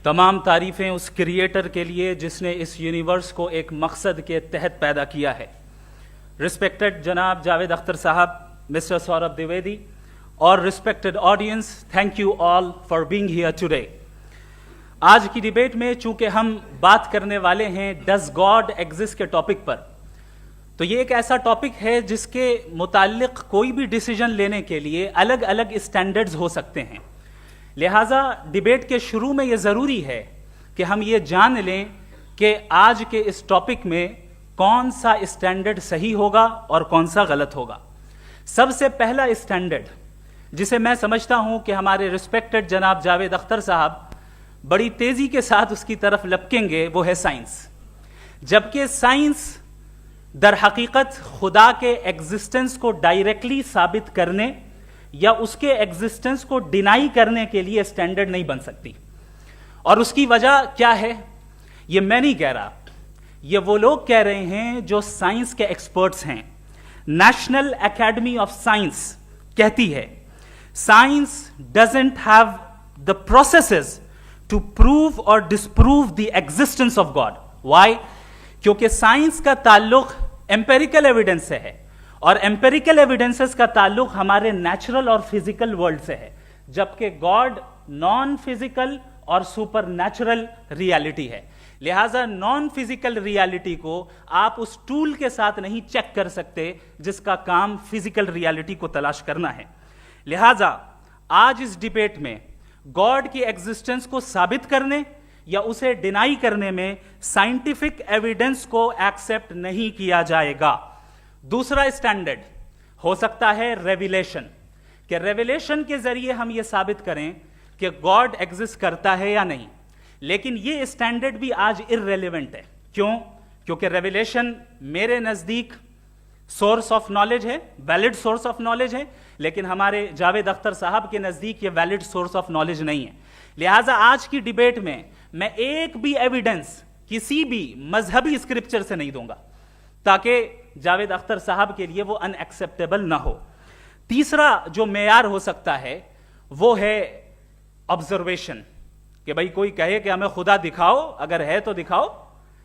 तमाम तारीफ़ें उस क्रिएटर के लिए जिसने इस यूनिवर्स को एक मकसद के तहत पैदा किया है। रिस्पेक्टेड जनाब जावेद अख्तर साहब, मिस्टर सौरभ द्विवेदी और respected audience, thank you all for being here today. आज की डिबेट में चूंकि हम बात करने वाले हैं डज गॉड एग्जिस्ट के टॉपिक पर, तो ये एक ऐसा टॉपिक है जिसके मुताल्लिक कोई भी डिसीजन लेने के लिए अलग अलग स्टैंडर्ड्स हो सकते हैं। लिहाजा डिबेट के शुरू में ये ज़रूरी है कि हम ये जान लें कि आज के इस टॉपिक में कौन सा स्टैंडर्ड सही होगा और कौन सा गलत होगा। सबसे पहला स्टैंडर्ड जिसे मैं समझता हूं कि हमारे रिस्पेक्टेड जनाब जावेद अख्तर साहब बड़ी तेजी के साथ उसकी तरफ लपकेंगे, वो है साइंस। जबकि साइंस दर हकीकत खुदा के एग्जिस्टेंस को डायरेक्टली साबित करने या उसके एग्जिस्टेंस को डिनाई करने के लिए स्टैंडर्ड नहीं बन सकती। और उसकी वजह क्या है, ये मैं नहीं कह रहा, ये वो लोग कह रहे हैं जो साइंस के एक्सपर्ट्स हैं। नेशनल एकेडमी ऑफ साइंस कहती है science doesn't have the processes to prove और disprove the existence of God. Why? क्योंकि साइंस का ताल्लुक एम्पेरिकल एविडेंस से है और एम्पेरिकल एविडेंसेस का ताल्लुक हमारे नेचुरल और फिजिकल वर्ल्ड से है, जबकि गॉड नॉन फिजिकल और सुपर नेचुरल रियलिटी है। लिहाजा नॉन फिजिकल रियलिटी को आप उस टूल के साथ नहीं चेक कर सकते जिसका काम फिजिकल रियलिटी को तलाश करना है। लिहाजा आज इस डिबेट में गॉड की एग्जिस्टेंस को साबित करने या उसे डिनाई करने में साइंटिफिक एविडेंस को एक्सेप्ट नहीं किया जाएगा। दूसरा स्टैंडर्ड हो सकता है रेविलेशन, कि रेविलेशन के जरिए हम यह साबित करें कि गॉड एग्जिस्ट करता है या नहीं। लेकिन यह स्टैंडर्ड भी आज इररेलेवेंट है। क्यों? क्योंकि रेविलेशन मेरे नजदीक सोर्स ऑफ नॉलेज है, वैलिड सोर्स ऑफ नॉलेज है, लेकिन हमारे जावेद अख्तर साहब के नजदीक यह वैलिड सोर्स ऑफ नॉलेज नहीं है। लिहाजा आज की डिबेट में मैं एक भी एविडेंस किसी भी मजहबी स्क्रिप्चर से नहीं दूंगा ताकि जावेद अख्तर साहब के लिए वो अनएक्सेप्टेबल ना हो। तीसरा जो मेयार हो सकता है वो है ऑब्जर्वेशन, कि भाई कोई कहे कि हमें खुदा दिखाओ, अगर है तो दिखाओ,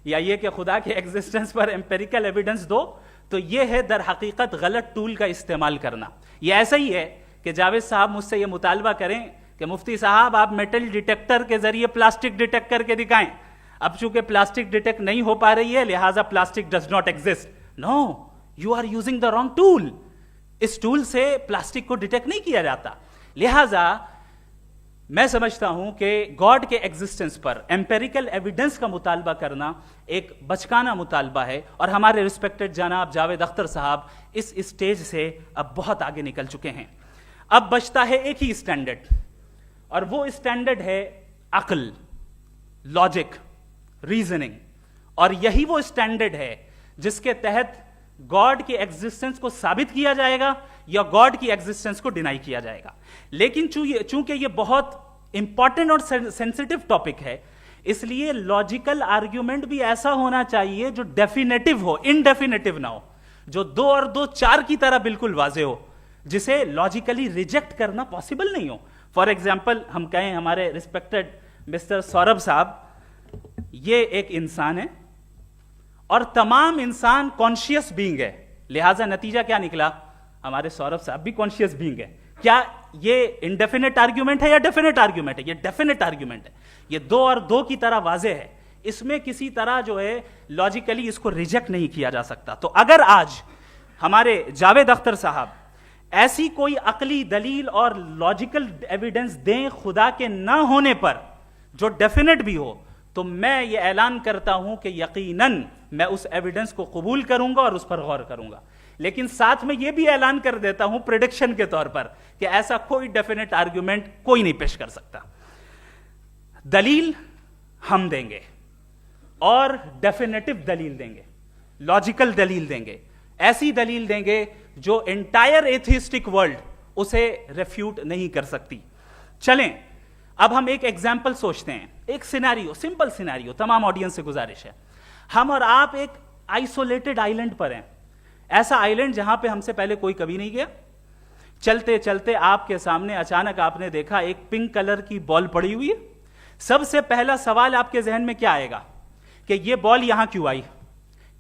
या ये कि खुदा के एग्जिस्टेंस पर एम्पेरिकल एविडेंस दो, तो ये है दर हकीकत गलत टूल का इस्तेमाल करना। ये ऐसा ही है कि जावेद साहब मुझसे ये मुतालबा करें कि मुफ्ती साहब आप मेटल डिटेक्टर के जरिए प्लास्टिक डिटेक्ट करके दिखाएं। अब चूंकि प्लास्टिक डिटेक्ट नहीं हो पा रही है लिहाजा plastic does not exist. No, you are using the wrong tool. इस टूल से प्लास्टिक को डिटेक्ट नहीं किया जाता। लिहाजा मैं समझता हूं कि गॉड के एग्जिस्टेंस पर एम्पेरिकल एविडेंस का मुतालबा करना एक बचकाना मुतालबा है और हमारे रिस्पेक्टेड जनाब जावेद अख्तर साहब इस स्टेज से अब बहुत आगे निकल चुके हैं। अब बचता है एक ही स्टैंडर्ड, और वो स्टैंडर्ड है अक्ल, लॉजिक, रीजनिंग। और यही वो स्टैंडर्ड है जिसके तहत गॉड की एग्जिस्टेंस को साबित किया जाएगा या गॉड की एग्जिस्टेंस को डिनाई किया जाएगा। लेकिन चूंकि ये बहुत इंपॉर्टेंट और सेंसिटिव टॉपिक है, इसलिए लॉजिकल आर्ग्यूमेंट भी ऐसा होना चाहिए जो डेफिनेटिव हो, इनडेफिनेटिव ना हो, जो 2 और 2 4 की तरह बिल्कुल वाजे हो, जिसे लॉजिकली रिजेक्ट करना पॉसिबल नहीं हो। फॉर एग्जाम्पल हम कहें हमारे रिस्पेक्टेड मिस्टर सौरभ साहब, ये एक इंसान है और तमाम इंसान कॉन्शियस बीइंग है। लिहाजा नतीजा क्या निकला, हमारे सौरभ साहब भी कॉन्शियस बीइंग है। क्या ये इनडेफिनेट आर्ग्यूमेंट है या डेफिनेट आर्ग्यूमेंट है? ये डेफिनेट आर्ग्यूमेंट है। ये 2 और 2 की तरह वाजे है, इसमें किसी तरह जो है लॉजिकली इसको रिजेक्ट नहीं किया जा सकता। तो अगर आज हमारे जावेद अख्तर साहब ऐसी कोई अकली दलील और लॉजिकल एविडेंस दें खुदा के ना होने पर जो डेफिनेट भी हो, तो मैं ये ऐलान करता हूं कि यकीनन मैं उस एविडेंस को कबूल करूंगा और उस पर गौर करूंगा। लेकिन साथ में यह भी ऐलान कर देता हूं प्रेडिक्शन के तौर पर कि ऐसा कोई डेफिनेट आर्ग्यूमेंट कोई नहीं पेश कर सकता। दलील हम देंगे और डेफिनेटिव दलील देंगे, लॉजिकल दलील देंगे, ऐसी दलील देंगे जो एंटायर एथिस्टिक वर्ल्ड उसे रेफ्यूट नहीं कर सकती। चलें अब हम एक एग्जाम्पल सोचते हैं, एक सिनेरियो, सिंपल सिनेरियो, तमाम ऑडियंस से गुजारिश है, हम और आप एक आइसोलेटेड आइलैंड पर हैं, ऐसा आइलैंड जहां पे हमसे पहले कोई कभी नहीं गया। चलते चलते आपके सामने अचानक आपने देखा एक पिंक कलर की बॉल पड़ी हुई है, सबसे पहला सवाल आपके जहन में क्या आएगा कि ये बॉल यहां क्यों आई,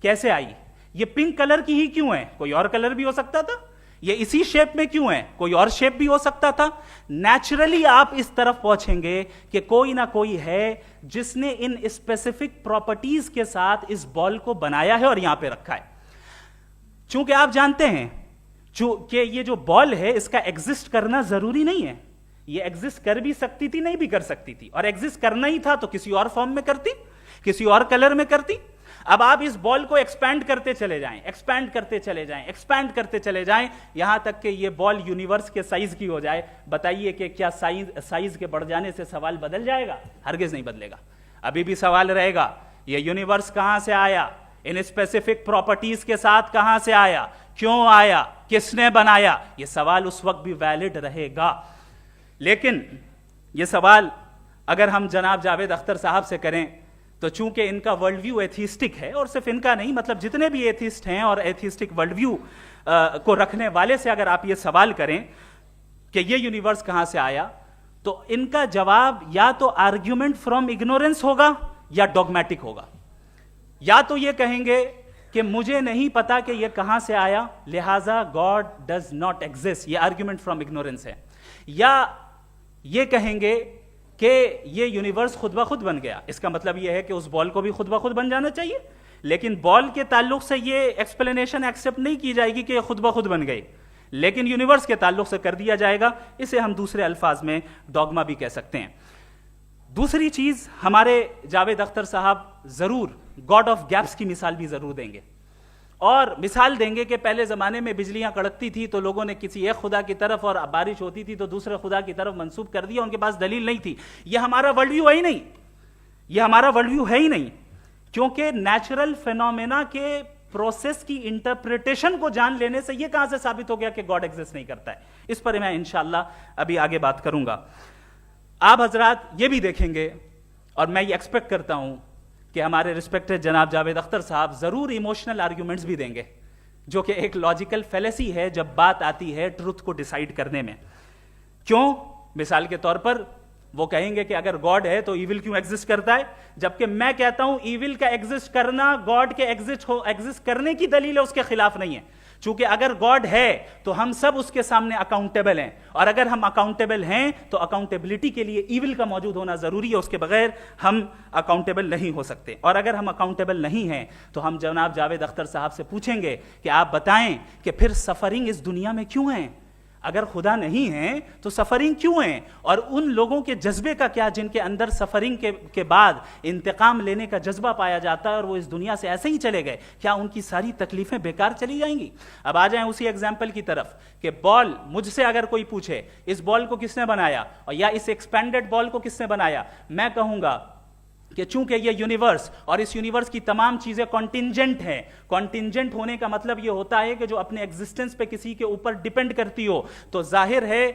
कैसे आई, ये पिंक कलर की ही क्यों है, कोई और कलर भी हो सकता था, ये इसी शेप में क्यों है, कोई और शेप भी हो सकता था। नेचुरली आप इस तरफ पहुंचेंगे कि कोई ना कोई है जिसने इन स्पेसिफिक प्रॉपर्टीज के साथ इस बॉल को बनाया है और यहां पे रखा है। चूंकि आप जानते हैं कि ये जो बॉल है इसका एग्जिस्ट करना जरूरी नहीं है, ये एग्जिस्ट कर भी सकती थी, नहीं भी कर सकती थी, और एग्जिस्ट करना ही था तो किसी और फॉर्म में करती, किसी और कलर में करती। अब आप इस बॉल को एक्सपैंड करते चले जाएं, एक्सपैंड करते चले जाएं, एक्सपैंड करते चले जाएं, यहां तक कि ये बॉल यूनिवर्स के साइज की हो जाए। बताइए कि क्या साइज के बढ़ जाने से सवाल बदल जाएगा? हरगिज नहीं बदलेगा। अभी भी सवाल रहेगा, ये यूनिवर्स कहां से आया, इन स्पेसिफिक प्रॉपर्टीज के साथ कहां से आया, क्यों आया, किसने बनाया, यह सवाल उस वक्त भी वैलिड रहेगा। लेकिन यह सवाल अगर हम जनाब जावेद अख्तर साहब से करें तो चूंकि इनका वर्ल्ड व्यू एथिस्टिक है, और सिर्फ इनका नहीं, मतलब जितने भी एथिस्ट हैं और एथिस्टिक वर्ल्ड व्यू को रखने वाले से अगर आप ये सवाल करें कि ये यूनिवर्स कहां से आया, तो इनका जवाब या तो आर्ग्यूमेंट फ्रॉम इग्नोरेंस होगा या डॉगमेटिक होगा। या तो ये कहेंगे कि मुझे नहीं पता कि ये कहां से आया, लिहाजा गॉड डज नॉट एग्जिस्ट, ये आर्ग्यूमेंट फ्रॉम इग्नोरेंस है, या ये कहेंगे कि ये यूनिवर्स खुद ब खुद बन गया। इसका मतलब ये है कि उस बॉल को भी खुद ब खुद बन जाना चाहिए, लेकिन बॉल के ताल्लुक से ये एक्सप्लेनेशन एक्सेप्ट नहीं की जाएगी कि ये खुद ब खुद बन गई, लेकिन यूनिवर्स के ताल्लुक से कर दिया जाएगा। इसे हम दूसरे अल्फाज में डॉगमा भी कह सकते हैं। दूसरी चीज, हमारे जावेद अख्तर साहब जरूर गॉड ऑफ गैप्स की मिसाल भी जरूर देंगे, और मिसाल देंगे कि पहले जमाने में बिजलियां कड़कती थी तो लोगों ने किसी एक खुदा की तरफ, और बारिश होती थी तो दूसरे खुदा की तरफ मंसूब कर दिया, उनके पास दलील नहीं थी। यह हमारा वर्ल्ड व्यू है ही नहीं, यह हमारा वर्ल्ड व्यू है ही नहीं, क्योंकि नेचुरल फिनोमेना के प्रोसेस की इंटरप्रिटेशन को जान लेने से यह कहां से साबित हो गया कि गॉड एग्जिस्ट नहीं करता है। इस पर मैं इंशाअल्लाह अभी आगे बात करूंगा। आप हजरात ये भी देखेंगे, और मैं ये एक्सपेक्ट करता हूं कि हमारे रिस्पेक्टेड जनाब जावेद अख्तर साहब जरूर इमोशनल आर्ग्यूमेंट्स भी देंगे, जो कि एक लॉजिकल फेलेसी है जब बात आती है ट्रुथ को डिसाइड करने में। क्यों? मिसाल के तौर पर वो कहेंगे कि अगर गॉड है तो ईविल क्यों एग्जिस्ट करता है, जबकि मैं कहता हूं ईविल का एग्जिस्ट करना गॉड के एग्जिस्ट करने की दलील है, उसके खिलाफ नहीं है। चूंकि अगर गॉड है तो हम सब उसके सामने अकाउंटेबल हैं, और अगर हम अकाउंटेबल हैं तो अकाउंटेबिलिटी के लिए ईविल का मौजूद होना जरूरी है, उसके बगैर हम अकाउंटेबल नहीं हो सकते। और अगर हम अकाउंटेबल नहीं हैं तो हम जनाब जावेद अख्तर साहब से पूछेंगे कि आप बताएं कि फिर सफरिंग इस दुनिया में क्यों है? अगर खुदा नहीं है तो सफरिंग क्यों है? और उन लोगों के जज्बे का क्या जिनके अंदर सफरिंग के बाद इंतकाम लेने का जज्बा पाया जाता है और वो इस दुनिया से ऐसे ही चले गए, क्या उनकी सारी तकलीफें बेकार चली जाएंगी? अब आ जाएं उसी एग्जाम्पल की तरफ कि बॉल, मुझसे अगर कोई पूछे इस बॉल को किसने बनाया, और या इस एक्सपेंडेड बॉल को किसने बनाया, मैं कहूंगा कि चूंकि ये यूनिवर्स और इस यूनिवर्स की तमाम चीजें कॉन्टिंजेंट हैं। कॉन्टिंजेंट होने का मतलब ये होता है कि जो अपने एग्जिस्टेंस पे किसी के ऊपर डिपेंड करती हो, तो जाहिर है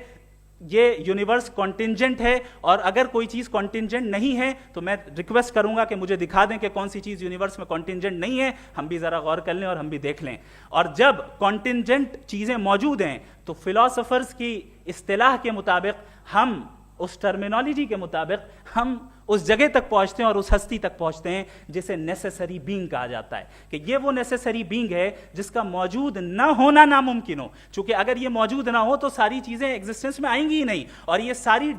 ये यूनिवर्स कॉन्टिंजेंट है। और अगर कोई चीज कॉन्टिंजेंट नहीं है तो मैं रिक्वेस्ट करूंगा कि मुझे दिखा दें कि कौन सी चीज यूनिवर्स में कॉन्टिंजेंट नहीं है, हम भी जरा गौर कर लें और हम भी देख लें। और जब कॉन्टिंजेंट चीजें मौजूद हैं तो फिलोसोफर्स की इस्तिलाह के मुताबिक, हम उस टर्मिनोलॉजी के मुताबिक हम उस जगह तक पहुंचते हैं और उस हस्ती तक पहुंचते हैं जिसे नेसेसरी बीइंग कहा जाता है, कि ये वो नेसेसरी बीइंग है जिसका मौजूद ना होना नामुमकिन हो। क्योंकि अगर ये मौजूद ना हो तो सारी चीजें एग्जिस्टेंस में आएंगी ही नहीं, और ये सारी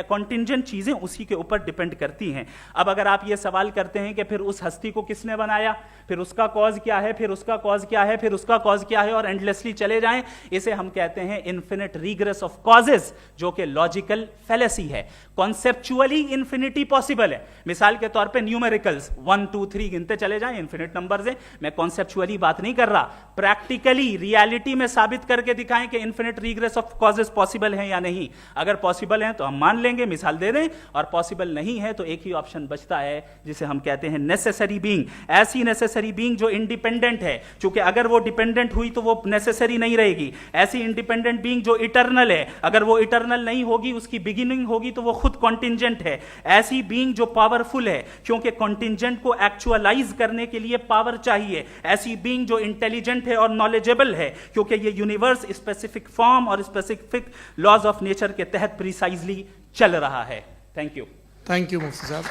कॉन्टिंजेंट चीजें उसी के ऊपर डिपेंड करती हैं। अब अगर आप ये सवाल करते हैं कि फिर उस हस्ती को किसने बनाया, फिर उसका कॉज क्या है, फिर उसका कॉज क्या है, फिर उसका कॉज क्या है, और एंडलेसली चले जाएं, इसे हम कहते हैं इन्फिनिट रिग्रेस ऑफ कॉजेस, जो कि लॉजिकल फेलेसी है। कॉन्सेप्चुअली इन्फिनिटी पॉसिबल है। मिसाल के तौर पे न्यूमेरिकल्स 1 2 3 गिनते चले जाएं, इन्फिनिट नंबर्स हैं। मैं कॉन्सेप्चुअली बात नहीं कर रहा, प्रैक्टिकली रियलिटी में साबित करके दिखाएं कि infinite regress of causes possible है या नहीं। अगर पॉसिबल है तो हम मान लेंगे, मिसाल दे दें, और पॉसिबल नहीं है तो एक ही ऑप्शन बचता है जिसे हम कहते हैं नेसेसरी बीइंग। ऐसी नेसेसरी बीइंग जो इंडिपेंडेंट है, क्योंकि अगर वो डिपेंडेंट हुई तो वो नेसेसरी नहीं रहेगी। ऐसी इंडिपेंडेंट बीइंग जो इटर्नल है, अगर वो इटर्नल नहीं होगी, उसकी बिगिनिंग होगी, तो वो खुद कॉन्टिंजेंट है। ऐसी बीइंग जो पावरफुल है, क्योंकि कॉन्टिंजेंट को एक्चुअलाइज करने के लिए पावर चाहिए। ऐसी बीइंग जो इंटेलिजेंट है और नॉलेजेबल है, क्योंकि ये यूनिवर्स स्पेसिफिक फॉर्म और स्पेसिफिक लॉज ऑफ नेचर के तहत प्रिसाइजली चल रहा है। Thank you. थैंक यू मुफ्ती साहब।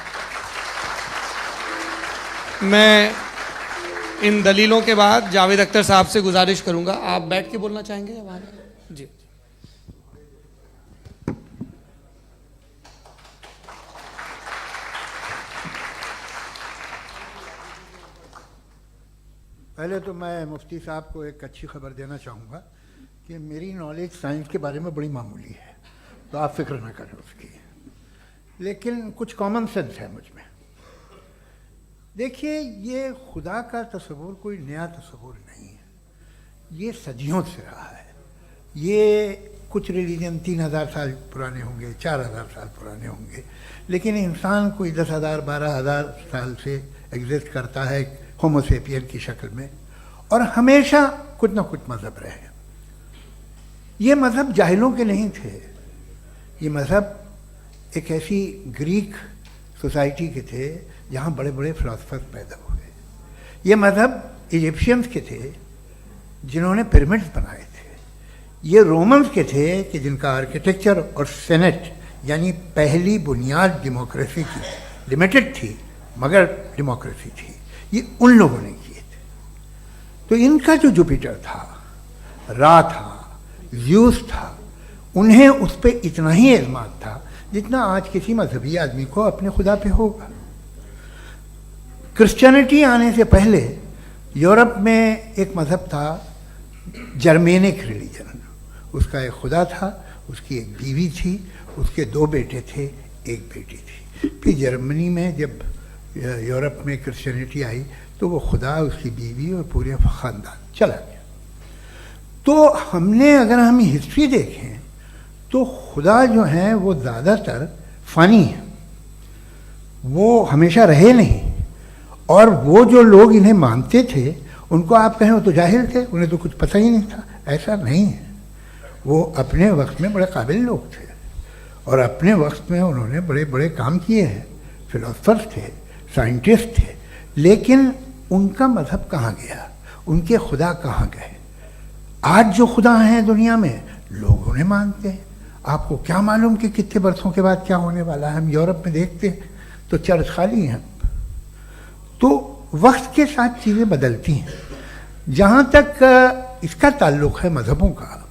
मैं इन दलीलों के बाद जावेद अख्तर साहब से गुजारिश करूंगा, आप बैठ के बोलना चाहेंगे या वहाँ? जी। पहले तो मैं मुफ्ती साहब को एक अच्छी खबर देना चाहूँगा कि मेरी नॉलेज साइंस के बारे में बड़ी मामूली है, तो आप फिक्र ना करें उसकी, लेकिन कुछ कॉमन सेंस है मुझ में। देखिए, ये खुदा का तस्वुर कोई नया तस्वुर नहीं है, ये सदियों से रहा है। ये कुछ रिलीजन 3000 साल पुराने होंगे, 4000 साल पुराने होंगे, लेकिन इंसान कोई 10,000 12,000 साल से एग्जिस्ट करता है होमोसेपियन की शक्ल में, और हमेशा कुछ ना कुछ मज़हब रहे। ये मज़हब जाहिलों के नहीं थे, ये मज़हब एक ऐसी ग्रीक सोसाइटी के थे जहाँ बड़े बड़े फिलोसफर पैदा हुए। ये मज़हब इजिप्शियंस के थे जिन्होंने पिरामिड्स बनाए थे। ये रोमन्स के थे कि जिनका आर्किटेक्चर और सेनेट यानी पहली बुनियाद डेमोक्रेसी की लिमिटेड थी मगर डेमोक्रेसी थी, ये उन लोगों ने किए थे। तो इनका जो जुपिटर था, रा था, ज़्यूस था, उन्हें उस पर इतना ही एतमाद था जितना आज किसी मजहबी आदमी को अपने खुदा पे होगा। क्रिश्चियनिटी आने से पहले यूरोप में एक मज़हब था जर्मेनिक रिलीजन, उसका एक खुदा था, उसकी एक बीवी थी, उसके 2 बेटे थे, एक बेटी थी। फिर जर्मनी में जब यूरोप में क्रिश्चियनिटी आई तो वो खुदा, उसकी बीवी और पूरे ख़ानदान चला गया। तो अगर हम हिस्ट्री देखें तो खुदा जो हैं वो ज़्यादातर फ़नी है, वो हमेशा रहे नहीं। और वो जो लोग इन्हें मानते थे उनको आप कहें वो तो जाहिल थे, उन्हें तो कुछ पता ही नहीं था, ऐसा नहीं है। वो अपने वक्त में बड़े काबिल लोग थे और अपने वक्त में उन्होंने बड़े बड़े काम किए हैं, फिलोसफर्स थे, साइंटिस्ट थे, लेकिन उनका मज़हब कहाँ गया, उनके खुदा कहाँ गए? आज जो खुदा हैं दुनिया में लोग उन्हें मानते हैं। आपको क्या मालूम कि कितने बरसों के बाद क्या होने वाला है? हम यूरोप में देखते हैं तो चर्च खाली हैं। तो वक्त के साथ चीज़ें बदलती हैं। जहाँ तक इसका ताल्लुक़ है मज़हबों का,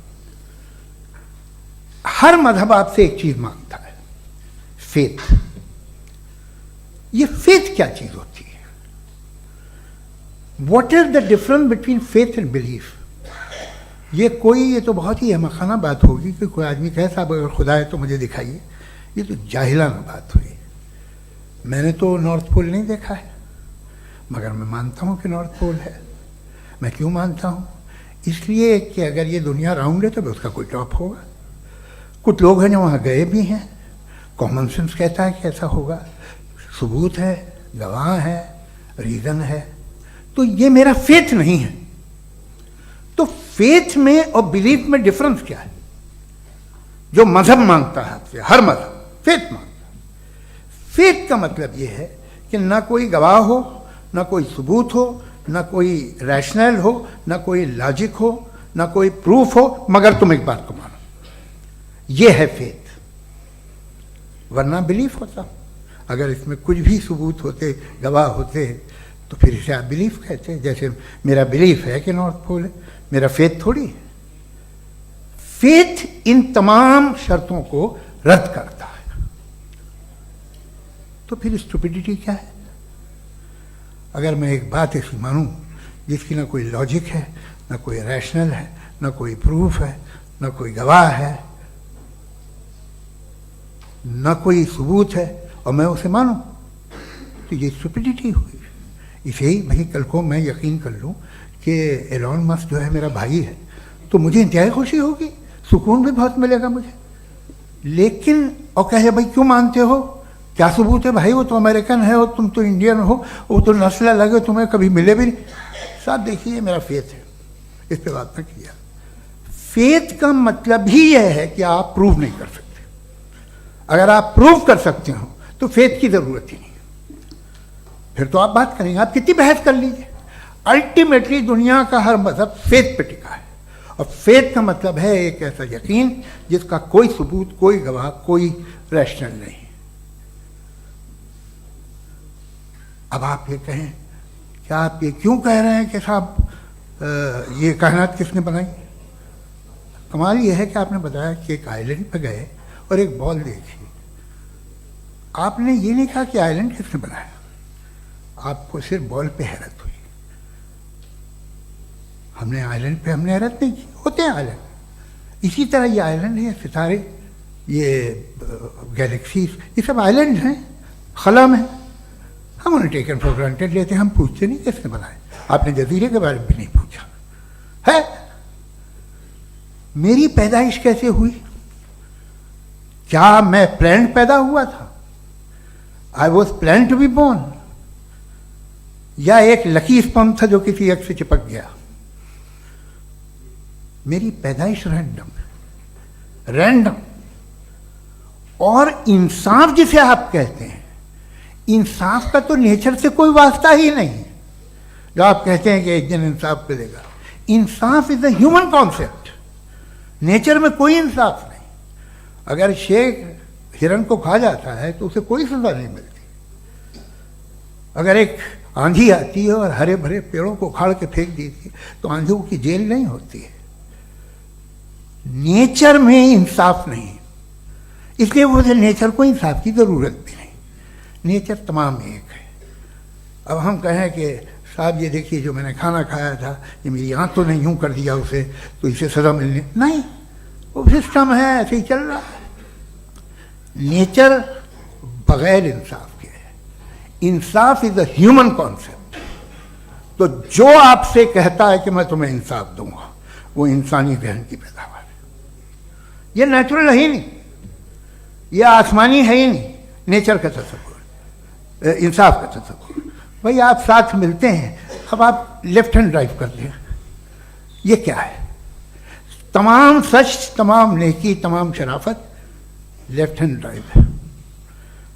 हर मज़हब आपसे एक चीज़ मांगता है, फेथ। ये फेथ क्या चीज़ होती है? What is the difference between faith and belief? ये तो बहुत ही अहमक़ाना बात होगी कि कोई आदमी कहे साहब अगर खुदा है तो मुझे दिखाइए। ये तो जाहिलाना बात हुई। मैंने तो नॉर्थ पोल नहीं देखा है, मगर मैं मानता हूँ कि नॉर्थ पोल है। मैं क्यों मानता हूँ? इसलिए कि अगर ये दुनिया राउंड है तो उसका कोई टॉप होगा। कुछ लोग हैं जो वहाँ गए भी हैं, कॉमन सेंस कहता है कि ऐसा होगा, सबूत है, गवाह है, रीज़न है। तो ये मेरा फेथ नहीं है। तो फेथ में और बिलीफ में डिफरेंस क्या है? जो मजहब मांगता है आपसे, हर मजहब फेथ मांगता है। फेथ का मतलब ये है कि ना कोई गवाह हो, ना कोई सबूत हो, ना कोई रैशनल हो, ना कोई लॉजिक हो, ना कोई प्रूफ हो, मगर तुम एक बात को मानो। ये है फेथ। वरना बिलीफ होता। अगर इसमें कुछ भी सबूत होते, गवाह होते, तो फिर इसे आप बिलीफ कहते हैं। जैसे मेरा बिलीफ है कि नॉर्थ पोल है, मेरा फेथ थोड़ी है। फेथ इन तमाम शर्तों को रद्द करता है। तो फिर स्टुपिडिटी क्या है? अगर मैं एक बात ऐसी मानूं जिसकी ना कोई लॉजिक है, ना कोई रैशनल है, ना कोई प्रूफ है, ना कोई गवाह है, ना कोई सबूत है, और मैं उसे मानूं, तो ये स्टुपिडिटी हुई। इसे ही भाई कल को मैं यकीन कर लूं कि एलॉन मस्क जो है मेरा भाई है, तो मुझे इंतहाई खुशी होगी, सुकून भी बहुत मिलेगा मुझे। लेकिन और कहे भाई क्यों मानते हो, क्या सबूत है? भाई वो तो अमेरिकन है और तुम तो इंडियन हो, वो तो नस्ल अलग है, तुम्हें कभी मिले भी नहीं। साहब देखिए मेरा फेथ है, इस पर बात न किया। फेथ का मतलब ही यह है कि आप प्रूव नहीं कर सकते। अगर आप प्रूव कर सकते हो तो फेथ की जरूरत ही नहीं, फिर तो आप बात करेंगे, आप कितनी बहस कर लीजिए। अल्टीमेटली दुनिया का हर मजहब फेथ पे टिका है, और फेथ का मतलब है एक ऐसा यकीन जिसका कोई सबूत, कोई गवाह, कोई रैशनल नहीं। अब आप ये कहें, क्या आप ये क्यों कह रहे हैं कि साहब ये कायनात किसने बनाई? कमाल ये है कि आपने बताया कि एक आइलैंड पे गए और एक बॉल देखी। आपने ये नहीं कहा कि आइलैंड किसने बनाया, आपको सिर्फ बॉल पे हैरत हुई। हमने आइलैंड पे हमने हैरत नहीं की, होते हैं आइलैंड। इसी तरह ये आइलैंड है, सितारे, ये गैलेक्सीज, ये सब आइलैंड हैं, खला में। हम उन्हें टेकन फॉर ग्रांटेड लेते हैं, हम पूछते नहीं किसने बनाए। आपने जजीरे के बारे में भी नहीं पूछा है। मेरी पैदाइश कैसे हुई? क्या मैं प्लान पैदा हुआ था? I was plan to be born, या एक लकी स्पर्म था जो किसी एग से चिपक गया? मेरी पैदाइश रैंडम। और इंसाफ जिसे आप कहते हैं, इंसाफ का तो नेचर से कोई वास्ता ही नहीं। जो आप कहते हैं कि एक दिन इंसाफ मिलेगा, इंसाफ is a human concept, nature में कोई इंसाफ नहीं। अगर शेर हिरन को खा जाता है तो उसे कोई सजा नहीं मिलती। अगर एक आंधी आती है और हरे भरे पेड़ों को उखाड़ के फेंक देती है तो आंधियों की जेल नहीं होती है। नेचर में इंसाफ नहीं, इसलिए मुझे नेचर को इंसाफ की जरूरत भी नहीं। नेचर तमाम एक है। अब हम कहें कि साहब ये देखिए जो मैंने खाना खाया था, ये मेरी आंख तो नहीं यूं कर दिया उसे, तो इसे सजा मिलनी नहीं, वो सिस्टम है, ऐसे ही चल रहा है। नेचर बगैर इंसाफ के है। इंसाफ इज अ ह्यूमन कॉन्सेप्ट। तो जो आपसे कहता है कि मैं तुम्हें इंसाफ दूंगा, वो इंसानी जहन की पैदावार है। ये नेचुरल है ही नहीं, ये आसमानी है ही नहीं। नेचर का तसव्वुर, इंसाफ का तसव्वुर। भाई आप साथ मिलते हैं, अब आप लेफ्ट हैंड ड्राइव करते हैं, ये क्या है? तमाम सच, तमाम नेकी, तमाम शराफत लेफ्ट हैंड ड्राइव है।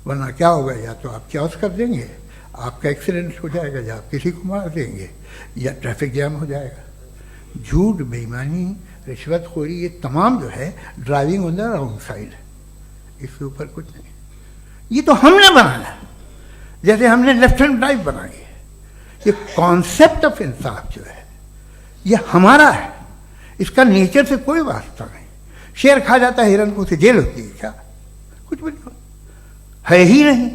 वरना क्या होगा, या तो आप क्रॉस कर देंगे, आपका एक्सीडेंट हो जाएगा, या आप किसी को मार देंगे, या ट्रैफिक जैम हो जाएगा। झूठ, बेईमानी, रिश्वतखोरी, ये तमाम जो है driving on the wrong side, इसके ऊपर कुछ नहीं। ये तो हमने बनाया, जैसे हमने लेफ्ट हैंड ड्राइव बनाई है। ये कॉन्सेप्ट ऑफ इंसाफ जो है ये हमारा है, इसका नेचर से कोई वास्ता नहीं। शेर खा जाता है हिरन को, उसे जेल होती है क्या? कुछ भी नहीं, है ही नहीं।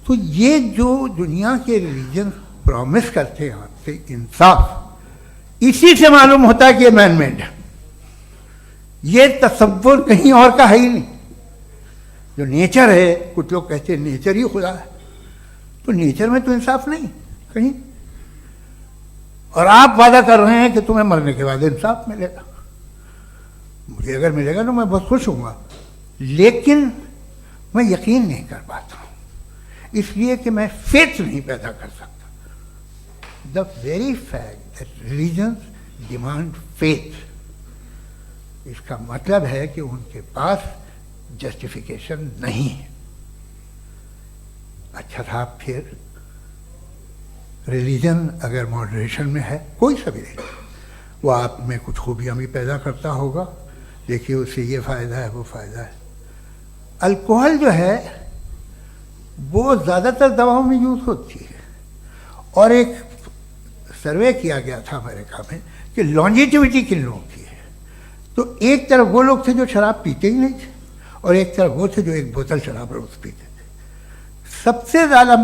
तो ये जो दुनिया के रिलीजन प्रॉमिस करते हैं आपसे इंसाफ, इसी से मालूम होता है कि ये मैन मेड है। ये तसव्वुर कहीं और का है ही नहीं। जो नेचर है, कुछ लोग कहते हैं नेचर ही खुदा है, तो नेचर में तो इंसाफ नहीं कहीं। और आप वादा कर रहे हैं कि तुम्हें मरने के बाद इंसाफ मिलेगा। मुझे अगर मिलेगा तो मैं बहुत खुश हूँगा, लेकिन मैं यकीन नहीं कर पाता हूँ, इसलिए कि मैं फेथ नहीं पैदा कर सकता। The very fact that religion demand faith, इसका मतलब है कि उनके पास जस्टिफिकेशन नहीं है। अच्छा था, फिर रिलीजन अगर मॉडरेशन में है, कोई सा भी रिलीजन, वो आप में कुछ खूबियाँ भी पैदा करता होगा। देखिए उससे ये फ़ायदा है, वो फ़ायदा है। अल्कोहल जो है वो ज़्यादातर दवाओं में यूज़ होती है, और एक सर्वे किया गया था अमेरिका में कि लॉन्जिटिविटी किन लोगों की है। तो एक तरफ वो लोग थे जो शराब पीते ही नहीं थे, और एक तरफ वो थे जो एक बोतल शराब रोज़ पीते थे। सबसे ज़्यादा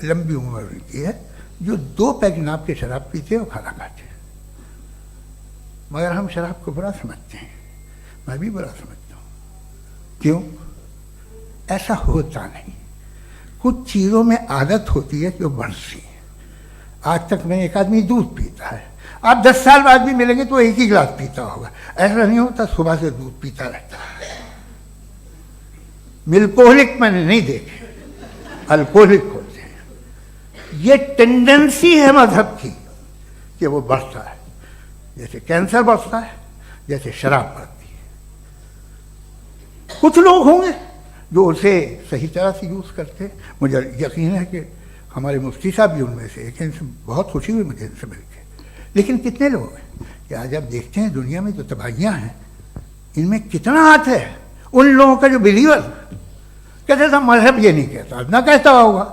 लंबी उम्र उनकी है जो 2 पैक नाप के शराब पीते और खाना खाते हैं। मगर हम शराब को बुरा समझते हैं, मैं भी बुरा समझता हूँ। क्यों? ऐसा होता नहीं। कुछ चीज़ों में आदत होती है जो बढ़ती है। आज तक में एक आदमी दूध पीता है, आप 10 साल बाद भी मिलेंगे तो एक ही गिलास पीता होगा। ऐसा नहीं होता, सुबह से दूध पीता रहता है। मिल्कोहलिक मैंने नहीं देखे, अल्कोहलिक होते हैं। ये टेंडेंसी है मजहब की कि वो बढ़ता है, जैसे कैंसर बढ़ता है, जैसे शराब बढ़ती है। कुछ लोग होंगे जो उसे सही तरह से यूज़ करते। मुझे यकीन है कि हमारे मुफ्ती साहब भी उनमें से एक हैं, इनसे बहुत खुशी हुई मुझे इनसे मिलकर। लेकिन कितने लोग हैं कि आज आप देखते हैं दुनिया में जो तबाहियाँ हैं, इनमें कितना हाथ है उन लोगों का जो बिलीवर कहते था मजहब ये नहीं कहता, ना कहता होगा,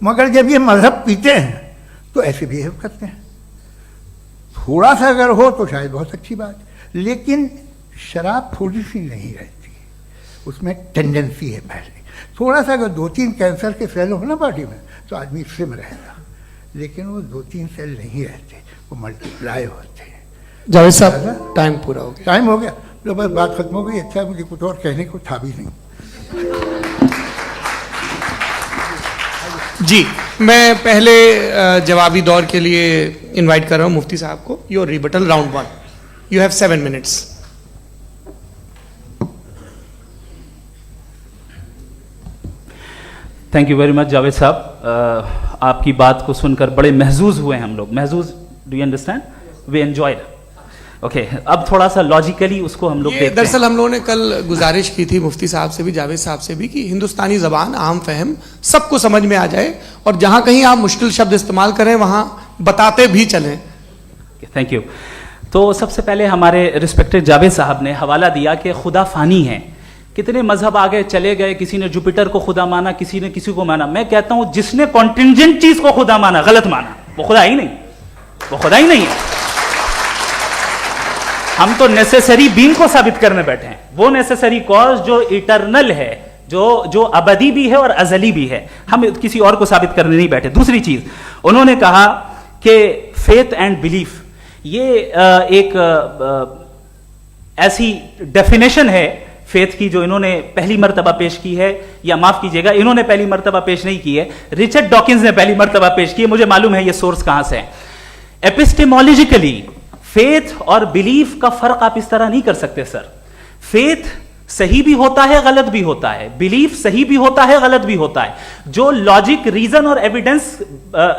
मगर जब ये मजहब पीते हैं तो ऐसे बिहेव करते हैं। थोड़ा सा अगर हो तो शायद बहुत अच्छी बात, लेकिन शराब थोड़ी सी नहीं रहती, उसमें टेंडेंसी है पहले। थोड़ा सा अगर 2-3 कैंसर के सेल हो ना बॉडी में तो आदमी इससे में रहेगा, लेकिन वो 2-3 सेल नहीं रहते, वो मल्टीप्लाई होते हैं। जावेद साहब टाइम पूरा हो गया। टाइम हो गया तो बस बात खत्म हो गई। अच्छा, मुझे कुछ और कहने को था भी नहीं। जी, मैं पहले जवाबी दौर के लिए इनवाइट कर रहा हूं मुफ्ती साहब को। Your rebuttal round 1, you have 7 minutes. Thank you very much Javed साहब, आपकी बात को सुनकर बड़े महजूज हुए हम लोग। महजूज, do you understand? We enjoyed. Okay, अब थोड़ा सा लॉजिकली उसको हम लोग देखते हैं। दरअसल हम लोगों ने कल गुजारिश की थी मुफ्ती साहब से भी, जावेद साहब से भी, कि हिंदुस्तानी ज़बान आम फहम सबको समझ में आ जाए, और जहां कहीं आप मुश्किल शब्द इस्तेमाल करें वहां बताते भी चलें। Thank you. तो सबसे पहले हमारे रिस्पेक्टेड जावेद साहब ने हवाला दिया कि खुदा फानी है, कितने मजहब आगे चले गए, किसी ने जुपिटर को खुदा माना, किसी ने किसी को माना। मैं कहता हूं जिसने कॉन्टिंजेंट चीज को खुदा माना, गलत माना, वो खुदा ही नहीं, वो खुदा ही नहीं है। हम तो नेसेसरी बीइंग को साबित करने बैठे हैं, वो नेसेसरी कॉज जो इटरनल है, जो अबदी भी है और अजली भी है। हम किसी और को साबित करने नहीं बैठे। दूसरी चीज उन्होंने कहा कि फेथ एंड बिलीफ, ये एक ऐसी डेफिनेशन है फेथ की जो इन्होंने पहली मर्तबा पेश की है, या माफ कीजिएगा इन्होंने पहली मर्तबा पेश नहीं की है, रिचर्ड डॉकिंस ने पहली मर्तबा पेश की है। मुझे मालूम है ये सोर्स कहां से है। एपिस्टेमोलॉजिकली फेथ और बिलीफ का फर्क आप इस तरह नहीं कर सकते सर। फेथ सही भी होता है, गलत भी होता है, बिलीफ सही भी होता है, गलत भी होता है। जो लॉजिक, रीजन और एविडेंस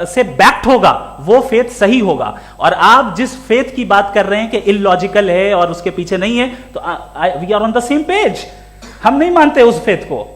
से बैक्ड होगा वो फेथ सही होगा। और आप जिस फेथ की बात कर रहे हैं कि इलॉजिकल है और उसके पीछे नहीं है, तो we are on the same page. हम नहीं मानते उस फेथ को,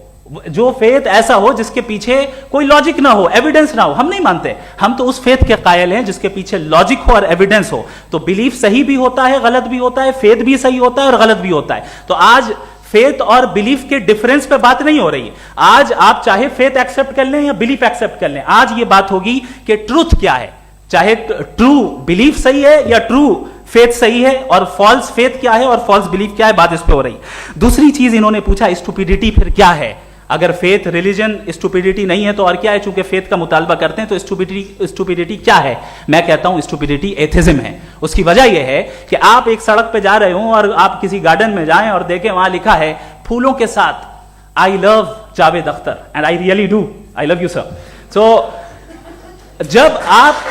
जो फेथ ऐसा हो जिसके पीछे कोई लॉजिक ना हो, एविडेंस ना हो, हम नहीं मानते। हम तो उस फेथ के कायल हैं जिसके पीछे लॉजिक हो और एविडेंस हो। तो बिलीफ सही भी होता है, गलत भी होता है, फेथ भी सही होता है और गलत भी होता है। तो आज फेथ और बिलीफ के डिफरेंस पे बात नहीं हो रही। आज आप चाहे फेथ एक्सेप्ट कर लें या बिलीफ एक्सेप्ट कर लें, आज ये बात होगी कि ट्रूथ क्या है, चाहे ट्रू बिलीफ सही है या ट्रू फेथ सही है, और फॉल्स फेथ क्या है और फॉल्स बिलीफ क्या है, बात इस पे हो रही। दूसरी चीज इन्होंने पूछा स्टुपिडिटी फिर क्या है। अगर फेथ रिलीजन स्टुपिडिटी नहीं है तो और क्या है? चूंकि फेथ का मुतालबा करते हैं तो स्टुपिडिटी क्या है? मैं कहता हूं स्टुपिडिटी एथिज्म है। उसकी वजह यह है कि आप एक सड़क पे जा रहे हो और आप किसी गार्डन में जाएं और देखें वहां लिखा है फूलों के साथ I love Javed Akhtar and I really do, I love you sir. So जब आप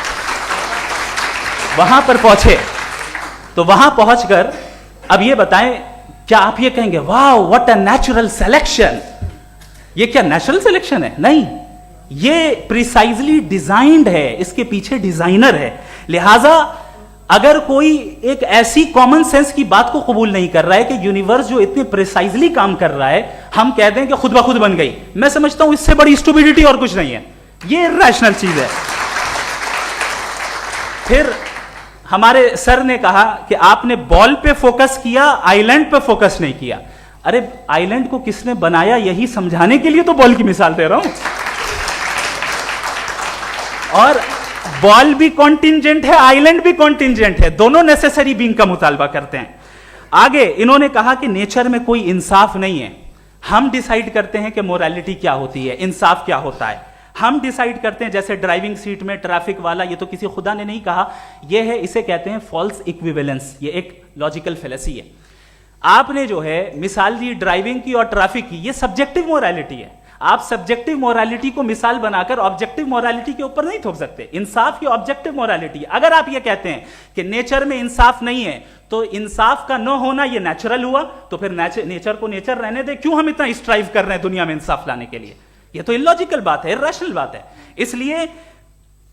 वहां पर पहुंचे तो वहां पहुंचकर अब ये बताएं, क्या आप ये कहेंगे wow what a natural selection? ये क्या नेचुरल सिलेक्शन है? नहीं, ये प्रिसाइजली डिजाइंड है, इसके पीछे डिजाइनर है। लिहाजा अगर कोई एक ऐसी कॉमन सेंस की बात को कबूल नहीं कर रहा है कि यूनिवर्स जो इतने प्रिसाइजली काम कर रहा है, हम कहते हैं कि खुद ब खुद बन गई, मैं समझता हूं इससे बड़ी स्टुपिडिटी और कुछ नहीं है। ये रैशनल चीज है। फिर हमारे सर ने कहा कि आपने बॉल पे फोकस किया, आइलैंड पे फोकस नहीं किया। अरे आइलैंड को किसने बनाया यही समझाने के लिए तो बॉल की मिसाल दे रहा हूं। और बॉल भी कॉन्टिंजेंट है, आइलैंड भी कॉन्टिंजेंट है, दोनों नेसेसरी बीइंग का मुतालबा करते हैं। आगे इन्होंने कहा कि नेचर में कोई इंसाफ नहीं है। हम डिसाइड करते हैं कि मोरालिटी क्या होती है, इंसाफ क्या होता है। हम डिसाइड करते हैं, जैसे ड्राइविंग सीट में ट्रैफिक वाला, ये तो किसी खुदा ने नहीं कहा, ये है, इसे कहते हैं फॉल्स इक्विवेलेंस। ये एक लॉजिकल फेलेसी है। आपने जो है मिसाल दी ड्राइविंग की और ट्रैफिक की, ये सब्जेक्टिव मोरालिटी है। आप सब्जेक्टिव मोरालिटी को मिसाल बनाकर ऑब्जेक्टिव मोरालिटी के ऊपर नहीं थोप सकते। इंसाफ की ऑब्जेक्टिव मोरालिटी। अगर आप ये कहते हैं कि नेचर में इंसाफ नहीं है तो इंसाफ का न होना ये नेचुरल हुआ, तो फिर नेचर को नेचर रहने दे। क्यों हम इतना स्ट्राइव कर रहे हैं दुनिया में इंसाफ लाने के लिए? ये तो इलॉजिकल बात है, इरैशनल बात है। इसलिए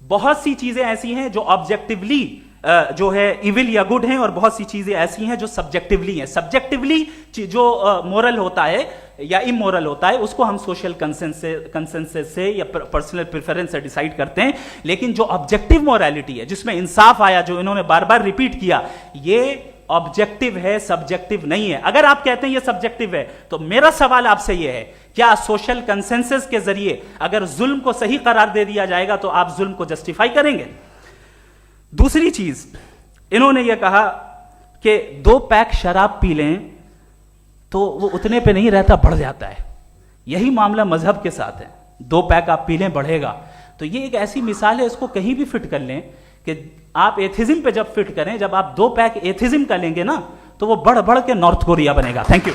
बहुत सी चीजें ऐसी हैं जो ऑब्जेक्टिवली जो है इविल या गुड हैं, और बहुत सी चीजें ऐसी हैं जो सब्जेक्टिवली हैं। सब्जेक्टिवली जो मोरल होता है या इमोरल होता है उसको हम सोशल कंसेंसस से या पर्सनल प्रेफरेंस से डिसाइड करते हैं। लेकिन जो ऑब्जेक्टिव मोरालिटी है जिसमें इंसाफ आया, जो इन्होंने बार बार रिपीट किया, ये ऑब्जेक्टिव है, सब्जेक्टिव नहीं है। अगर आप कहते हैं ये सब्जेक्टिव है, तो मेरा सवाल आपसे ये है, क्या सोशल कंसेंसस के जरिए अगर जुल्म को सही करार दे दिया जाएगा तो आप जुल्म को जस्टिफाई करेंगे? दूसरी चीज, इन्होंने ये कहा कि 2 पैक शराब पी लें तो वो उतने पे नहीं रहता, बढ़ जाता है। यही मामला मजहब के साथ है, 2 पैक आप पी लें बढ़ेगा। तो ये एक ऐसी मिसाल है, इसको कहीं भी फिट कर लें कि आप एथिज्म पे जब फिट करें, जब आप 2 पैक एथिज्म का लेंगे ना, तो वो बढ़ बढ़ के नॉर्थ कोरिया बनेगा। Thank you.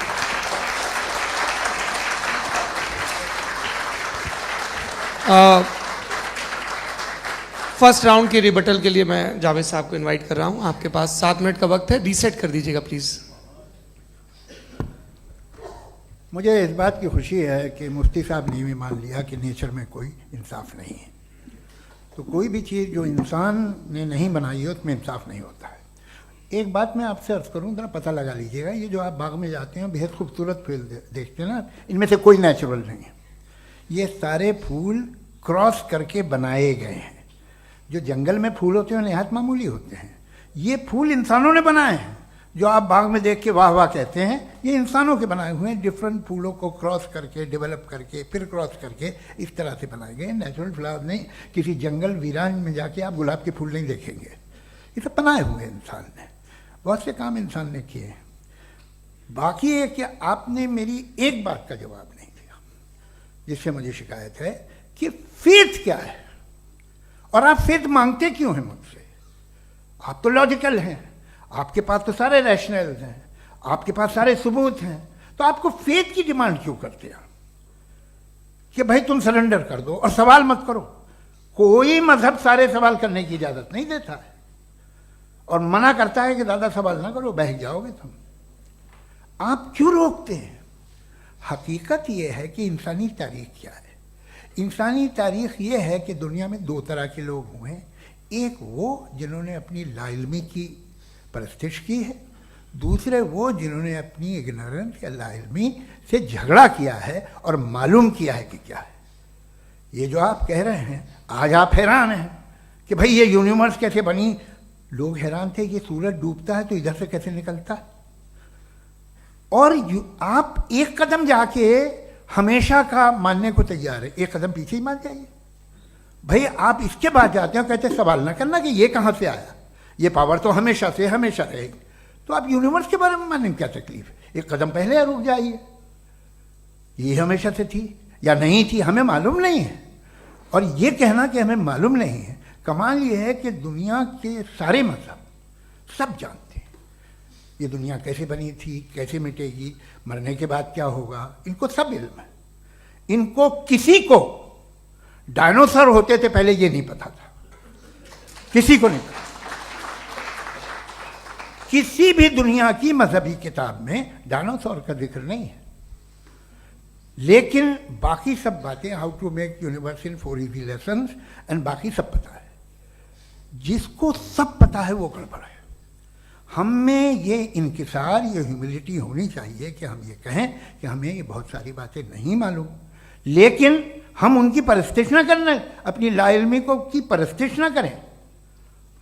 फर्स्ट राउंड की रिबटल के लिए मैं जावेद साहब को इनवाइट कर रहा हूं। आपके पास 7 मिनट का वक्त है, रीसेट कर दीजिएगा प्लीज। मुझे इस बात की खुशी है कि मुफ्ती साहब ने भी मान लिया कि नेचर में कोई इंसाफ नहीं है। तो कोई भी चीज़ जो इंसान ने नहीं बनाई है उसमें इंसाफ नहीं होता है। एक बात मैं आपसे अर्ज़ करूँ, ज़रा पता लगा लीजिएगा, ये जो आप बाग में जाते हैं बेहद खूबसूरत फूल देखते हैं ना, इनमें से कोई नेचुरल नहीं है। ये सारे फूल क्रॉस करके बनाए गए हैं। जो जंगल में फूल होते हैं नहायत मामूली होते हैं, ये फूल इंसानों ने बनाए हैं। जो आप बाग में देख के वाह वाह कहते हैं, ये इंसानों के बनाए हुए हैं। डिफरेंट फूलों को क्रॉस करके, डेवलप करके, फिर क्रॉस करके इस तरह से बनाए गए। नेचुरल फ्लावर नहीं। किसी जंगल वीरान में जाके आप गुलाब के फूल नहीं देखेंगे। ये सब बनाए हुए इंसान ने, बहुत से काम इंसान ने किए। बाकी है कि आपने मेरी एक बात का जवाब नहीं दिया, जिससे मुझे शिकायत है कि फेथ क्या है और आप फेथ मांगते क्यों हैं मुझसे? आप तो लॉजिकल हैं, आपके पास तो सारे रैशनल्स हैं, आपके पास सारे सबूत हैं, तो आपको फेथ की डिमांड क्यों करते हैं कि भाई तुम सरेंडर कर दो और सवाल मत करो? कोई मजहब सारे सवाल करने की इजाजत नहीं देता है और मना करता है कि दादा सवाल ना करो, बह जाओगे तुम। आप क्यों रोकते हैं? हकीकत यह है कि इंसानी तारीख क्या है। इंसानी तारीख ये है कि दुनिया में 2 तरह के लोग हुए हैं। एक वो जिन्होंने अपनी लाइल्मी की परस्तिश की है, दूसरे वो जिन्होंने अपनी इग्नोरेंस या लाइल्मी से झगड़ा किया है और मालूम किया है कि क्या है। ये जो आप कह रहे हैं, आज आप हैरान हैं कि भाई ये यूनिवर्स कैसे बनी। लोग हैरान थे कि सूरज डूबता है तो इधर से कैसे निकलता है। और आप एक कदम जाके हमेशा का मानने को तैयार है, एक कदम पीछे ही मान जाइए। भाई आप इसके बाद जाते हो, कहते सवाल ना करना कि ये कहाँ से आया, ये पावर तो हमेशा से हमेशा रहेगी। तो आप यूनिवर्स के बारे में मानने में क्या तकलीफ है? एक कदम पहले रुक जाइए। ये हमेशा से थी या नहीं थी, हमें मालूम नहीं है। और ये कहना कि हमें मालूम नहीं है, कमाल ये है कि दुनिया के सारे मजहब सब जानते हैं ये दुनिया कैसे बनी थी, कैसे मिटेगी, मरने के बाद क्या होगा, इनको सब इल्म है। इनको किसी को डायनासोर होते थे पहले ये नहीं पता था, किसी को नहीं पता। किसी भी दुनिया की मजहबी किताब में डायनासोर का जिक्र नहीं है। लेकिन बाकी सब बातें, how to make universe in 4 easy lessons and बाकी सब पता है। जिसको सब पता है वो गड़बड़ है। हम में ये इंकिसार, ये ह्यूमिलिटी होनी चाहिए कि हम ये कहें कि हमें ये बहुत सारी बातें नहीं मालूम, लेकिन हम उनकी परस्तिश ना करें, अपनी लाइल्मी को की परस्तिश ना करें,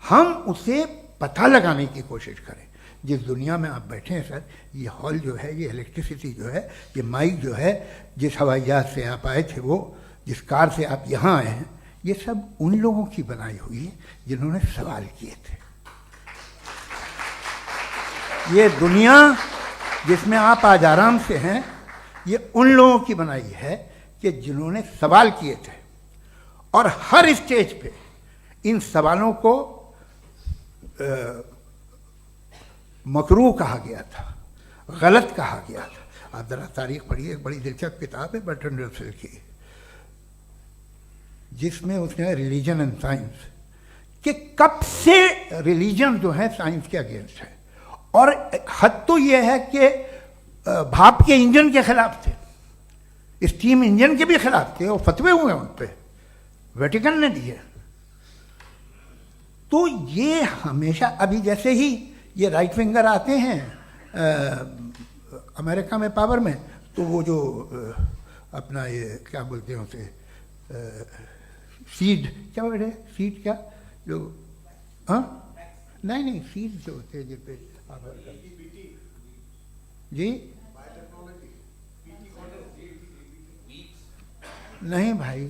हम उसे पता लगाने की कोशिश करें। जिस दुनिया में आप बैठे हैं सर, ये हॉल जो है, ये इलेक्ट्रिसिटी जो है, ये माइक जो है, जिस हवाई जहाज से आप आए थे, वो जिस कार से आप यहाँ आए हैं, ये सब उन लोगों की बनाई हुई है जिन्होंने सवाल किए थे। ये दुनिया जिसमें आप आज आराम से हैं, ये उन लोगों की बनाई है कि जिन्होंने सवाल किए थे। और हर स्टेज पे इन सवालों को मकरूह कहा गया था, गलत कहा गया था। आप जरा तारीख पढ़िए, एक बड़ी दिलचस्प किताब है बर्ट्रैंड रसेल की, जिसमें उसने रिलीजन एंड साइंस कि कब से रिलीजन जो है साइंस के अगेंस्ट है। और हद तो यह है कि भाप के इंजन के खिलाफ थे, स्टीम इंजन के भी खिलाफ थे, और फतवे हुए उन पर, वेटिकन ने दिए। तो ये हमेशा, अभी जैसे ही ये राइट विंगर आते हैं अमेरिका में पावर में, तो वो जो अपना ये क्या बोलते हैं उसे, सीड क्या वर्ड है, सीड क्या जो, हाँ नहीं नहीं, सीट जो होते हैं जिन पे आप जी नहीं भाई,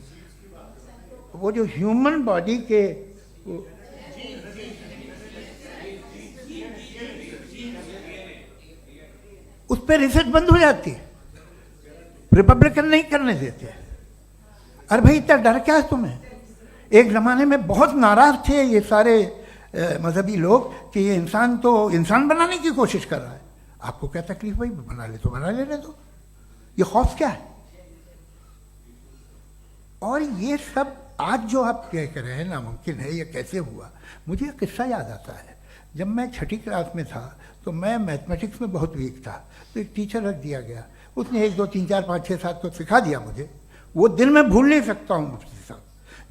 वो जो ह्यूमन बॉडी के उस पर रिसर्च बंद हो जाती है, रिपब्लिकन नहीं करने देते। अरे भाई इतना डर क्या है तुम्हें? एक ज़माने में बहुत नाराज थे ये सारे मजहबी लोग कि ये इंसान तो इंसान बनाने की कोशिश कर रहा है। आपको क्या तकलीफ भाई, बना ले तो बना लेने दो, ये खौफ क्या है? और ये सब आज जो आप कह रहे हैं नामुमकिन है, ये कैसे हुआ? मुझे एक किस्सा याद आता है। जब मैं छठी क्लास में था तो मैं मैथमेटिक्स में बहुत वीक था, तो एक टीचर रख दिया गया, उसने 1 2 3 4 5 6 7 तो सिखा दिया मुझे। वो दिन मैं भूल नहीं सकता हूँ मुफ्ती साहब,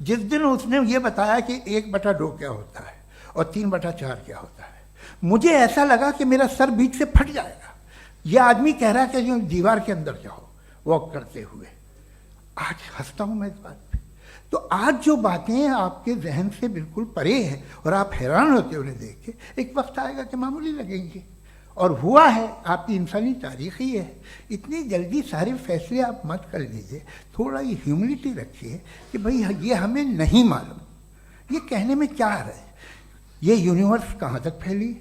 जिस दिन उसने ये बताया कि 1/2 क्या होता है और 3/4 क्या होता है, मुझे ऐसा लगा कि मेरा सर बीच से फट जाएगा। यह आदमी कह रहा है कि जो दीवार के अंदर जाओ वॉक करते हुए। आज हंसता हूँ मैं इस बात पे। तो आज जो बातें आपके जहन से बिल्कुल परे हैं और आप हैरान होते हो उन्हें देख के, एक वक्त आएगा कि मामूली लगेंगे। और हुआ है, आपकी इंसानी तारीख ही है। इतनी जल्दी सारे फैसले आप मत कर लीजिए, थोड़ा ये ह्यूमिलिटी रखिए कि भाई ये हमें नहीं मालूम। ये कहने में क्या आ रहा है? ये यूनिवर्स कहाँ तक फैली,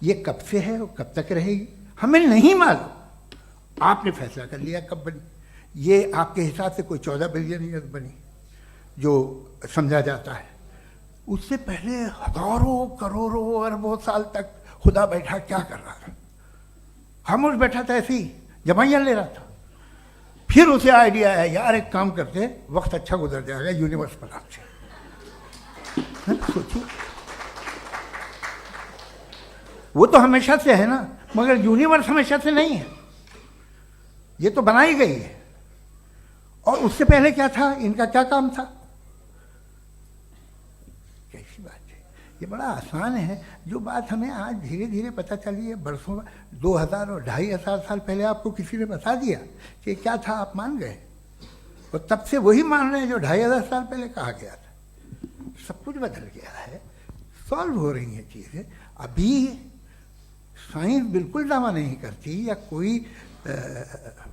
ये कब से है और कब तक रहेगी, हमें नहीं मालूम। आपने फैसला कर लिया कब बनी। ये आपके हिसाब से कोई 14 बिलियन ईयर बनी जो समझा जाता है। उससे पहले हजारों करोड़ों अरबों साल तक खुदा बैठा क्या कर रहा था? खामोश बैठा था, ऐसे ही जमाइयाँ ले रहा था। फिर उसे आइडिया है, यार एक काम करते, वक्त अच्छा गुजर जाएगा, यूनिवर्स बनाते। सोचिए, वो तो हमेशा से है ना, मगर यूनिवर्स हमेशा से नहीं है, ये तो बनाई गई है। और उससे पहले क्या था, इनका क्या काम था? कैसी बात है, ये बड़ा आसान है। जो बात हमें आज धीरे धीरे पता चली है, बरसों 2000 और 2500 साल पहले आपको किसी ने बता दिया कि क्या था, आप मान गए, और तब से वही मान रहे हैं जो 2500 साल पहले कहा गया था। सब कुछ बदल गया है, सॉल्व हो रही हैं चीज़ें। अभी साइंस बिल्कुल दावा नहीं करती, या कोई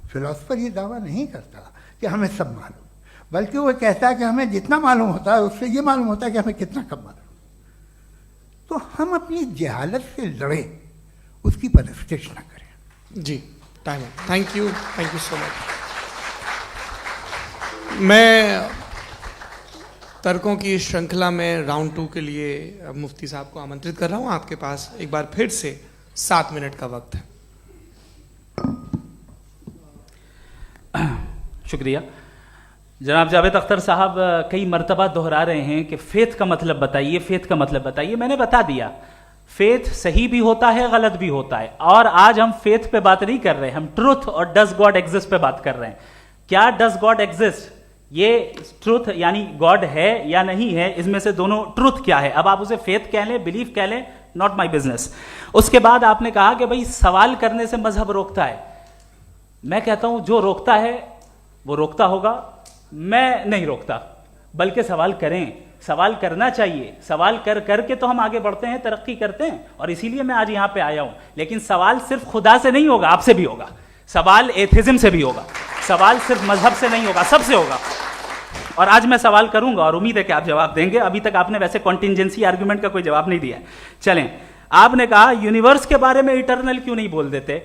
फिलोसफर ये दावा नहीं करता कि हमें सब मालूम, बल्कि वो कहता है कि हमें जितना मालूम होता है उससे ये मालूम होता है कि हमें कितना कम मालूम। तो हम अपनी जहालत से लड़े, उसकी परस्तिश न करें। जी, time. Thank you so much. मैं तर्कों की श्रृंखला में राउंड 2 के लिए मुफ्ती साहब को आमंत्रित कर रहा हूँ। आपके पास एक बार फिर से 7 मिनट का वक्त है। शुक्रिया। जनाब जावेद अख्तर साहब कई मर्तबा दोहरा रहे हैं कि फेथ का मतलब बताइए, फेथ का मतलब बताइए। मैंने बता दिया, फेथ सही भी होता है, गलत भी होता है। और आज हम फेथ पे बात नहीं कर रहे, हम ट्रुथ और डज गॉड एग्जिस्ट पे बात कर रहे हैं। क्या डज गॉड एग्जिस्ट, ये ट्रुथ यानी गॉड है या नहीं है, इसमें से दोनों ट्रुथ क्या है। अब आप उसे फेथ कह लें, बिलीफ कह लें, नॉट माई बिजनेस। उसके बाद आपने कहा कि भाई सवाल करने से मजहब रोकता है। मैं कहता हूं जो रोकता है वो रोकता होगा, मैं नहीं रोकता, बल्कि सवाल करें, सवाल करना चाहिए। सवाल कर करके तो हम आगे बढ़ते हैं, तरक्की करते हैं, और इसीलिए मैं आज यहां पे आया हूं। लेकिन सवाल सिर्फ खुदा से नहीं होगा, आपसे भी होगा। सवाल एथिज्म से भी होगा, सवाल सिर्फ मजहब से नहीं होगा, सबसे होगा। और आज मैं सवाल करूंगा और उम्मीद है कि आप जवाब देंगे। अभी तक आपने वैसे कॉन्टिंजेंसी आर्गुमेंट का कोई जवाब नहीं दिया। चलें, आपने कहा यूनिवर्स के बारे में इटर्नल क्यों नहीं बोल देते।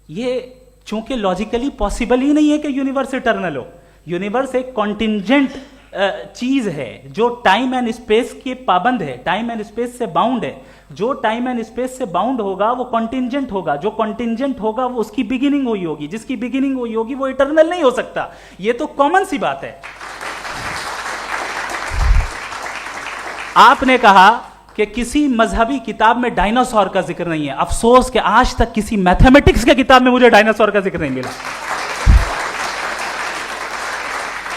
ये चूंकि लॉजिकली पॉसिबल ही नहीं है कि यूनिवर्स इटर्नल हो। यूनिवर्स एक कॉन्टिंजेंट चीज है जो टाइम एंड स्पेस के पाबंद है, टाइम एंड स्पेस से बाउंड है। जो टाइम एंड स्पेस से बाउंड होगा वो कॉन्टिंजेंट होगा, जो कॉन्टिंजेंट होगा वो उसकी बिगिनिंग हुई होगी, जिसकी बिगिनिंग हुई होगी वो इटर्नल नहीं हो सकता। ये तो कॉमन सी बात है। आपने कहा कि किसी मजहबी किताब में डायनासोर का जिक्र नहीं है। अफसोस कि आज तक किसी मैथमेटिक्स के किताब में मुझे डायनासोर का जिक्र नहीं मिला।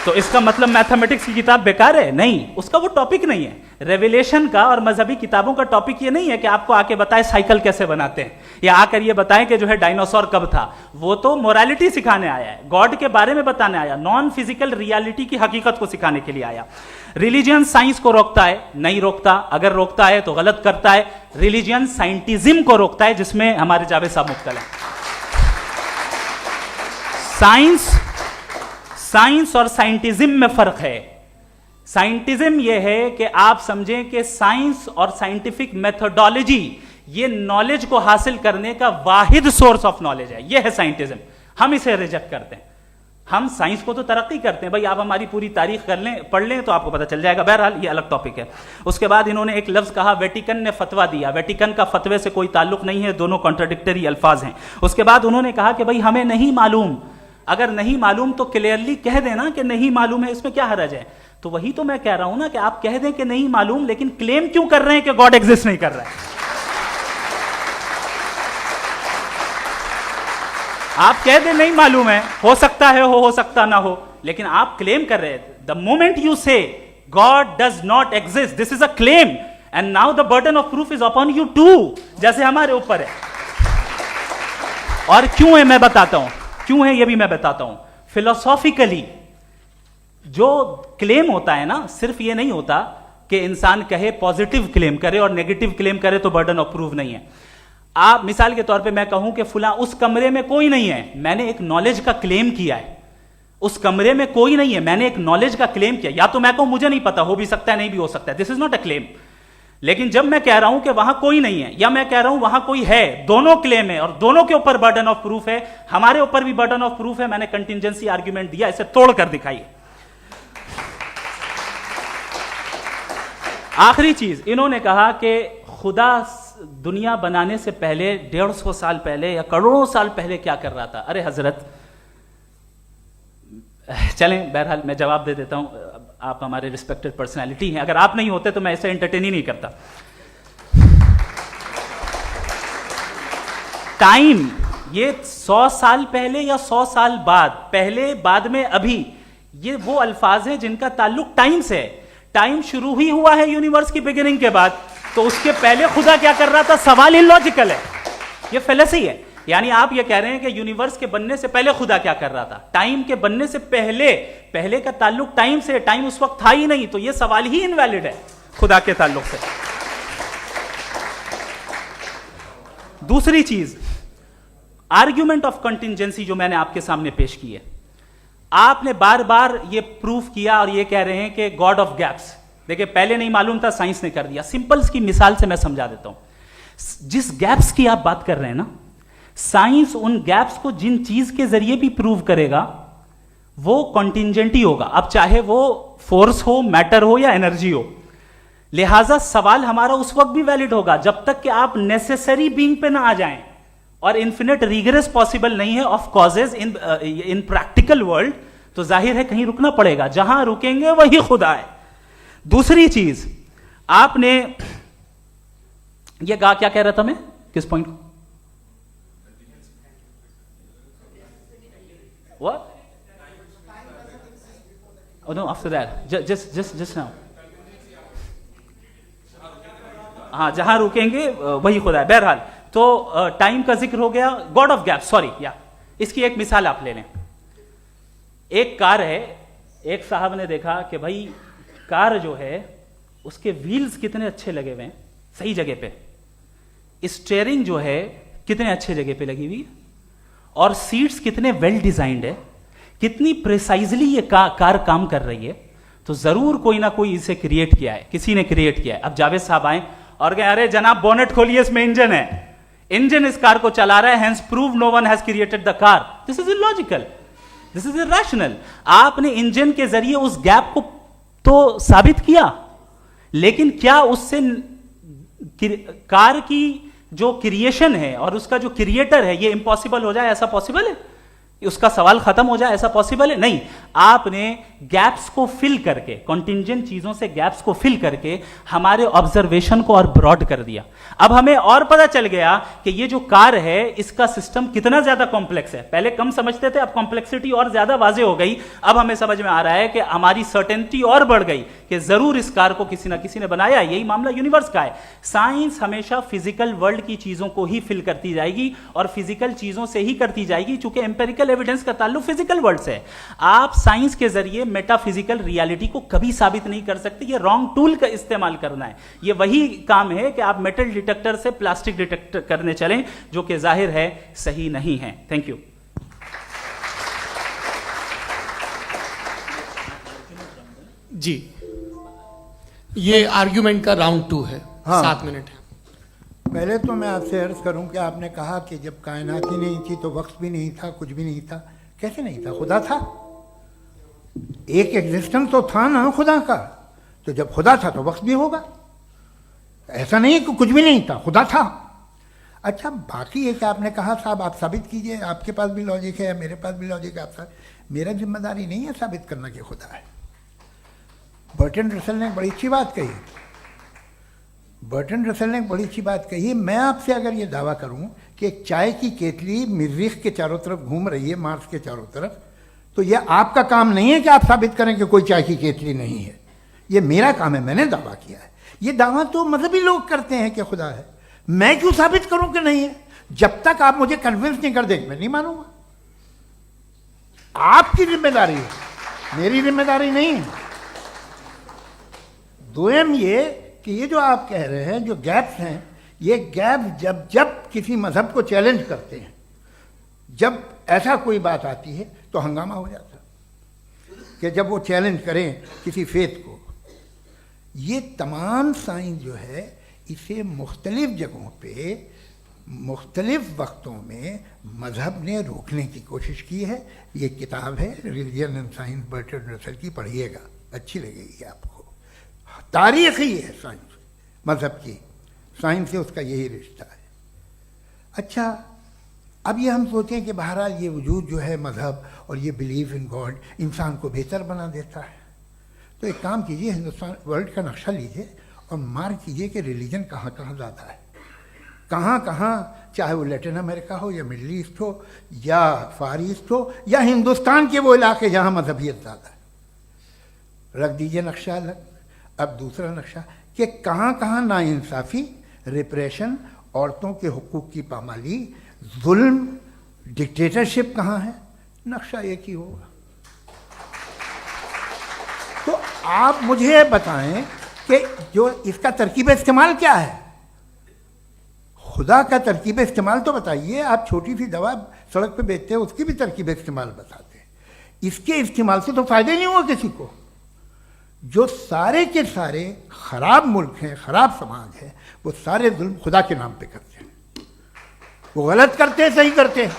तो इसका मतलब मैथमेटिक्स की किताब बेकार है? नहीं, उसका वो टॉपिक नहीं है। रेवलेशन का और मजहबी किताबों का टॉपिक ये नहीं है कि आपको आके बताए साइकिल कैसे बनाते हैं, या आकर ये बताएं कि जो है डायनासोर कब था। वो तो मोरालिटी सिखाने आया है, गॉड के बारे में बताने आया, नॉन फिजिकल रियलिटी की हकीकत को सिखाने के लिए आया। रिलीजियन साइंस को रोकता है? नहीं रोकता। अगर रोकता है तो गलत करता है। रिलीजियन साइंटिज्म को रोकता है, जिसमें हमारे जावेद साहब मुब्तला हैं। साइंस और साइंटिज्म में फर्क है। साइंटिज्म यह है कि आप समझें कि साइंस और साइंटिफिक मेथोडोलॉजी ये नॉलेज को हासिल करने का वाहिद सोर्स ऑफ नॉलेज है, यह है साइंटिज्म। हम इसे रिजेक्ट करते हैं। हम साइंस को तो तरक्की करते हैं, भाई आप हमारी पूरी तारीख कर लें, पढ़ लें तो आपको पता चल जाएगा। बहरहाल ये अलग टॉपिक है। उसके बाद इन्होंने एक लफ्ज कहा, वेटिकन ने फतवा दिया। वेटिकन का फतवे से कोई ताल्लुक नहीं है, दोनों कॉन्ट्राडिक्टरी अल्फाज हैं। उसके बाद उन्होंने कहा कि भाई हमें नहीं मालूम। अगर नहीं मालूम तो क्लियरली कह देना कि नहीं मालूम है, इसमें क्या हरज है? तो वही तो मैं कह रहा हूं ना कि आप कह दें कि नहीं मालूम, लेकिन क्लेम क्यों कर रहे हैं कि गॉड एग्जिस्ट नहीं कर रहा है? आप कह दें नहीं मालूम है, हो सकता है हो सकता ना हो, लेकिन आप क्लेम कर रहे हैं। The moment you say God does not exist, this is a claim, and now the burden of proof is upon you too, जैसे हमारे ऊपर है। और क्यों है मैं बताता हूं, क्यों है ये भी मैं बताता हूं। फिलोसॉफिकली जो क्लेम होता है ना, सिर्फ ये नहीं होता कि इंसान कहे पॉजिटिव क्लेम करे और नेगेटिव क्लेम करे तो बर्डन ऑफ प्रूफ नहीं है। आप मिसाल के तौर पे मैं कहूं कि फुला उस कमरे में कोई नहीं है, मैंने एक नॉलेज का क्लेम किया है। उस कमरे में कोई नहीं है, मैंने एक नॉलेज का क्लेम किया। या तो मैं कहूं मुझे नहीं पता, हो भी सकता है नहीं भी हो सकता है, this is not a claim. लेकिन जब मैं कह रहा हूं कि वहां कोई नहीं है, या मैं कह रहा हूं वहां कोई है, दोनों क्लेम है और दोनों के ऊपर बर्डन ऑफ प्रूफ है। हमारे ऊपर भी बर्डन ऑफ प्रूफ है, मैंने कंटिजेंसी आर्ग्यूमेंट दिया, इसे तोड़कर दिखाइए। आखिरी चीज, इन्होंने कहा कि खुदा दुनिया बनाने से पहले 150 साल पहले या करोड़ों साल पहले क्या कर रहा था। अरे हजरत, चलें बहरहाल मैं जवाब दे देता हूं। आप हमारे रिस्पेक्टेड पर्सनालिटी हैं, अगर आप नहीं होते तो मैं इसे एंटरटेन ही नहीं करता। टाइम, ये 100 साल पहले या 100 साल बाद, पहले बाद में अभी, ये वो अल्फाज हैं जिनका ताल्लुक टाइम से है। टाइम शुरू ही हुआ है यूनिवर्स की बिगिनिंग के बाद, तो उसके पहले खुदा क्या कर रहा था? सवाल इलॉजिकल है, ये फेलेसी है। यानी आप ये कह रहे हैं कि यूनिवर्स के बनने से पहले खुदा क्या कर रहा था? टाइम के बनने से पहले, पहले का ताल्लुक टाइम से, टाइम उस वक्त था ही नहीं, तो ये सवाल ही इनवैलिड है खुदा के ताल्लुक से। दूसरी चीज, आर्ग्यूमेंट ऑफ कंटिजेंसी जो मैंने आपके सामने पेश की है, आपने बार बार ये प्रूफ किया और ये कह रहे हैं कि गॉड ऑफ गैप्स। देखिए, पहले नहीं मालूम था, साइंस ने कर दिया। सिंपल्स की मिसाल से मैं समझा देता हूं। जिस गैप्स की आप बात कर रहे हैं ना, साइंस उन गैप्स को जिन चीज के जरिए भी प्रूव करेगा वो कॉन्टिजेंट ही होगा, अब चाहे वो फोर्स हो, मैटर हो या एनर्जी हो। लिहाजा सवाल हमारा उस वक्त भी वैलिड होगा जब तक कि आप नेसेसरी बीइंग पे ना आ जाएं, और इन्फिनिट रिग्रेस पॉसिबल नहीं है of causes in practical world, तो जाहिर है कहीं रुकना पड़ेगा, जहां रुकेंगे वही खुदा है। दूसरी चीज, आपने ये कहा, क्या कह रहा था मैं, किस पॉइंट को? What? Oh no, after that. Just now. हाँ, जहां रुकेंगे वही खुदा है। बहरहाल, तो टाइम का जिक्र हो गया, गॉड ऑफ गैप, सॉरी, या इसकी एक मिसाल आप ले लें। एक कार है, एक साहब ने देखा कि भाई कार जो है उसके व्हील्स कितने अच्छे लगे हुए हैं, सही जगह पे, स्टीयरिंग जो है कितने अच्छे जगह पे लगी हुई है, और सीट्स कितने वेल डिजाइंड है, कितनी प्रिसाइजली ये कार काम कर रही है, तो जरूर कोई ना कोई इसे क्रिएट किया है, किसी ने क्रिएट किया है। अब जावेद साहब आए और कहे, अरे जनाब बोनेट खोलिए, इसमें इंजन है, इंजन इस कार को चला रहा है, hence prove no one has created the car. This is illogical, this is irrational. आपने इंजन के जरिए उस गैप को तो साबित किया, लेकिन क्या उससे कार की जो क्रिएशन है और उसका जो क्रिएटर है ये इम्पॉसिबल हो जाए? ऐसा पॉसिबल है? उसका सवाल खत्म हो जाए, ऐसा पॉसिबल है? नहीं। आपने गैप्स को फिल करके, कॉन्टिंजेंट चीजों से गैप्स को फिल करके हमारे ऑब्जर्वेशन को और ब्रॉड कर दिया। अब हमें और पता चल गया कि ये जो कार है इसका सिस्टम कितना ज्यादा कॉम्प्लेक्स है। पहले कम समझते थे, अब कॉम्प्लेक्सिटी और ज्यादा वाजे हो गई। अब हमें समझ में आ रहा है कि हमारी सर्टेनिटी और बढ़ गई कि जरूर इस कार को किसी ना किसी ने बनाया। यही मामला यूनिवर्स का है। साइंस हमेशा फिजिकल वर्ल्ड की चीजों को ही फिल करती जाएगी और फिजिकल चीजों से ही करती जाएगी, चूंकि एम्पेरिकल एविडेंस का ताल्लुक फिजिकल वर्ल्ड से है। आप साइंस के जरिए मेटाफिजिकल रियलिटी को कभी साबित नहीं कर सकते। ये रॉन्ग टूल का इस्तेमाल करना है। ये वही काम है कि आप मेटल डिटेक्टर से प्लास्टिक डिटेक्टर करने चलें, जो कि जाहिर है सही नहीं है। Thank you. जी, ये आर्ग्यूमेंट का राउंड 2 है। हाँ। 7 मिनट है। पहले तो मैं आपसे अर्ज करूं कि आपने कहा कि जब कायनात ही नहीं थी तो वक्त भी नहीं था, कुछ भी नहीं था। कैसे नहीं था? खुदा था। एक एग्जिस्टेंस तो था ना खुदा का। तो जब खुदा था तो वक्त भी होगा। ऐसा नहीं कि कुछ भी नहीं था, खुदा था। अच्छा, बाकी एक आपने कहा साहब आप साबित कीजिए, आपके पास भी लॉजिक है, मेरे पास भी लॉजिक है। आप मेरा जिम्मेदारी नहीं है साबित करना कि खुदा है। बर्टन रसल ने बड़ी अच्छी बात कही। बर्टन रसल ने बड़ी अच्छी बात कही। मैं आपसे अगर ये दावा करूं कि एक चाय की केतली मरीख के चारों तरफ घूम रही है, मार्स के चारों तरफ, तो यह आपका काम नहीं है कि आप साबित करें कि कोई चाय की केतली नहीं है। ये मेरा काम है, मैंने दावा किया है। ये दावा तो मजहबी लोग करते हैं कि खुदा है। मैं क्यों साबित करूं कि नहीं है? जब तक आप मुझे कन्विंस नहीं कर देंगे मैं नहीं मानूंगा। आपकी जिम्मेदारी है, मेरी जिम्मेदारी नहीं है। दोयम ये कि ये जो आप कह रहे हैं, जो गैप्स हैं, ये गैप जब जब किसी मजहब को चैलेंज करते हैं, जब ऐसा कोई बात आती है तो हंगामा हो जाता है कि जब वो चैलेंज करें किसी फेथ को। ये तमाम साइंस जो है इसे मुख्तलिफ जगहों पे मुख्तलिफ वक्तों में मजहब ने रोकने की कोशिश की है। ये किताब है religion and science, Burton Russell की, पढ़िएगा, अच्छी लगेगी आपको। तारीख ही है साइंस, मजहब की साइंस से उसका यही रिश्ता है। अच्छा, अब ये हम सोचें कि बहरहाल ये वजूद जो है मजहब और ये बिलीव इन गॉड इंसान को बेहतर बना देता है। तो एक काम कीजिए, हिंदुस्तान वर्ल्ड का नक्शा लीजिए और मार्क कीजिए कि रिलीजन कहाँ कहाँ ज़्यादा है, कहाँ कहाँ, चाहे वो लैटिन अमेरिका हो या मिडल ईस्ट हो या फार ईस्ट हो या हिंदुस्तान के वो इलाके जहाँ मजहबियत ज़्यादा है। रख दीजिए नक्शा अलग। अब दूसरा नक्शा कि कहाँ कहाँ नाइंसाफ़ी, रिप्रेशन, औरतों के हुकूक की पामाली, जुल्म, डिक्टेटरशिप कहाँ है, नक्शा एक ही होगा। तो आप मुझे बताएं कि जो इसका तरकीब इस्तेमाल क्या है। खुदा का तरकीब इस्तेमाल तो बताइए। आप छोटी सी दवा सड़क पे बेचते हैं, उसकी भी तरकीब इस्तेमाल बताते हैं। इसके इस्तेमाल से तो फ़ायदे नहीं हुआ किसी को। जो सारे के सारे ख़राब मुल्क हैं, ख़राब समाज है, वो सारे जुल्म खुदा के नाम पे करते हैं। वो गलत करते हैं, सही करते हैं,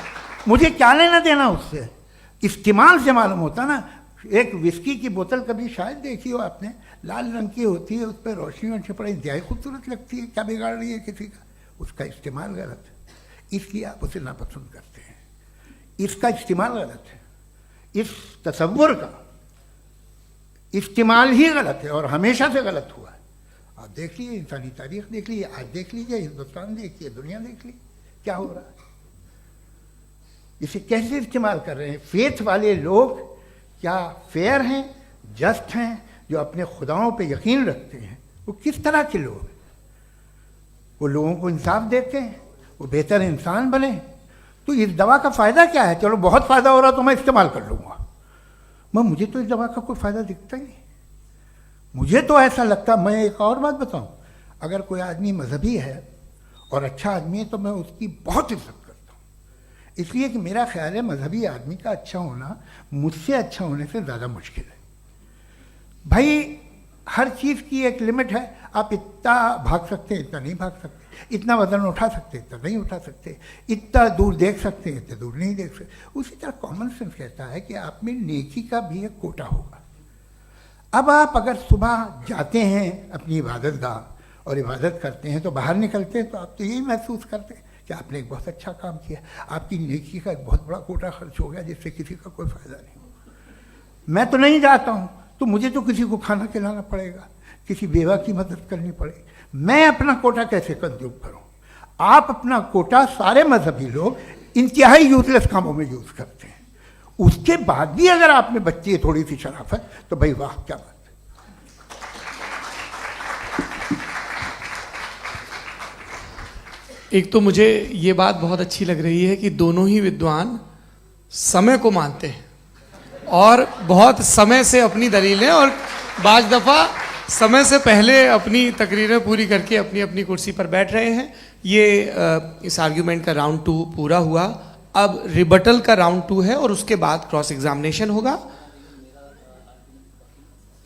मुझे क्या लेना देना उससे। इस्तेमाल से मालूम होता ना। एक विस्की की बोतल कभी शायद देखी हो आपने, लाल रंग की होती है, उस पर रोशनी और छपड़ा इंतहाई खूबसूरत लगती है, क्या बिगाड़ रही है किसी का? उसका इस्तेमाल गलत है, इसलिए आप उसे नापसंद करते हैं। इसका इस्तेमाल गलत है, इस तसव्वुर का इस्तेमाल ही गलत है और हमेशा से गलत हुआ है। आप देख लीजिए, इंसानी तारीख देख लीजिए, आज देख लीजिए, हिंदुस्तान देखिए, दुनिया देख लीजिए, क्या हो रहा है। इसे कैसे इस्तेमाल कर रहे हैं फेथ वाले लोग? क्या फेयर हैं, जस्ट हैं, जो अपने खुदाओं पे यकीन रखते हैं? वो किस तरह के लोग हैं? वो लोगों को इंसाफ देते हैं, वो बेहतर इंसान बने। तो इस दवा का फ़ायदा क्या है? चलो बहुत फ़ायदा हो रहा तो मैं इस्तेमाल कर लूँगा। मुझे तो इस दवा का कोई फ़ायदा दिखता ही नहीं। मुझे तो ऐसा लगता, मैं एक और बात बताऊं, अगर कोई आदमी मजहबी है और अच्छा आदमी है तो मैं उसकी बहुत इज्जत करता हूँ, इसलिए कि मेरा ख्याल है मजहबी आदमी का अच्छा होना मुझसे अच्छा होने से ज़्यादा मुश्किल है। भाई हर चीज़ की एक लिमिट है। आप इतना भाग सकते हैं, इतना नहीं भाग सकते, इतना वजन उठा सकते, इतना नहीं उठा सकते, इतना दूर देख सकते हैं, इतना दूर नहीं देख सकते। उसी तरह कॉमन सेंस कहता है कि आप में नेकी का भी एक कोटा होगा। अब आप अगर सुबह जाते हैं अपनी इबादत गाह और इबादत करते हैं तो बाहर निकलते हैं तो आप तो यही महसूस करते हैं कि आपने एक बहुत अच्छा काम किया, आपकी नेकी का एक बहुत बड़ा कोटा खर्च हो गया जिससे किसी का कोई फ़ायदा नहीं हो। मैं तो नहीं जाता हूँ, तो मुझे तो किसी को खाना खिलाना पड़ेगा, किसी बेवा की मदद करनी पड़ेगी। मैं अपना कोटा कैसे कंज्यूम करूँ? आप अपना कोटा सारे मजहबी लोग इंतहाई यूजलेस कामों में यूज़ करते हैं। उसके बाद भी अगर आप में बच्ची है थोड़ी सी शराफत, तो भाई वाह क्या बात। एक तो मुझे ये बात बहुत अच्छी लग रही है कि दोनों ही विद्वान समय को मानते हैं और बहुत समय से अपनी दलीलें और बाज दफ़ा समय से पहले अपनी तकरीरें पूरी करके अपनी अपनी कुर्सी पर बैठ रहे हैं। ये इस आर्ग्यूमेंट का राउंड 2 पूरा हुआ। अब रिबटल का राउंड 2 है और उसके बाद क्रॉस एग्जामिनेशन होगा।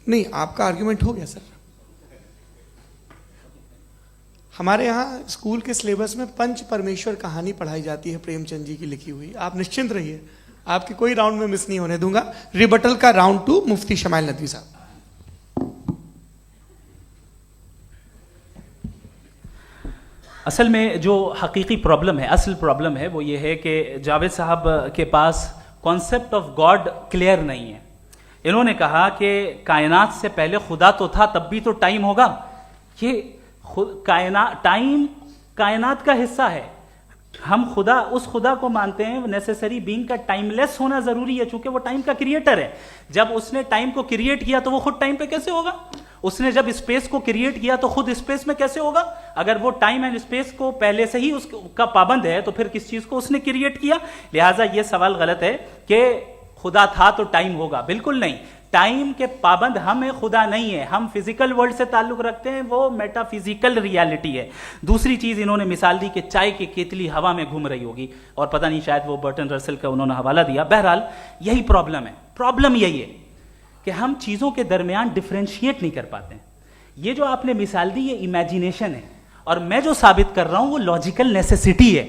नहीं, आपका आर्ग्यूमेंट हो गया सर। हमारे यहाँ स्कूल के सिलेबस में पंच परमेश्वर कहानी पढ़ाई जाती है प्रेमचंद जी की लिखी हुई। आप निश्चिंत रहिए, आपके कोई राउंड में मिस नहीं होने दूंगा। रिबटल का राउंड 2 मुफ्ती शमाइल नदवी साहब। असल में जो हकीकी प्रॉब्लम है, असल प्रॉब्लम है वो ये है कि जावेद साहब के पास कॉन्सेप्ट ऑफ गॉड क्लियर नहीं है। इन्होंने कहा कि कायनात से पहले खुदा तो था, तब भी तो टाइम होगा। ये टाइम कायनात का हिस्सा है। हम खुदा, उस खुदा को मानते हैं, नेसेसरी बीइंग का टाइमलेस होना जरूरी है, चूंकि वो टाइम का क्रिएटर है। जब उसने टाइम को क्रिएट किया तो वो खुद टाइम पे कैसे होगा? उसने जब स्पेस को क्रिएट किया तो खुद स्पेस में कैसे होगा? अगर वो टाइम एंड स्पेस को पहले से ही उसका पाबंद है तो फिर किस चीज को उसने क्रिएट किया? लिहाजा ये सवाल गलत है कि खुदा था तो टाइम होगा। बिल्कुल नहीं, टाइम के पाबंद हम है, खुदा नहीं है। हम फिजिकल वर्ल्ड से ताल्लुक रखते हैं, वो मेटाफिजिकल रियलिटी है। दूसरी चीज इन्होंने मिसाल दी कि चाय की केतली हवा में घूम रही होगी, और पता नहीं शायद वो बर्टन रसल का उन्होंने हवाला दिया। बहरहाल यही प्रॉब्लम है। प्रॉब्लम यही है कि हम चीजों के दरमियान डिफरेंशिएट नहीं कर पाते हैं। ये जो आपने मिसाल दी ये इमेजिनेशन है, और मैं जो साबित कर रहा हूं वो लॉजिकल नेसेसिटी है।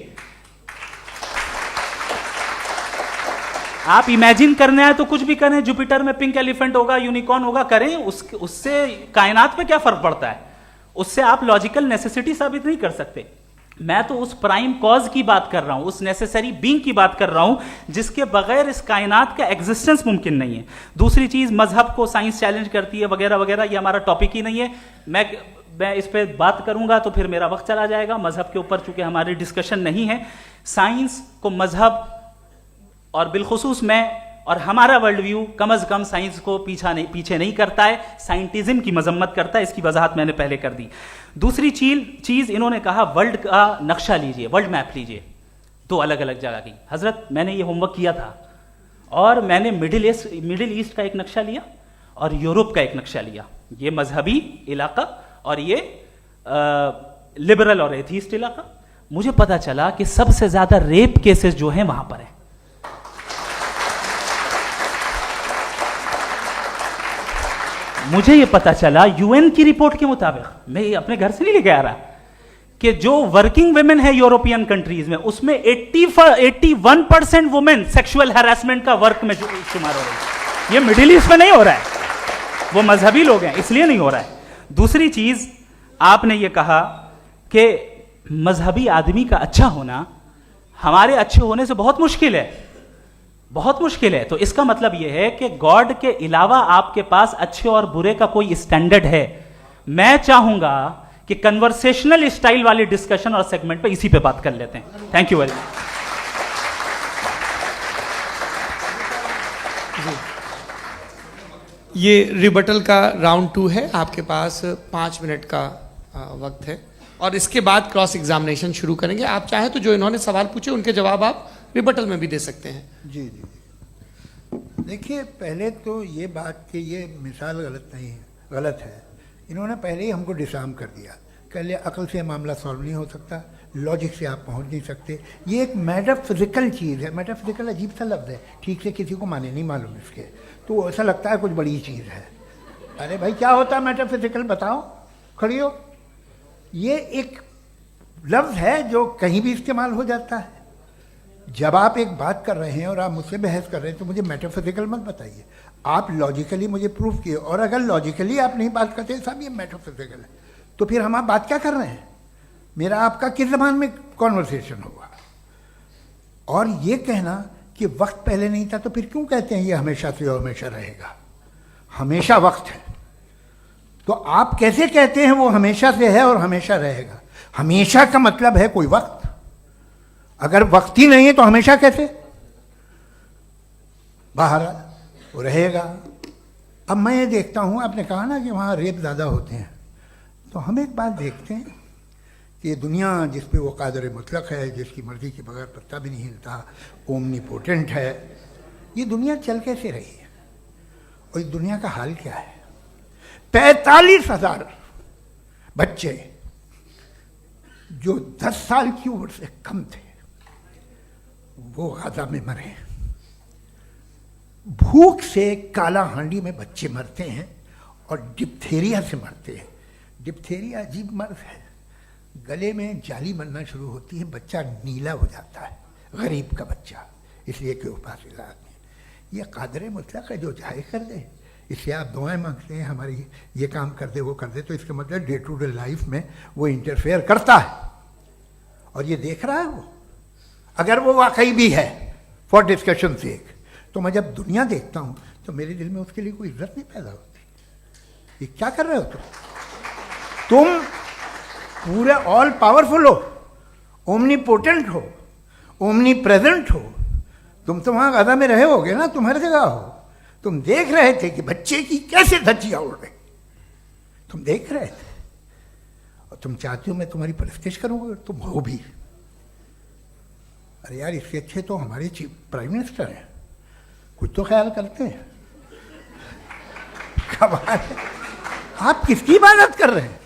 आप इमेजिन करने आए तो कुछ भी करें, जुपिटर में पिंक एलिफेंट होगा, यूनिकॉर्न होगा, करें, उससे कायनात पे क्या फर्क पड़ता है? उससे आप लॉजिकल नेसेसिटी साबित नहीं कर सकते। मैं तो उस प्राइम कॉज की बात कर रहा हूं, उस नेसेसरी बीइंग की बात कर रहा हूं जिसके बगैर इस कायनात का एग्जिस्टेंस मुमकिन नहीं है। दूसरी चीज, मजहब को साइंस चैलेंज करती है वगैरह वगैरह, ये हमारा टॉपिक ही नहीं है। मैं इस पे बात करूंगा तो फिर मेरा वक्त चला जाएगा। मजहब के ऊपर चूंकि हमारी डिस्कशन नहीं है, साइंस को मजहब और बिलखुसूस मैं और हमारा वर्ल्ड व्यू कम अज कम साइंस को पीछे नहीं करता है, साइंटिज्म की मजम्मत करता है। इसकी वजाहत मैंने पहले कर दी। दूसरी चीज इन्होंने कहा वर्ल्ड का नक्शा लीजिए, वर्ल्ड मैप लीजिए, 2 अलग अलग जगह की। हजरत मैंने ये होमवर्क किया था, और मैंने मिडिल ईस्ट का एक नक्शा लिया और यूरोप का एक नक्शा लिया। ये मजहबी इलाका और ये लिबरल और एथीस्ट इलाका। मुझे पता चला कि सबसे ज्यादा रेप केसेस जो हैं वहां पर है। मुझे ये पता चला यूएन की रिपोर्ट के मुताबिक, मैं ये अपने घर से नहीं लेके आ रहा, कि जो वर्किंग वुमेन है यूरोपियन कंट्रीज में, उसमें 81% वुमेन सेक्सुअल हैरेसमेंट का वर्क में शुमार हो रही है। ये मिडिल ईस्ट में नहीं हो रहा है, वो मजहबी लोग हैं इसलिए नहीं हो रहा है। दूसरी चीज आपने ये कहा कि मजहबी आदमी का अच्छा होना हमारे अच्छे होने से बहुत मुश्किल है, बहुत मुश्किल है। तो इसका मतलब यह है कि गॉड के अलावा आपके पास अच्छे और बुरे का कोई स्टैंडर्ड है। मैं चाहूंगा कि कन्वर्सेशनल स्टाइल वाली डिस्कशन और सेगमेंट पे इसी पे बात कर लेते हैं। Thank you very much. ये रिबटल का राउंड 2 है, आपके पास 5 मिनट का वक्त है, और इसके बाद क्रॉस एग्जामिनेशन शुरू करेंगे। आप चाहें तो जो इन्होंने सवाल पूछे उनके जवाब आप रिबटल में भी दे सकते हैं। जी जी, देखिए पहले तो ये बात कि ये मिसाल गलत है। इन्होंने पहले ही हमको डिसार्म कर दिया। कह लिया अकल से मामला सॉल्व नहीं हो सकता, लॉजिक से आप पहुंच नहीं सकते। ये एक मेटाफिजिकल चीज़ है। मेटाफिजिकल अजीब सा लफ्ज़ है, ठीक से किसी को माने नहीं मालूम इसके, तो ऐसा लगता है कुछ बड़ी चीज़ है। अरे भाई क्या होता है मेटाफिजिकल, बताओ, खड़ी हो। ये एक लफ्ज़ है जो कहीं भी इस्तेमाल हो जाता है। जब आप एक बात कर रहे हैं और आप मुझसे बहस कर रहे हैं तो मुझे मेटाफिजिकल मत बताइए, आप लॉजिकली मुझे प्रूव किए। और अगर लॉजिकली आप नहीं बात करते साहब ये मेटाफिजिकल है, तो फिर हम आप बात क्या कर रहे हैं? मेरा आपका किस ज़बान में कॉन्वर्सेशन होगा? और ये कहना कि वक्त पहले नहीं था, तो फिर क्यों कहते हैं ये हमेशा से और हमेशा रहेगा? हमेशा वक्त है, तो आप कैसे कहते हैं वो हमेशा से है और हमेशा रहेगा? हमेशा का मतलब है कोई वक्त, अगर वक्त ही नहीं है तो हमेशा कैसे? बाहर वो रहेगा। अब मैं ये देखता हूँ, आपने कहा ना कि वहाँ रेप ज़्यादा होते हैं, तो हम एक बात देखते हैं कि ये दुनिया जिस पे वो कादर मुतलक है, जिसकी मर्जी के बगैर पत्ता भी नहीं हिलता, ओमनीपोटेंट है, ये दुनिया चल कैसे रही है? और इस दुनिया का हाल क्या है? 45,000 बच्चे जो 10 साल की उम्र से कम थे वो गाजा में मरे। भूख से काला हांडी में बच्चे मरते हैं और डिप्थेरिया से मरते हैं। डिप्थेरिया अजीब मर्ज है, गले में जाली बनना शुरू होती है, बच्चा नीला हो जाता है, गरीब का बच्चा, इसलिए कि उपास इलाज में। ये कादर मुतलक है जो चाहे कर दे, इससे आप दुआएं मांगते हैं हमारी ये काम कर दे वो कर दे, तो इसका मतलब डे टू डे लाइफ में वो इंटरफेयर करता है और ये देख रहा है वो। अगर वो वाकई भी है फॉर डिस्कशन सेक, तो मैं जब दुनिया देखता हूँ तो मेरे दिल में उसके लिए कोई इज्जत नहीं पैदा होती। ये क्या कर रहे हो तुम पूरे ऑल पावरफुल हो, ओमनीपोटेंट हो, ओमनी प्रेजेंट हो, तुम तो वहाँ गाजा में रहे होगे ना, तुम हर जगह हो। तुम देख रहे थे कि बच्चे की कैसे धज्जियाँ उड़ रही, तुम देख रहे थे और तुम चाहते हो मैं तुम्हारी परस्तिश करूँगा, तुम हो भी। अरे यार, इससे अच्छे तो हमारे चीफ प्राइम मिनिस्टर हैं, कुछ तो ख्याल करते हैं। कमाल है, आप किसकी इबादत कर रहे हैं?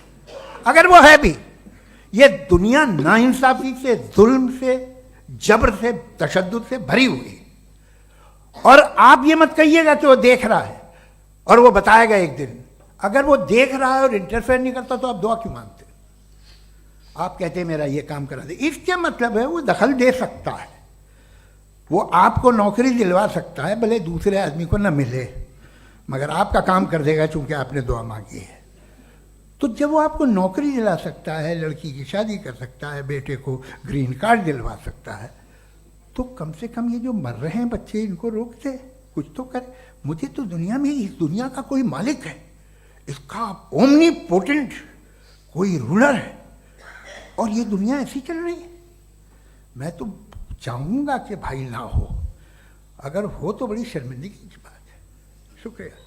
अगर वो है भी, ये दुनिया नाइंसाफी से, जुल्म से, जबर से, तशद्दुद से भरी हुई। और आप ये मत कहिएगा कि वो देख रहा है और वो बताएगा एक दिन। अगर वो देख रहा है और इंटरफेयर नहीं करता तो आप दुआ क्यों मांगते? आप कहते हैं मेरा ये काम करा दे, इसके मतलब है वो दखल दे सकता है, वो आपको नौकरी दिलवा सकता है, भले दूसरे आदमी को ना मिले, मगर आपका काम कर देगा चूंकि आपने दुआ मांगी है। तो जब वो आपको नौकरी दिला सकता है, लड़की की शादी कर सकता है, बेटे को ग्रीन कार्ड दिलवा सकता है, तो कम से कम ये जो मर रहे हैं बच्चे, इनको रोक दे, कुछ तो करे। मुझे तो दुनिया में, इस दुनिया का कोई मालिक है, इसका ओमनीपोटेंट कोई रूलर है, और ये दुनिया ऐसी चल रही है। मैं तो चाहूँगा कि भाई ना हो, अगर हो तो बड़ी शर्मिंदगी की बात है। शुक्रिया।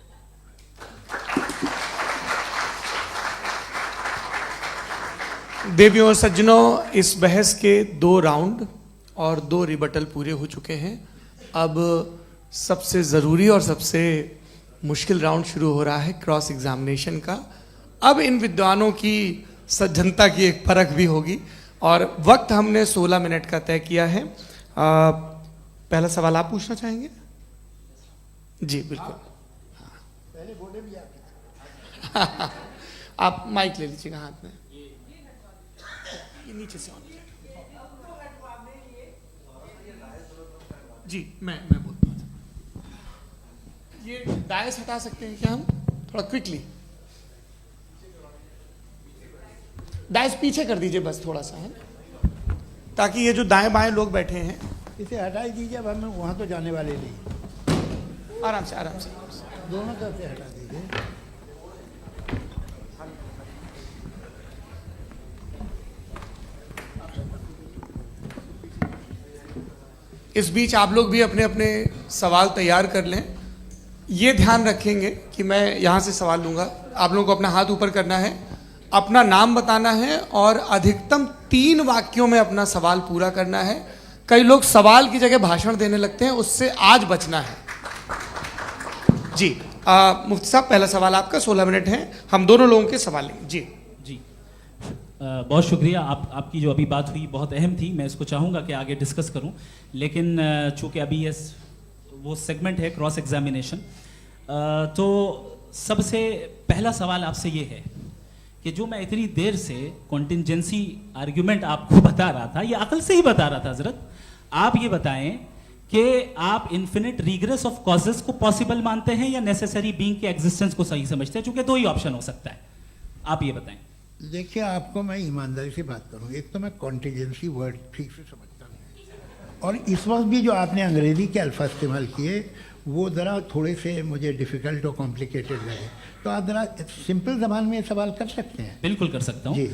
देवियों और सज्जनों, इस बहस के 2 राउंड और 2 रिबटल पूरे हो चुके हैं। अब सबसे ज़रूरी और सबसे मुश्किल राउंड शुरू हो रहा है, क्रॉस एग्जामिनेशन का। अब इन विद्वानों की सज्जनता की एक परख भी होगी और वक्त हमने 16 मिनट का तय किया है। पहला सवाल आप पूछना चाहेंगे? जी बिल्कुल। पहले बोले भी आप माइक ले लीजिएगा हाथ में, ये नीचे से जी। मैं बोलता हूँ, ये डायस हटा सकते हैं क्या हम थोड़ा क्विकली? डायस पीछे कर दीजिए बस थोड़ा सा, है, ताकि ये जो दाएं बाएं लोग बैठे हैं, इसे हटा ही दीजिए। अब हम वहाँ तो जाने वाले नहीं, आराम से आराम से दोनों तरफ से हटा दीजिए। इस बीच आप लोग भी अपने अपने सवाल तैयार कर लें। ये ध्यान रखेंगे कि मैं यहाँ से सवाल लूँगा, आप लोगों को अपना हाथ ऊपर करना है, अपना नाम बताना है और अधिकतम 3 वाक्यों में अपना सवाल पूरा करना है। कई लोग सवाल की जगह भाषण देने लगते हैं, उससे आज बचना है। जी मुफ्ती साहब, पहला सवाल आपका, 16 मिनट हैं, हम दोनों लोगों के सवाल लेंगे। जी जी बहुत शुक्रिया। आपकी जो अभी बात हुई बहुत अहम थी, मैं इसको चाहूँगा कि आगे डिस्कस करूँ, लेकिन चूँकि अभी ये वो सेगमेंट है क्रॉस एग्जामिनेशन, तो सबसे पहला सवाल आपसे ये है कि जो मैं इतनी देर से कॉन्टिंजेंसी आर्ग्यूमेंट आपको बता रहा था, ये अकल से ही बता रहा था हजरत, आप ये बताएं कि आप इन्फिनिट रिग्रेस ऑफ कॉजेस को पॉसिबल मानते हैं या नेसेसरी बीइंग के एग्जिस्टेंस को सही समझते हैं? चूंकि 2 ही ऑप्शन हो सकता है, आप ये बताएं। देखिए, आपको मैं ईमानदारी से बात करूं, एक तो मैं कॉन्टीजेंसी वर्ड ठीक से समझता नहीं, और इस वक्त भी जो आपने अंग्रेजी के अल्फाज इस्तेमाल किए वो ज़रा थोड़े से मुझे डिफ़िकल्ट और कॉम्प्लिकेटेड लगे, तो आप ज़रा सिंपल ज़बान में सवाल कर सकते हैं? बिल्कुल कर सकता हूँ। जी।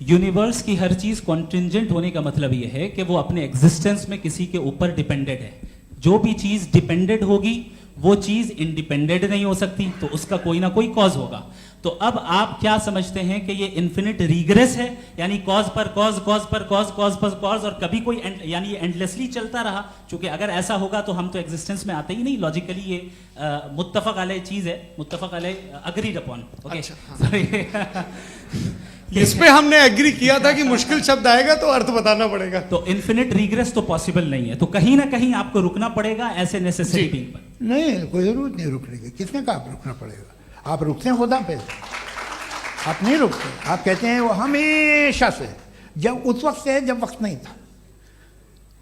यूनिवर्स की हर चीज कॉन्टिंजेंट होने का मतलब यह है कि वो अपने एग्जिस्टेंस में किसी के ऊपर डिपेंडेंट है। जो भी चीज डिपेंडेंट होगी वो चीज इंडिपेंडेंट नहीं हो सकती, तो उसका कोई ना कोई कॉज होगा। तो अब आप क्या समझते हैं कि ये इन्फिनिट रीग्रेस है, यानी कॉज पर कॉज, कॉज पर कॉज, कॉज पर कॉज, और कभी कोई यानी ये एंडलेसली चलता रहा? क्योंकि अगर ऐसा होगा तो हम तो एग्जिस्टेंस में आते ही नहीं। लॉजिकली ये मुत्तफक अलैह चीज है, मुत्तफक अलैह अग्रीड अपॉन। ओके, इस पे हमने एग्री किया था कि मुश्किल शब्द आएगा तो अर्थ बताना पड़ेगा। तो इन्फिनिट रिग्रेस तो पॉसिबल नहीं है, तो कहीं ना कहीं आपको रुकना पड़ेगा ऐसे नेसेसरी बीइंग पर। नहीं, कोई ज़रूरत नहीं रुकने की। किसने कहा आप रुकना पड़ेगा? आप रुकते हैं खुदा पे, आप नहीं रुकते। आप कहते हैं वो हमेशा से, जब उस वक्त से है जब वक्त नहीं था।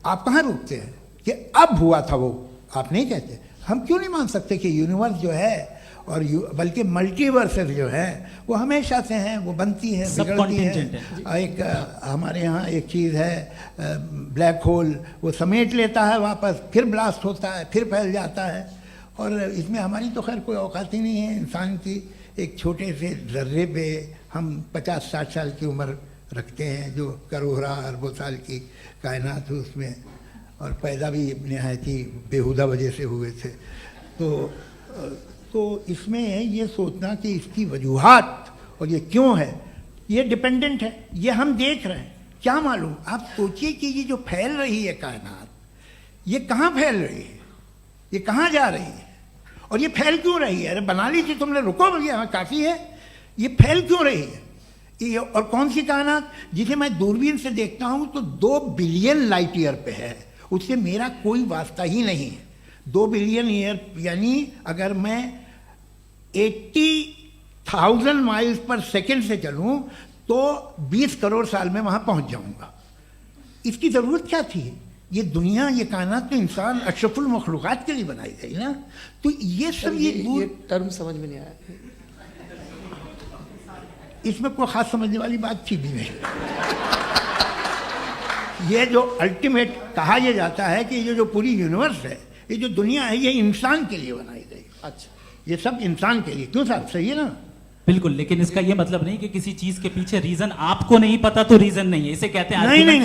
आप कहाँ रुकते हैं कि अब हुआ था वो? आप नहीं कहते। हम क्यों नहीं मान सकते कि यूनिवर्स जो है और बल्कि मल्टीवर्सेस जो है वो हमेशा से हैं, वो बनती है, बिगड़ती है। एक हमारे यहाँ एक चीज़ है ब्लैक होल, वो समेट लेता है वापस, फिर ब्लास्ट होता है, फिर फैल जाता है। और इसमें हमारी तो खैर कोई औकात ही नहीं है इंसान की। एक छोटे से ज़र्रे पे हम 50-60 साल की उम्र रखते हैं, जो करोड़ों अरबों साल की कायनात है उसमें, और पैदा भी नहायत ही बेहुदा वजह से हुए थे। तो इसमें ये सोचना कि इसकी वजूहात और ये क्यों है, ये डिपेंडेंट है, ये हम देख रहे हैं। क्या मालूम? आप सोचिए कि ये जो फैल रही है कायनात, ये कहाँ फैल रही है, ये कहाँ जा रही है, और ये फैल क्यों रही है? अरे बना ली थी तुमने, रुको भैया, हाँ काफ़ी है। ये फैल क्यों रही है? ये और कौन सी कायनात जिसे मैं दूरबीन से देखता हूँ तो 2 बिलियन लाइट ईयर पे है, उससे मेरा कोई वास्ता ही नहीं है। 2 बिलियन ईयर यानी अगर मैं 80,000 माइल्स पर सेकेंड से चलूं तो 20 करोड़ साल में वहां पहुंच जाऊंगा। इसकी जरूरत क्या थी? ये दुनिया, ये कायनात तो इंसान अशरफुल मखलूकात के लिए बनाई गई ना। तो ये सब ये टर्म समझ में नहीं आया, इसमें कोई खास समझने वाली बात थी भी नहीं। ये जो अल्टीमेट कहा यह जाता है कि ये जो पूरी यूनिवर्स है, ये जो दुनिया है, ये इंसान के लिए बनाई गई। अच्छा, ये सब इंसान के लिए। क्यों साहब, सही है ना? बिल्कुल, लेकिन इसका ये मतलब नहीं कि किसी चीज के पीछे रीजन आपको नहीं पता तो रीजन नहीं है। इसे कहते हैं नहीं,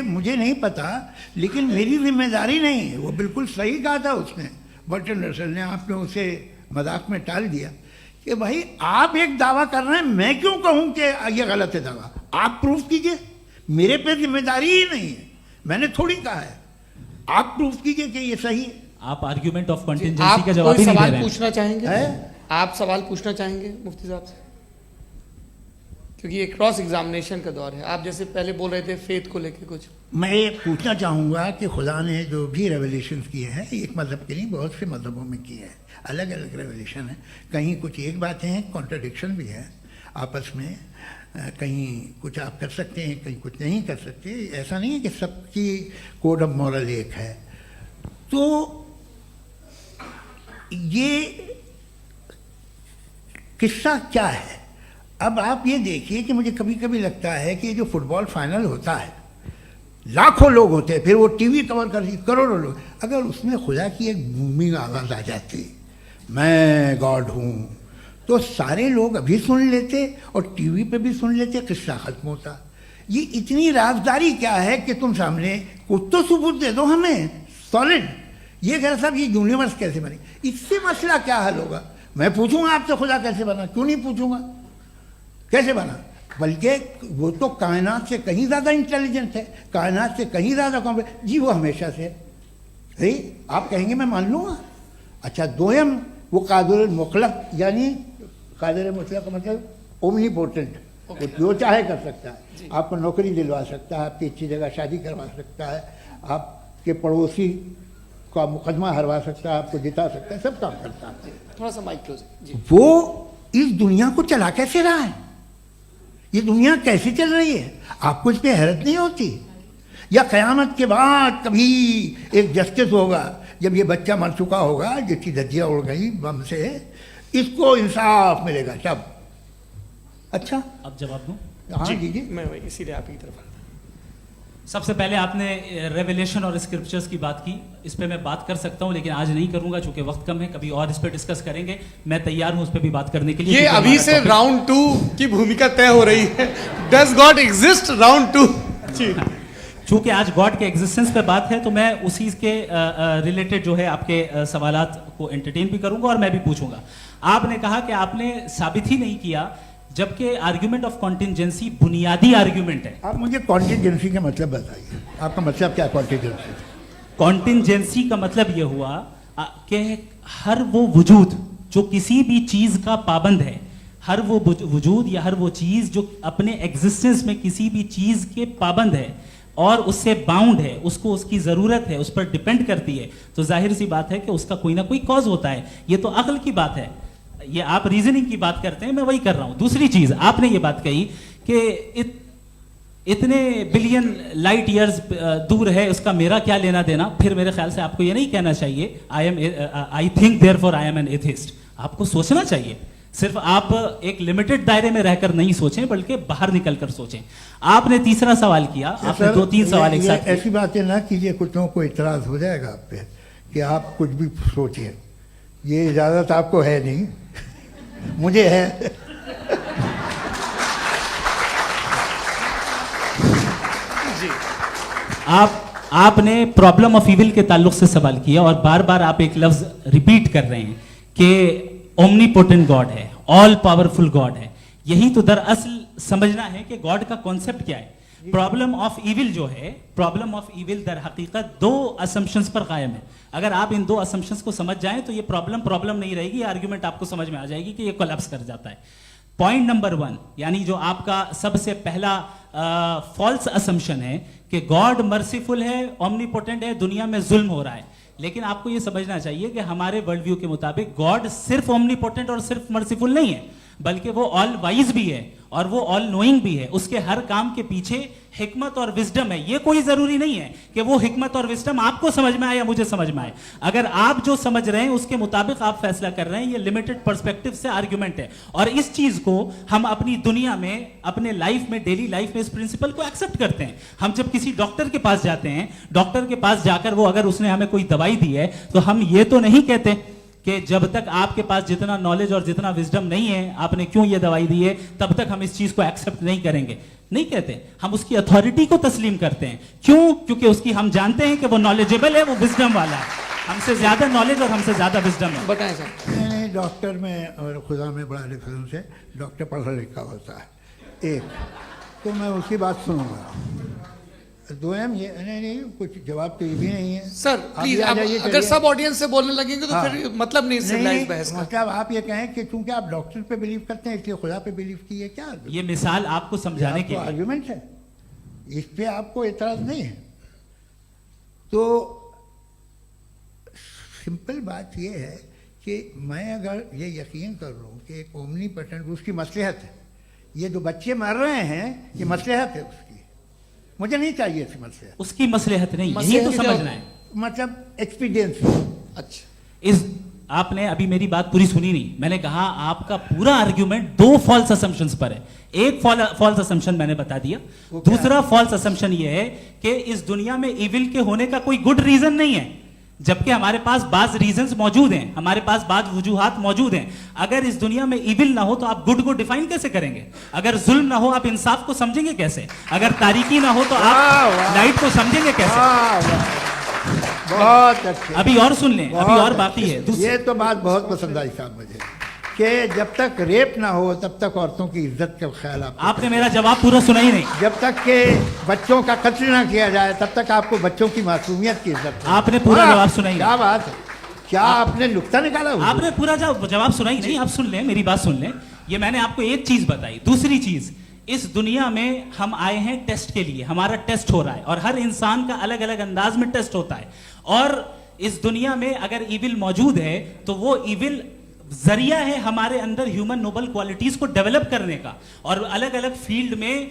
मुझे नहीं पता, लेकिन मेरी जिम्मेदारी नहीं है। वो बिल्कुल सही कहा था उसने, बर्टन रसल ने। आपने उसे मजाक में टाल दिया कि भाई आप एक दावा कर रहे हैं, मैं क्यों कहूं कि ये गलत है दावा? आप प्रूफ कीजिए, मेरे पे जिम्मेदारी ही नहीं है, मैंने थोड़ी कहा है। आप प्रूफ कीजिए कि ये सही है। आप आर्ग्यूमेंट ऑफ कंटिजेंसी का जवाब ही नहीं दे रहे हैं। पूछना चाहेंगे? आप सवाल पूछना चाहेंगे मुफ्ती साहब से? क्योंकि ये क्रॉस एग्जामिनेशन का दौर है। आप जैसे पहले बोल रहे थे फेथ को लेके कुछ, मैं ये पूछना चाहूँगा कि खुदा ने जो भी रेवल्यूशन किए हैं, एक मज़हब के नहीं बहुत से मज़हबों में किए हैं, अलग अलग रेवल्यूशन है। कहीं कुछ एक बातें हैं, कॉन्ट्रडिक्शन भी है आपस में, कहीं कुछ आप कर सकते हैं, कहीं कुछ नहीं कर सकते। ऐसा नहीं है कि सबकी कोड ऑफ मॉरल एक है। तो ये किस्सा क्या है? अब आप ये देखिए कि मुझे कभी कभी लगता है कि ये जो फुटबॉल फाइनल होता है, लाखों लोग होते हैं, फिर वो टीवी कवर कर करोड़ों लोग, अगर उसमें खुदा की एक बूमिंग आवाज़ आ जाती, मैं गॉड हूँ, तो सारे लोग अभी सुन लेते और टीवी पे भी सुन लेते, किस्सा खत्म होता। ये इतनी राजदारी क्या है कि तुम सामने कुछ तो सबूत दे दो हमें सॉलिड। ये कह साहब ये यूनिवर्स कैसे बनी, इससे मसला क्या हल होगा? मैं पूछूंगा आपसे खुदा कैसे बना? क्यों नहीं पूछूंगा कैसे बना? बल्कि वो तो कायनात से कहीं ज़्यादा इंटेलिजेंट है, कायनात से कहीं ज़्यादा कॉम्प्लेक्स। जी वो हमेशा से है, आप कहेंगे मैं मान लूँगा। अच्छा, दोयम वो कादिर मुतलक, यानी कादिर मुतलक का मतलब ओमनीपोटेंट, वो जो चाहे कर सकता है। आपको नौकरी दिलवा सकता है, आपकी अच्छी जगह शादी करवा सकता है, आपके पड़ोसी का मुकदमा हरवा सकता है, आपको जिता सकता है, सब काम करता है। थोड़ा सा माइक क्लोज जी। वो इस दुनिया को चला कैसे रहा है? ये दुनिया कैसे चल रही है? आपको इस पर हैरत नहीं होती? या क़यामत के बाद कभी एक जस्टिस होगा, जब ये बच्चा मर चुका होगा जिसकी धज्जियाँ उड़ गई बम से, इसको इंसाफ मिलेगा तब? अच्छा, अब जवाब दूं? हाँ जी, दीजिए। मैं वही इसीलिए आप ही की तरफ आता। सबसे पहले आपने रेवलेशन और स्क्रिप्चर्स की बात की, इस पे मैं बात कर सकता हूं लेकिन आज नहीं करूंगा चूंकि वक्त कम है, कभी और इस पे डिस्कस करेंगे। मैं तैयार हूं उस पे भी बात करने के लिए। ये क्योंकि अभी हमारा से topic- राउंड 2 की भूमिका तय हो रही है। Does God exist round 2? जी, चूंकि आज गॉड के एग्जिस्टेंस पे बात है तो मैं उसी के रिलेटेड जो है आपके सवालात को एंटरटेन भी करूंगा और मैं भी पूछूंगा। आपने कहा कि आपने साबित ही नहीं किया, जबकि आर्ग्यूमेंट ऑफ कॉन्टिंजेंसी बुनियादी आर्ग्यूमेंट है। आप मुझे कॉन्टिजेंसी का मतलब बताइए, आपका मतलब क्या कॉन्टिजेंसी? कॉन्टिंजेंसी का मतलब यह हुआ कि हर वो वजूद जो किसी भी चीज का पाबंद है, हर वो वजूद या हर वो चीज जो अपने एग्जिस्टेंस में किसी भी चीज के पाबंद है और उससे बाउंड है, उसको उसकी जरूरत है, उस पर डिपेंड करती है, तो जाहिर सी बात है कि उसका कोई ना कोई कॉज होता है। ये तो अक्ल की बात है, ये आप रीजनिंग की बात करते हैं, मैं वही कर रहा हूं। दूसरी चीज आपने ये बात कही कि इतने बिलियन लाइट ईयर्स दूर है, उसका मेरा क्या लेना देना। फिर मेरे ख्याल से आपको ये नहीं कहना चाहिए I think therefore I am an atheist. आपको सोचना चाहिए, सिर्फ आप एक लिमिटेड दायरे में रहकर नहीं सोचें बल्कि बाहर निकलकर सोचें। आपने तीसरा सवाल किया, आपने सर, 2-3 सवाल एक ये साथ किए। ऐसी बातें ना कीजिए, कुछ लोगों को इतराज हो जाएगा आप पे कि आप कुछ भी सोचिए। ये इजाजत आपको है नहीं, मुझे है। आपने प्रॉब्लम ऑफ इविल के ताल्लुक से सवाल किया और बार बार आप एक लफ्ज रिपीट कर रहे हैं कि ओमनीपोटेंट गॉड है, ऑल पावरफुल गॉड है। यही तो दरअसल समझना है कि गॉड का कॉन्सेप्ट क्या है। प्रॉब्लम ऑफ इविल जो है, प्रॉब्लम ऑफ इविल दर हकीकत 2 असम्पशंस पर कायम है। अगर आप इन 2 असम्पशंस को समझ जाएं तो ये प्रॉब्लम नहीं रहेगी, आर्ग्यूमेंट आपको समझ में आ जाएगी कि ये कोलैप्स कर जाता है। पॉइंट नंबर 1, यानी जो आपका सबसे पहला फॉल्स असम्पशन है कि गॉड मर्सीफुल है, ओमनीपोटेंट है, दुनिया में जुल्म हो रहा है। लेकिन आपको यह समझना चाहिए कि हमारे वर्ल्ड व्यू के मुताबिक गॉड सिर्फ ओमनीपोटेंट और सिर्फ मर्सीफुल नहीं है, बल्कि वो ऑल वाइज भी है और वो ऑल नोइंग भी है। उसके हर काम के पीछे हिकमत और विजडम है। ये कोई जरूरी नहीं है कि वो हिकमत और विजडम आपको समझ में आए या मुझे समझ में आए। अगर आप जो समझ रहे हैं उसके मुताबिक आप फैसला कर रहे हैं, ये लिमिटेड पर्सपेक्टिव से आर्ग्यूमेंट है। और इस चीज को हम अपनी दुनिया में, अपने लाइफ में, डेली लाइफ में इस प्रिंसिपल को एक्सेप्ट करते हैं। हम जब किसी डॉक्टर के पास जाते हैं, डॉक्टर के पास जाकर वो अगर उसने हमें कोई दवाई दी है तो हम ये तो नहीं कहते कि जब तक आपके पास जितना नॉलेज और जितना विजडम नहीं है, आपने क्यों ये दवाई दी है, तब तक हम इस चीज को एक्सेप्ट नहीं करेंगे। नहीं कहते, हम उसकी अथॉरिटी को तस्लीम करते हैं। क्यों? क्योंकि उसकी हम जानते हैं कि वो नॉलेजेबल है, वो विजडम वाला है, हमसे ज्यादा नॉलेज और हमसे ज्यादा विजडम है। बताएं सर। नहीं, डॉक्टर में और खुदा में बड़ा डिफरेंस है। डॉक्टर पढ़ा लिखा होता है, एक तो मैं उसकी बात सुनूंगा। 2M ये नहीं, कुछ जवाब तो ये भी नहीं है सर आप प्लीज, भी आ आप जाइए, अगर चलिए। सब ऑडियंस से बोलने लगेंगे तो हाँ। फिर मतलब नहीं सिविलाइज्ड बहस का। मतलब आप ये कहें कि चूंकि आप डॉक्टर पे बिलीव करते हैं इसलिए खुदा पे बिलीव किए, क्या ये मिसाल आपको समझाने के लिए। आर्ग्यूमेंट है, इस पे आपको एतराज नहीं है। तो सिंपल बात ये है कि मैं अगर ये यकीन कर लूँ कि एक ओमनीपोटेंट उसकी मसलहत है, ये जो बच्चे मर रहे हैं ये मसलहत है उसकी, मुझे नहीं चाहिए इसकी मसलहत। उसकी मसलहत नहीं, यही मसलहत तो क्या समझना है। मतलब एक्सपीरियंस। अच्छा, इस आपने अभी मेरी बात पूरी सुनी नहीं। मैंने कहा आपका पूरा आर्ग्यूमेंट 2 फॉल्स असम्पशंस पर है। एक फॉल्स असम्पशन मैंने बता दिया, दूसरा फॉल्स असम्पशन ये है कि इस दुनिया में इविल के होने का कोई गुड रीजन नहीं है, जबकि हमारे पास बाज रीजंस मौजूद हैं, हमारे पास बाज वजूहात मौजूद हैं। अगर इस दुनिया में इविल ना हो तो आप गुड को डिफाइन कैसे करेंगे? अगर जुल्म ना हो आप इंसाफ को समझेंगे कैसे? अगर तारीकी ना हो तो आप लाइट को समझेंगे कैसे? बहुत अच्छे। अभी और सुन लें, अभी और बाकी है। ये तो बात बहुत पसंद आई साहब मुझे कि जब तक रेप ना हो तब तक औरतों की इज्जत का ख्याल आपने मेरा जवाब पूरा सुना ही नहीं। जब तक के बच्चों का कत्ल ना किया जाए तब तक आपको बच्चों की मासूमियत की इज्जत है। आपने पूरा जवाब सुना ही क्या नहीं। बात है, क्या आपने नुक्ता निकाला हुआ? आपने पूरा जवाब सुना ही नहीं। आप सुन लें, मेरी बात सुन लें। ये मैंने आपको एक चीज बताई। दूसरी चीज, इस दुनिया में हम आए हैं टेस्ट के लिए, हमारा टेस्ट हो रहा है और हर इंसान का अलग अलग अंदाज में टेस्ट होता है। और इस दुनिया में अगर इविल मौजूद है तो वो इविल जरिया है हमारे अंदर ह्यूमन नोबल क्वालिटीज को डेवलप करने का और अलग अलग फील्ड में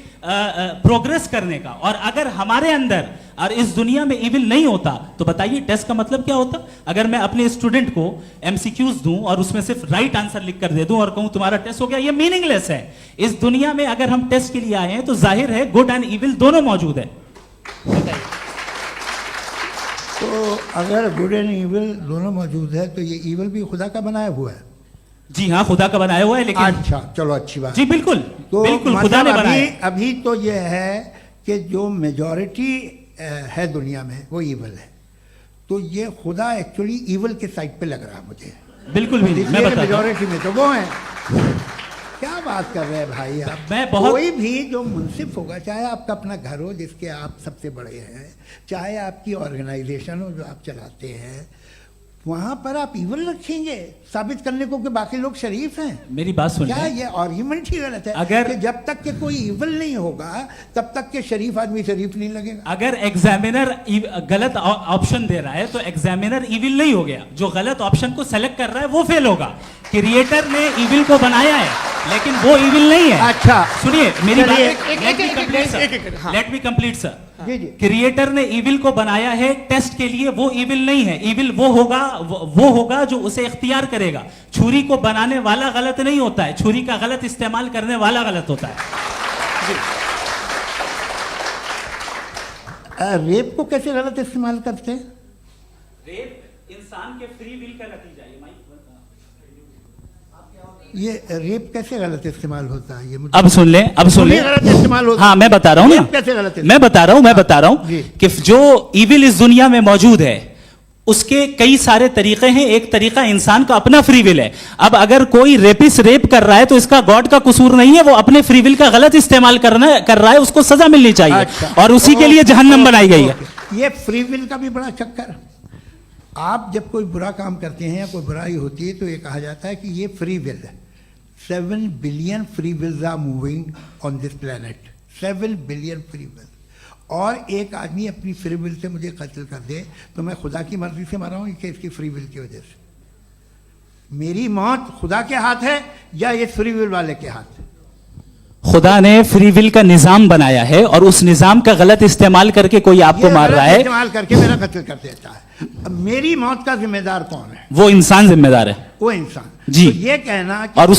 प्रोग्रेस करने का। और अगर हमारे अंदर और इस दुनिया में इविल नहीं होता तो बताइए टेस्ट का मतलब क्या होता? अगर मैं अपने स्टूडेंट को एमसीक्यूज दूं और उसमें सिर्फ राइट आंसर लिख कर दे दूं और कहूं तुम्हारा टेस्ट हो गया, ये मीनिंगलेस है। इस दुनिया में अगर हम टेस्ट के लिए आए हैं तो जाहिर है गुड एंड इविल दोनों मौजूद है। तो अगर गुड एंड इविल दोनों मौजूद है तो ये इविल भी खुदा का बनाया हुआ है? जी हाँ, खुदा का बनाया हुआ है। लेकिन अच्छा, चलो अच्छी बात। जी बिल्कुल, तो बिल्कुल खुदा ने बनाया। अभी तो ये है कि जो मेजॉरिटी है दुनिया में वो इविल है, तो ये खुदा एक्चुअली इविल के साइड पे लग रहा है मुझे। बिल्कुल भी नहीं, मैं बताता हूं। मेजॉरिटी में तो वो है। क्या बात कर रहे हैं भाई आप? मैं बहुत कोई भी जो मुंसिफ होगा, चाहे आपका अपना घर हो जिसके आप सबसे बड़े हैं, चाहे आपकी ऑर्गेनाइजेशन हो जो आप चलाते हैं, वहां पर आप इविल रखेंगे साबित करने को कि बाकी लोग शरीफ हैं? मेरी बात सुनिए। क्या ये आर्ग्यूमेंट ही गलत है? अगर कि जब तक के कोई इविल नहीं होगा तब तक के शरीफ आदमी शरीफ नहीं लगेगा। अगर एग्जामिनर गलत ऑप्शन दे रहा है तो एग्जामिनर इविल नहीं हो गया, जो गलत ऑप्शन को सेलेक्ट कर रहा है वो फेल होगा। क्रिएटर ने इविल को बनाया है लेकिन वो इविल नहीं है। अच्छा सुनिए मेरी बात, एक- लेट मी कंप्लीट सर। जी जी। क्रिएटर ने इविल को बनाया है टेस्ट के लिए, वो इविल नहीं है। इविल वो होगा जो उसे इख्तियार करेगा। छुरी को बनाने वाला गलत नहीं होता है, छुरी का गलत इस्तेमाल करने वाला गलत होता है। रेप को कैसे गलत इस्तेमाल करते हैं? रेप इंसान के फ्री विल का नतीजा है। ये रेप कैसे गलत इस्तेमाल होता है? ये मुझे अब सुन ले, अब सुन ले। गलत इस्तेमाल होता है। हाँ मैं बता रहा हूँ रेप ना, कैसे गलत इस्तेमाल? मैं बता रहा हूँ जी। कि जो इविल इस दुनिया में मौजूद है उसके कई सारे तरीके हैं। एक तरीका इंसान का अपना फ्री विल है। अब अगर कोई रेपिस्ट रेप कर रहा है तो इसका गॉड का कसूर नहीं है, वो अपने फ्री विल का गलत इस्तेमाल कर रहा है, उसको सजा मिलनी चाहिए। अच्छा। और उसी के लिए जहन्नम बनाई गई है। ये फ्री विल का भी बड़ा चक्कर। आप जब कोई बुरा काम करते हैं या कोई बुराई होती है तो ये कहा जाता है कि ये फ्री विल है। 7 billion free wills are moving on this planet. 7 billion free will. और एक आदमी अपनी फ्री विल से मुझे कत्ल कर दे तो मैं खुदा की मर्जी से मरा हूं कि इसकी फ्री विल की वजह से? मेरी मौत खुदा के हाथ है या ये फ्री विल वाले के हाथ है? खुदा ने फ्री विल का निजाम बनाया है और उस निजाम का गलत इस्तेमाल करके कोई आपको मार रहा है, इस्तेमाल करके मेरा कत्ल कर देता है। अब मेरी मौत का जिम्मेदार कौन है? वो इंसान जिम्मेदार है। वो इंसान। जी। तो ये कहना कि और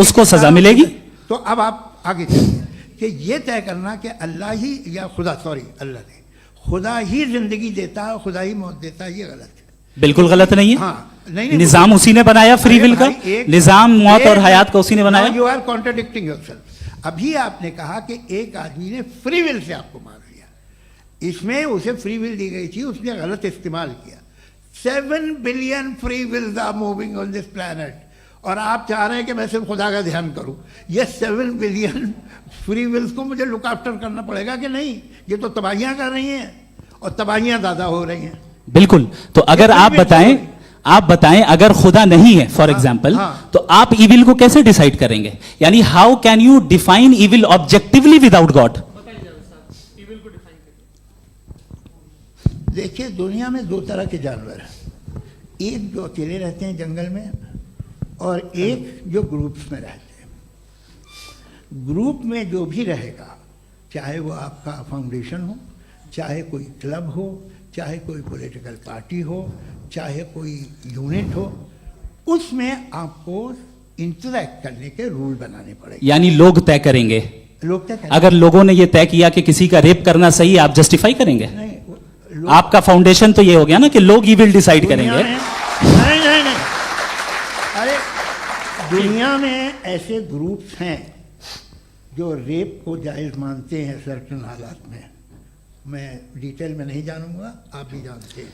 उसको सजा मिलेगी। तो अब आप आगे चलिए कि ये तय करना कि अल्लाह ही या खुदा, अल्लाह ने, खुदा ही जिंदगी देता है, खुदा ही मौत देता है, ये गलत है। बिल्कुल गलत नहीं है। हाँ, नहीं, निजाम उसी ने बनाया फ्री विल का। निजाम मौत और हयात का उसी ने बनाया। You are contradicting yourself. अभी आपने कहा कि एक आदमी ने फ्री विल से आपको मार दिया, इसमें उसे फ्री विल दी गई थी, उसने गलत इस्तेमाल किया। 7 billion free wills are moving on this planet और आप चाह रहे हैं कि मैं सिर्फ खुदा का ध्यान करूं। ये 7 बिलियन फ्री विल्स को मुझे लुक आफ्टर करना पड़ेगा कि नहीं? ये तो तबाहियां कर रही हैं और तबाहियां ज़्यादा हो रही हैं। बिल्कुल। तो अगर आप बताएं अगर खुदा नहीं है फॉर एग्जाम्पल, हाँ। तो आप इविल को कैसे डिसाइड करेंगे? यानी how can you define evil objectively without God? देखिए, दुनिया में 2 तरह के जानवर हैं। एक जो अकेले रहते हैं जंगल में और एक जो ग्रुप्स में रहते हैं। ग्रुप में जो भी रहेगा, चाहे वो आपका फाउंडेशन हो, चाहे कोई क्लब हो, चाहे कोई पॉलिटिकल पार्टी हो, चाहे कोई यूनिट हो, उसमें आपको इंटरैक्ट करने के रूल बनाने पड़ेंगे। यानी लोग तय करेंगे। लोग तय करेंगे। अगर लोगों ने यह तय किया कि किसी का रेप करना सही है, आप जस्टिफाई करेंगे? नहीं, आपका फाउंडेशन तो ये हो गया ना कि लोग ही विल डिसाइड करेंगे। नहीं, अरे दुनिया में ऐसे ग्रुप्स हैं जो रेप को जायज़ मानते हैं सर्टेन हालात में। मैं डिटेल में नहीं जानूंगा, आप भी जानते हैं।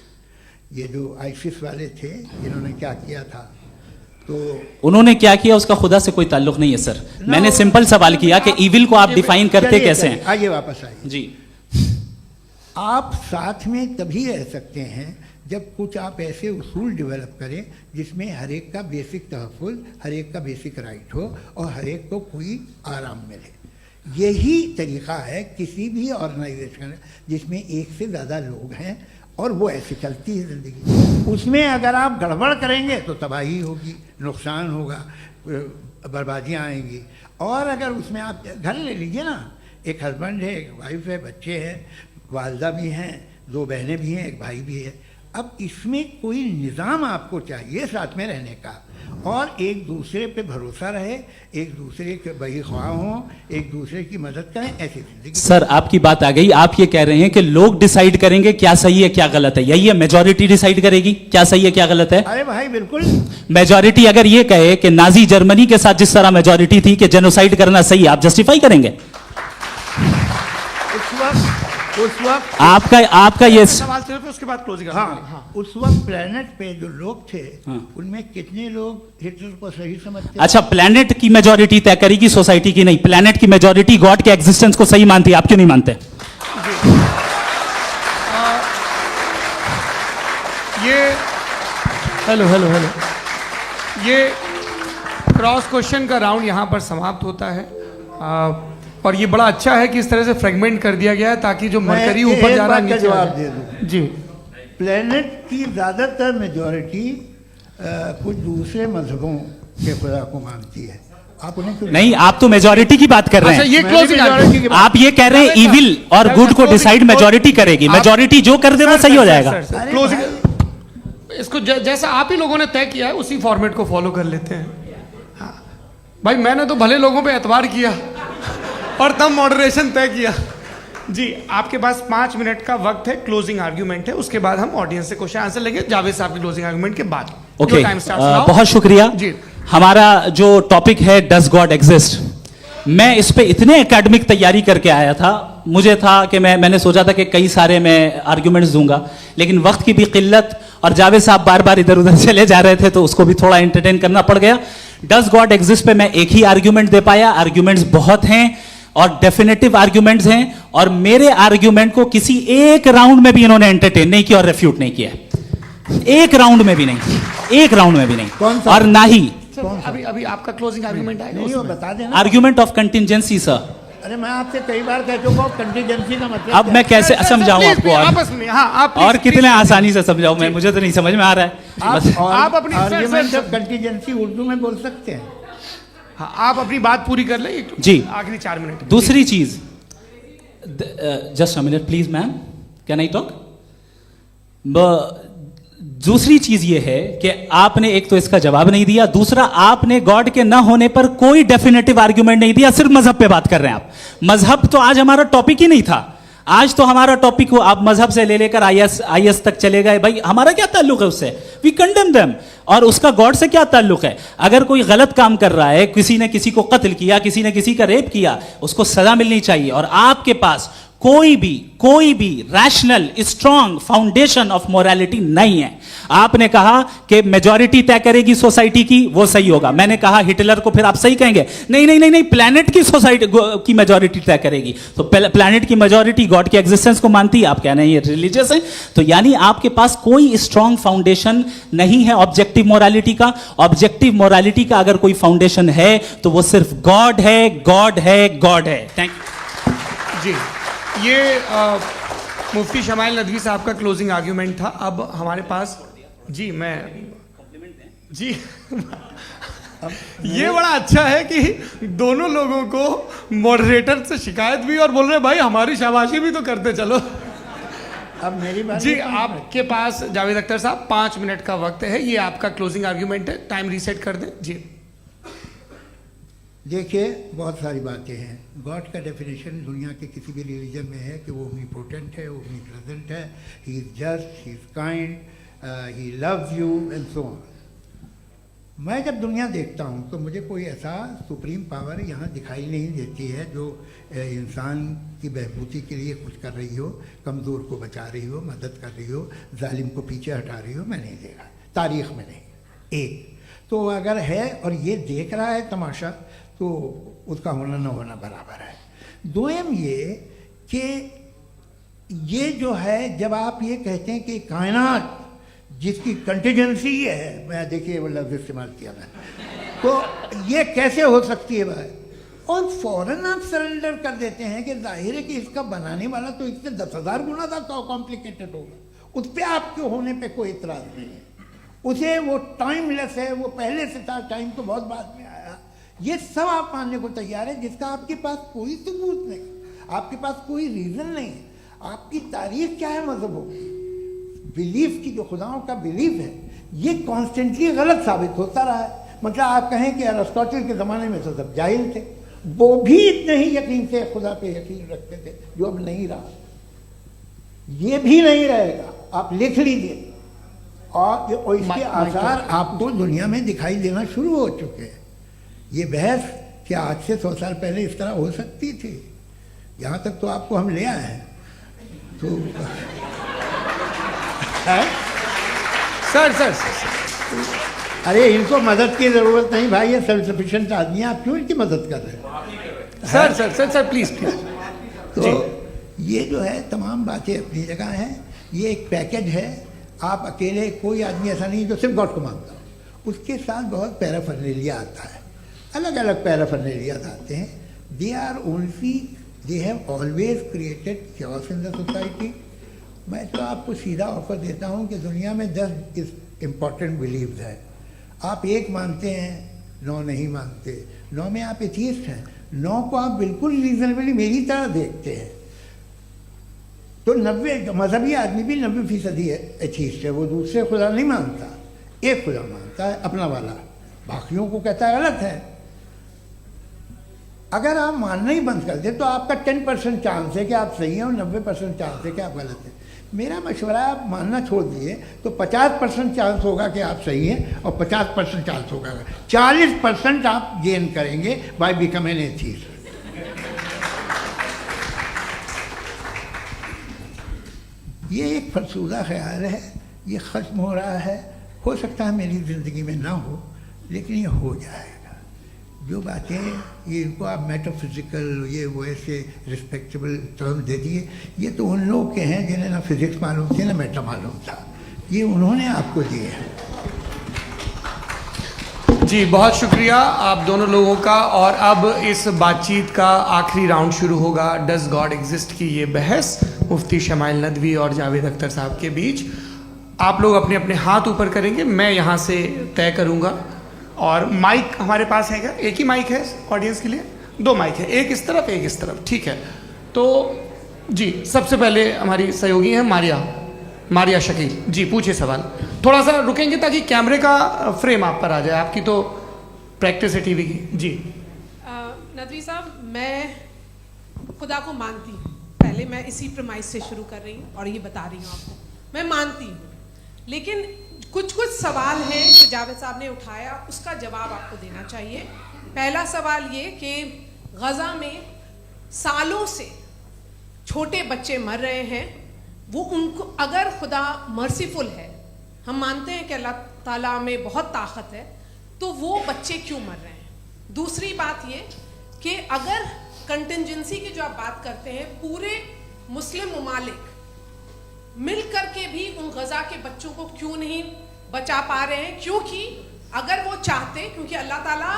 ये जो आईसिस वाले थे इन्होंने क्या किया था, तो उन्होंने क्या किया उसका खुदा से कोई ताल्लुक नहीं है सर। मैंने सिंपल सवाल किया कि इविल को आप डिफाइन करते कैसे हैं? आइए वापस आइए जी। आप साथ में तभी रह सकते हैं जब कुछ आप ऐसे उसूल डेवलप करें जिसमें हर एक का बेसिक तहफ़्फ़ुज़, हर एक का बेसिक राइट हो और हर एक को कोई आराम मिले। यही तरीक़ा है किसी भी ऑर्गेनाइजेशन जिसमें एक से ज़्यादा लोग हैं। और वो ऐसे चलती है ज़िंदगी। उसमें अगर आप गड़बड़ करेंगे तो तबाही होगी, नुकसान होगा, बर्बादियाँ आएंगी। और अगर उसमें आप घर ले लीजिए ना, एक हस्बैंड है, एक वाइफ है, बच्चे हैं, वालदा भी हैं, 2 बहनें भी हैं, एक भाई भी है। अब इसमें कोई निज़ाम आपको चाहिए साथ में रहने का, और एक दूसरे पे भरोसा रहे, एक दूसरे के बहीख्वाह हों, एक दूसरे की मदद करें, ऐसी जिंदगी। सर आपकी बात आ गई, आप ये कह रहे हैं कि लोग डिसाइड करेंगे क्या सही है क्या गलत है, यही है? मेजॉरिटी डिसाइड करेगी क्या सही है क्या गलत है? अरे भाई बिल्कुल। मेजॉरिटी अगर ये कहे कि नाजी जर्मनी के साथ जिस तरह मेजॉरिटी थी कि जेनोसाइड करना सही है, आप जस्टिफाई करेंगे? उस वक्त आपका ये सवाल सिर्फ उसके बाद क्लोजिंग। हाँ, उस वक्त प्लेनेट पे जो लोग थे, उनमें कितने लोग हिटलर को सही समझते? अच्छा, प्लेनेट की मेजॉरिटी तय करेगी सोसाइटी की नहीं, प्लेनेट की मेजॉरिटी गॉड के एग्जिस्टेंस को सही मानती है, आप क्यों नहीं मानते? ये हेलो हेलो हेलो, ये क्रॉस क्वेश्चन का राउंड यहाँ पर समाप्त होता है। और ये बड़ा अच्छा है कि इस तरह से फ्रेगमेंट कर दिया गया है ताकि जो मरकरी ऊपर जा रहा है नीचे जवाब दे दूं जी। प्लेनेट की ज़्यादातर मेजॉरिटी कुछ दूसरे मजहबों के खुदा को मानती है। आप उन्हें क्यों नहीं, आप तो मेजॉरिटी की बात कर रहे हैं। अच्छा, ये क्लोजिंग आप ये कह रहे हैं इविल और गुड को डिसाइड मेजॉरिटी करेगी, मेजॉरिटी जो कर दे वो सही हो जाएगा। क्लोजिंग इसको जैसा आप ही लोगों ने तय किया है उसी फॉर्मेट को फॉलो कर लेते हैं। हाँ भाई, मैंने तो भले लोगों पे एतबार किया और तब मॉडरेशन तय किया जी। आपके पास 5 मिनट का वक्त है, क्लोजिंग आर्ग्यूमेंट है, उसके बाद हम ऑडियंस से क्वेश्चन आंसर लेंगे जावेद साहब की क्लोजिंग आर्ग्यूमेंट के बाद। ओके, बहुत शुक्रिया जी। हमारा जो टॉपिक है डज गॉड एग्जिस्ट, मैं इस पे इतने एकेडमिक तैयारी करके आया था, मुझे था कि मैंने सोचा था कि कई सारे मैं आर्ग्यूमेंट्स दूंगा, लेकिन वक्त की भी किल्लत और जावेद साहब बार बार इधर उधर चले जा रहे थे तो उसको भी थोड़ा एंटरटेन करना पड़ गया। डज गॉड एग्जिस्ट पे मैं एक ही आर्ग्यूमेंट दे पाया, आर्ग्यूमेंट्स बहुत हैं और डेफिनेटिव आर्ग्यूमेंट्स हैं, और मेरे आर्ग्यूमेंट को किसी एक राउंड में भी इन्होंने एंटरटेन नहीं किया और रेफ्यूट नहीं किया, एक राउंड में भी नहीं, एक राउंड में भी नहीं, और ना ही अभी आपका क्लोजिंग आर्ग्यूमेंट आएगा, नहीं, वो बता देना। Argument of contingency sir. अरे मैं आपसे कई बार कह चुका हूं कंटीजेंसी का मतलब अब मैं कैसे समझाऊं आपको, आपस में हाँ, आप और कितने आसानी से समझाऊं मैं, मुझे तो नहीं समझ में आ रहा है। आप अपनी आर्ग्यूमेंट ऑफ कंटीजेंसी उर्दू में बोल सकते हैं। हाँ, आप अपनी बात पूरी कर ले जी, आखिरी 4 मिनट। दूसरी चीज, just a minute please ma'am, can I talk? दूसरी चीज ये है कि आपने एक तो इसका जवाब नहीं दिया, दूसरा आपने गॉड के ना होने पर कोई डेफिनेटिव आर्ग्यूमेंट नहीं दिया, सिर्फ मजहब पे बात कर रहे हैं आप। मजहब तो आज हमारा टॉपिक ही नहीं था, आज तो हमारा टॉपिक हो, आप मजहब से ले लेकर आईएस तक चले गए। भाई हमारा क्या ताल्लुक है उससे? We condemn them. और उसका गॉड से क्या ताल्लुक है? अगर कोई गलत काम कर रहा है, किसी ने किसी को कत्ल किया, किसी ने किसी का रेप किया, उसको सजा मिलनी चाहिए। और आपके पास कोई भी rational strong foundation of morality नहीं है। आपने कहा कि मेजॉरिटी तय करेगी सोसाइटी की, वो सही होगा। मैंने कहा हिटलर को फिर आप सही कहेंगे, नहीं नहीं नहीं नहीं, प्लैनेट की सोसाइटी की मेजॉरिटी तय करेगी। तो प्लैनेट की मेजॉरिटी गॉड के एग्जिस्टेंस को मानती है, आप कह रहे हैं ये रिलीजियस है। तो यानी आपके पास कोई स्ट्रॉन्ग फाउंडेशन नहीं है ऑब्जेक्टिव मोरालिटी का। ऑब्जेक्टिव मोरालिटी का अगर कोई फाउंडेशन है तो वो सिर्फ गॉड है, गॉड है, गॉड है। थैंक यू जी। ये मुफ्ती शमाइल नदवी साहब का क्लोजिंग आर्ग्यूमेंट था। अब हमारे पास जी जी ये बड़ा अच्छा है कि दोनों लोगों को मॉडरेटर से शिकायत भी और बोल रहे भाई हमारी शाबाशी भी तो करते चलो। अब मेरी बात जी, आपके पास जावेद अख्तर साहब 5 मिनट का वक्त है, ये आपका क्लोजिंग आर्ग्यूमेंट है, टाइम रीसेट कर दें जी। देखिए, बहुत सारी बातें हैं। गॉड का डेफिनेशन दुनिया के किसी भी रिलीजन में है कि वो ओमनीपोटेंट है, ओमनीप्रेजेंट है, he is just, he is kind, he loves you and so on. मैं जब दुनिया देखता हूँ तो मुझे कोई ऐसा सुप्रीम पावर यहाँ दिखाई नहीं देती है जो इंसान की बहबूदी के लिए कुछ कर रही हो, कमज़ोर को बचा रही हो, मदद कर रही हो, जालिम को पीछे हटा रही हो। मैं नहीं देखा, तारीख़ में नहीं। एक तो अगर है और ये देख रहा है तमाशा, तो उसका होना न होना बराबर है। दोयम ये कि ये जो है, जब आप ये कहते हैं कि कायनात जिसकी कंटीजेंसी है, मैं देखिए वो लफ्ज़ इस्तेमाल किया मैं, तो ये कैसे हो सकती है भाई? और फौरन आप सरेंडर कर देते हैं कि जाहिर है कि इसका बनाने वाला तो इससे 10,000 गुना ज़्यादा कॉम्प्लिकेटेड होगा। उस पर आपके होने पे कोई इतराज़ नहीं है। उसे वो टाइमलेस है, वो पहले से था, टाइम तो बहुत बाद में आया, ये सब आप मानने को तैयार है, जिसका आपके पास कोई सबूत नहीं, आपके पास कोई रीज़न नहीं है। आपकी तारीख क्या है मजहबों की, बिलीफ की, जो खुदाओं का बिलीफ है, ये कॉन्स्टेंटली गलत साबित होता रहा है। मतलब आप कहें कि अरिस्टोटल के ज़माने में तो सब जाहिल थे, वो भी इतने ही यकीन से खुदा पे यकीन रखते थे, जो अब नहीं रहा, ये भी नहीं रहेगा, आप लिख लीजिए। और इसके आसार आपको दुनिया में दिखाई देना शुरू हो चुके हैं। ये बहस क्या आज से 100 साल पहले इस तरह हो सकती थी? यहाँ तक तो आपको हम ले आए हैं। तो सर अरे इनको मदद की ज़रूरत नहीं भाई, ये सेल्फ सफिशिएंट आदमी है, आप क्यों इनकी मदद कर रहे हैं? Sir please. तो ये जो है तमाम बातें अपनी जगह हैं, ये एक पैकेज है। आप अकेले, कोई आदमी ऐसा नहीं जो सिर्फ गॉड को मानता हो, उसके साथ बहुत पैराफर्नेलिया आता है, अलग अलग पैराफर्नेलिया आते हैं। They have always created chaos in the society. मैं तो आपको सीधा ऑफर देता हूँ कि दुनिया में 10 इम्पॉर्टेंट बिलीव्स हैं, आप एक मानते हैं, 9 नहीं मानते, 9 में आप एथियस्ट हैं, 9 को आप बिल्कुल रीजनेबली मेरी तरह देखते हैं। तो 90 मजहबी आदमी भी 90% एथियस्ट है, वो दूसरे खुदा नहीं मानता, एक खुदा मानता है अपना वाला, बाकियों को कहता है गलत है। अगर आप मानना ही बंद कर दे तो आपका 10% चांस है कि आप सही हैं और 90% चांस है कि आप गलत हैं। मेरा मशवरा है, आप मानना छोड़ दिए तो 50% चांस होगा कि आप सही हैं और 50% चांस होगा, 40% आप गेन करेंगे बाय बिकमिंग एन एथियस्ट। ये एक फरसूदा ख्याल है, ये ख़त्म हो रहा है, हो सकता है मेरी ज़िंदगी में ना हो, लेकिन ये हो जाएगा। जो बातें ये इनको आप मेटाफिज़िकल ये वो ऐसे रिस्पेक्टेबल टर्म दे दिए, ये तो उन लोग के हैं जिन्हें ना फिज़िक्स मालूम थी ना मेटा मालूम था, ये उन्होंने आपको दिए हैं। जी बहुत शुक्रिया आप दोनों लोगों का। और अब इस बातचीत का आखिरी राउंड शुरू होगा, डज गॉड एग्जिस्ट की ये बहस मुफ्ती शमाइल नदवी और जावेद अख्तर साहब के बीच। आप लोग अपने अपने हाथ ऊपर करेंगे, मैं यहाँ से तय करूँगा। और माइक हमारे पास है क्या? एक ही माइक है ऑडियंस के लिए? 2 माइक है, एक इस तरफ एक इस तरफ, ठीक है। तो जी सबसे पहले हमारी सहयोगी हैं मारिया शकील जी, पूछिए सवाल। थोड़ा सा रुकेंगे ताकि कैमरे का फ्रेम आप पर आ जाए, आपकी तो प्रैक्टिस है टीवी की। जी नदवी साहब, मैं खुदा को मानती हूँ, पहले मैं इसी प्रमाइस से शुरू कर रही हूँ और ये बता रही हूँ आपको, मैं मानती हूँ, लेकिन कुछ सवाल हैं जो जावेद साहब ने उठाया, उसका जवाब आपको देना चाहिए। पहला सवाल ये कि गज़ा में सालों से छोटे बच्चे मर रहे हैं, वो उनको, अगर खुदा मर्सीफुल है, हम मानते हैं कि अल्लाह ताला में बहुत ताकत है, तो वो बच्चे क्यों मर रहे हैं? दूसरी बात ये कि अगर कंटिजेंसी की जो आप बात करते हैं, पूरे मुस्लिम ममालिक मिल करके भी उन गज़ा के बच्चों को क्यों नहीं बचा पा रहे हैं? क्योंकि अगर वो चाहते, क्योंकि अल्लाह ताला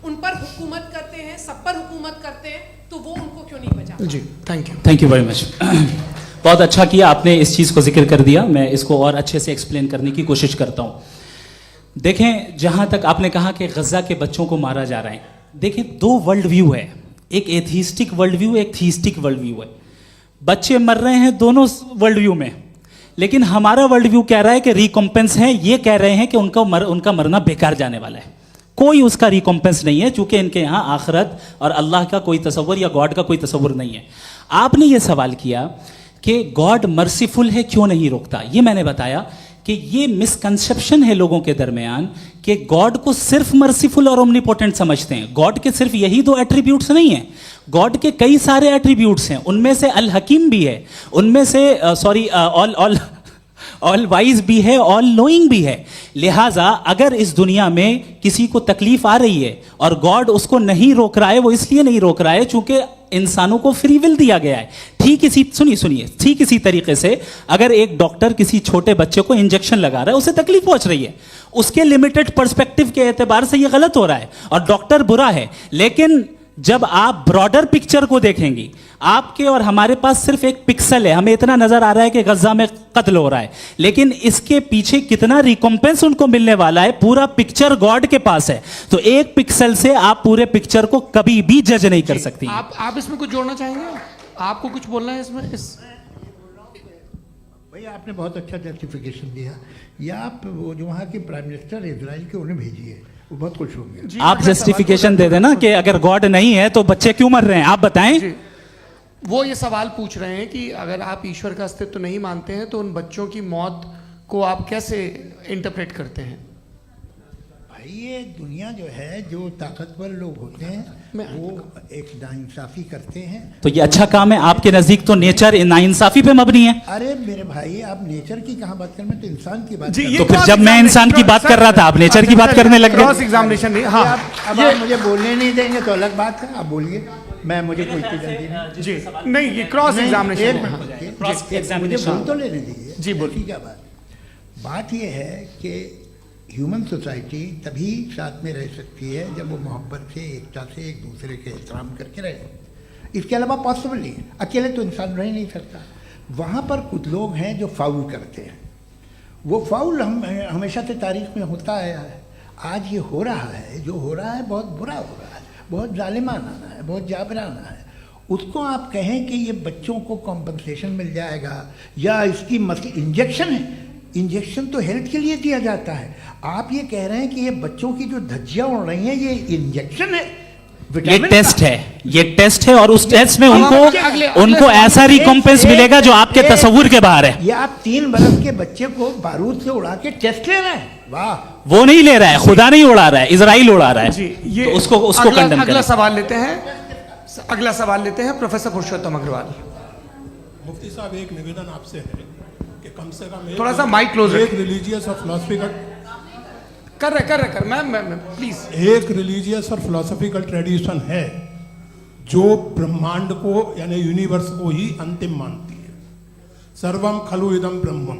उन पर हुकूमत करते हैं, सब पर हुकूमत करते हैं, तो वो उनको क्यों नहीं बचा? जी थैंक यू वेरी मच। बहुत अच्छा किया आपने इस चीज़ को जिक्र कर दिया, मैं इसको और अच्छे से एक्सप्लेन करने की कोशिश करता हूँ। देखें, जहाँ तक आपने कहा कि गज़ा के बच्चों को मारा जा रहा है, देखें 2 वर्ल्ड व्यू है, एक एथिस्टिक वर्ल्ड व्यू, एक थीस्टिक वर्ल्ड व्यू है। बच्चे मर रहे हैं दोनों वर्ल्ड व्यू में, लेकिन हमारा वर्ल्ड व्यू कह रहा है कि रिकॉम्पेंस है, ये कह रहे हैं कि उनका मरना बेकार जाने वाला है, कोई उसका रिकॉम्पेंस नहीं है, चूंकि इनके यहाँ आखिरत और अल्लाह का कोई तसव्वुर या गॉड का कोई तसव्वुर नहीं है। आपने ये सवाल किया कि गॉड मर्सीफुल है, क्यों नहीं रोकता? ये मैंने बताया कि ये मिसकंसेप्शन है लोगों के दरमियान कि गॉड को सिर्फ मर्सीफुल और ओमनीपोटेंट समझते हैं। गॉड के सिर्फ यही 2 एट्रीब्यूट्स नहीं हैं, गॉड के कई सारे एट्रीब्यूट्स हैं, उनमें से अल हकीम भी है, उनमें से ऑल वाइज भी है, ऑल नोइंग भी है। लिहाजा अगर इस दुनिया में किसी को तकलीफ आ रही है और गॉड उसको नहीं रोक रहा है, वो इसलिए नहीं रोक रहा है चूंकि इंसानों को फ्री विल दिया गया है। ठीक इसी तरीके से अगर एक डॉक्टर किसी छोटे बच्चे को इंजेक्शन लगा रहा है, उसे तकलीफ पहुंच रही है, उसके लिमिटेड पर्सपेक्टिव के एतबार से ये गलत हो रहा है और डॉक्टर बुरा है, लेकिन जब आप ब्रॉडर पिक्चर को देखेंगी, आपके और हमारे पास सिर्फ एक पिक्सल है, हमें इतना नजर आ रहा है कि गजा में कत्ल हो रहा है, लेकिन इसके पीछे कितना रिकॉम्पेंस उनको मिलने वाला है, पूरा पिक्चर गॉड के पास है। तो एक पिक्सल से आप पूरे पिक्चर को कभी भी जज नहीं कर सकती। आप इसमें कुछ जोड़ना चाहेंगे? आपको कुछ बोलना है इसमें? भैया आपने बहुत अच्छा जस्टिफिकेशन दिया। या आप वो जो वहाँ के प्राइम मिनिस्टर इजराइल के उन्हें भेजिए, वो बहुत खुश होंगे। आप जस्टिफिकेशन दे देना कि अगर गॉड नहीं है तो बच्चे क्यों मर रहे हैं, आप बताएं। वो ये सवाल पूछ रहे हैं कि अगर आप ईश्वर का अस्तित्व नहीं मानते हैं तो उन बच्चों की मौत को आप कैसे इंटरप्रेट करते हैं? भाई ये दुनिया जो है, जो ताकतवर लोग होते हैं वो एक नाइंसाफी करते हैं। तो ये अच्छा काम है आपके नजदीक, तो नेचर नाइंसाफी पे मबनी है। अरे मेरे भाई, आप नेचर की कहाँ बात कर रहे हैं, तो इंसान की बात जी, कर ये रहे तो फिर जब मैं इंसान की बात कर रहा था, आप नेचर की बात करने लग क्रॉस गए। एग्जामिनेशन नहीं। हैं। हाँ, अब आप मुझे बोलने नहीं देंगे तो अलग बात है, आप बोलिए, मैं मुझे कोई चीज़ जल्दी नहीं। जी नहीं, ये क्रॉस एक एग्जामिनेशन मिनट, क्रॉस मुझे एग्जामिनेशन बोल तो लेने दीजिए। जी, बोलिए। ठीक है। बात ये है कि ह्यूमन सोसाइटी तभी साथ में रह सकती है जब वो मोहब्बत से, एकता से, एक दूसरे के एहतराम करके रहे। इसके अलावा पॉसिबल नहीं है, अकेले तो इंसान रह नहीं सकता। वहाँ पर कुछ लोग हैं जो फाउल करते हैं। वो फाउल हम हमेशा से तारीख में होता आया है। आज ये हो रहा है, जो हो रहा है बहुत बुरा हो रहा है, बहुत जालिमाना है, बहुत जाबराना है। उसको आप कहें कि ये बच्चों को कॉम्पनसेशन मिल जाएगा या इसकी इंजेक्शन है, इंजेक्शन तो हेल्थ के लिए दिया जाता है। आप ये कह रहे हैं कि ये बच्चों की जो धज्जियां उड़ रही हैं ये इंजेक्शन है, ये टेस्ट है, ये टेस्ट है, और उस टेस्ट में अगले उनको ऐसा रिकॉम्पेंस मिलेगा जो आपके तस्वुर के बाहर है। ये आप 3 बरस के बच्चे को बारूद से उड़ा के टेस्ट ले रहे हैं। वाह, वो नहीं ले रहा है, खुदा नहीं उड़ा रहा है, इजराइल उड़ा रहा है। जी, ये तो उसको कंडेम अगला करें। सवाल लेते हैं। अगला सवाल लेते हैं प्रोफेसर पुरुषोत्तम अग्रवाल। मुफ्ती साहब, एक निवेदन आपसे है कि कम से कम थोड़ा सा माइक क्लोज एक रिलीजियस और फिलोसफिकल कर मैं प्लीज। एक रिलीजियस और फिलोसफिकल ट्रेडिशन है जो ब्रह्मांड को यानी यूनिवर्स को ही अंतिम मानती है। सर्वम खलु इदम ब्रह्मम,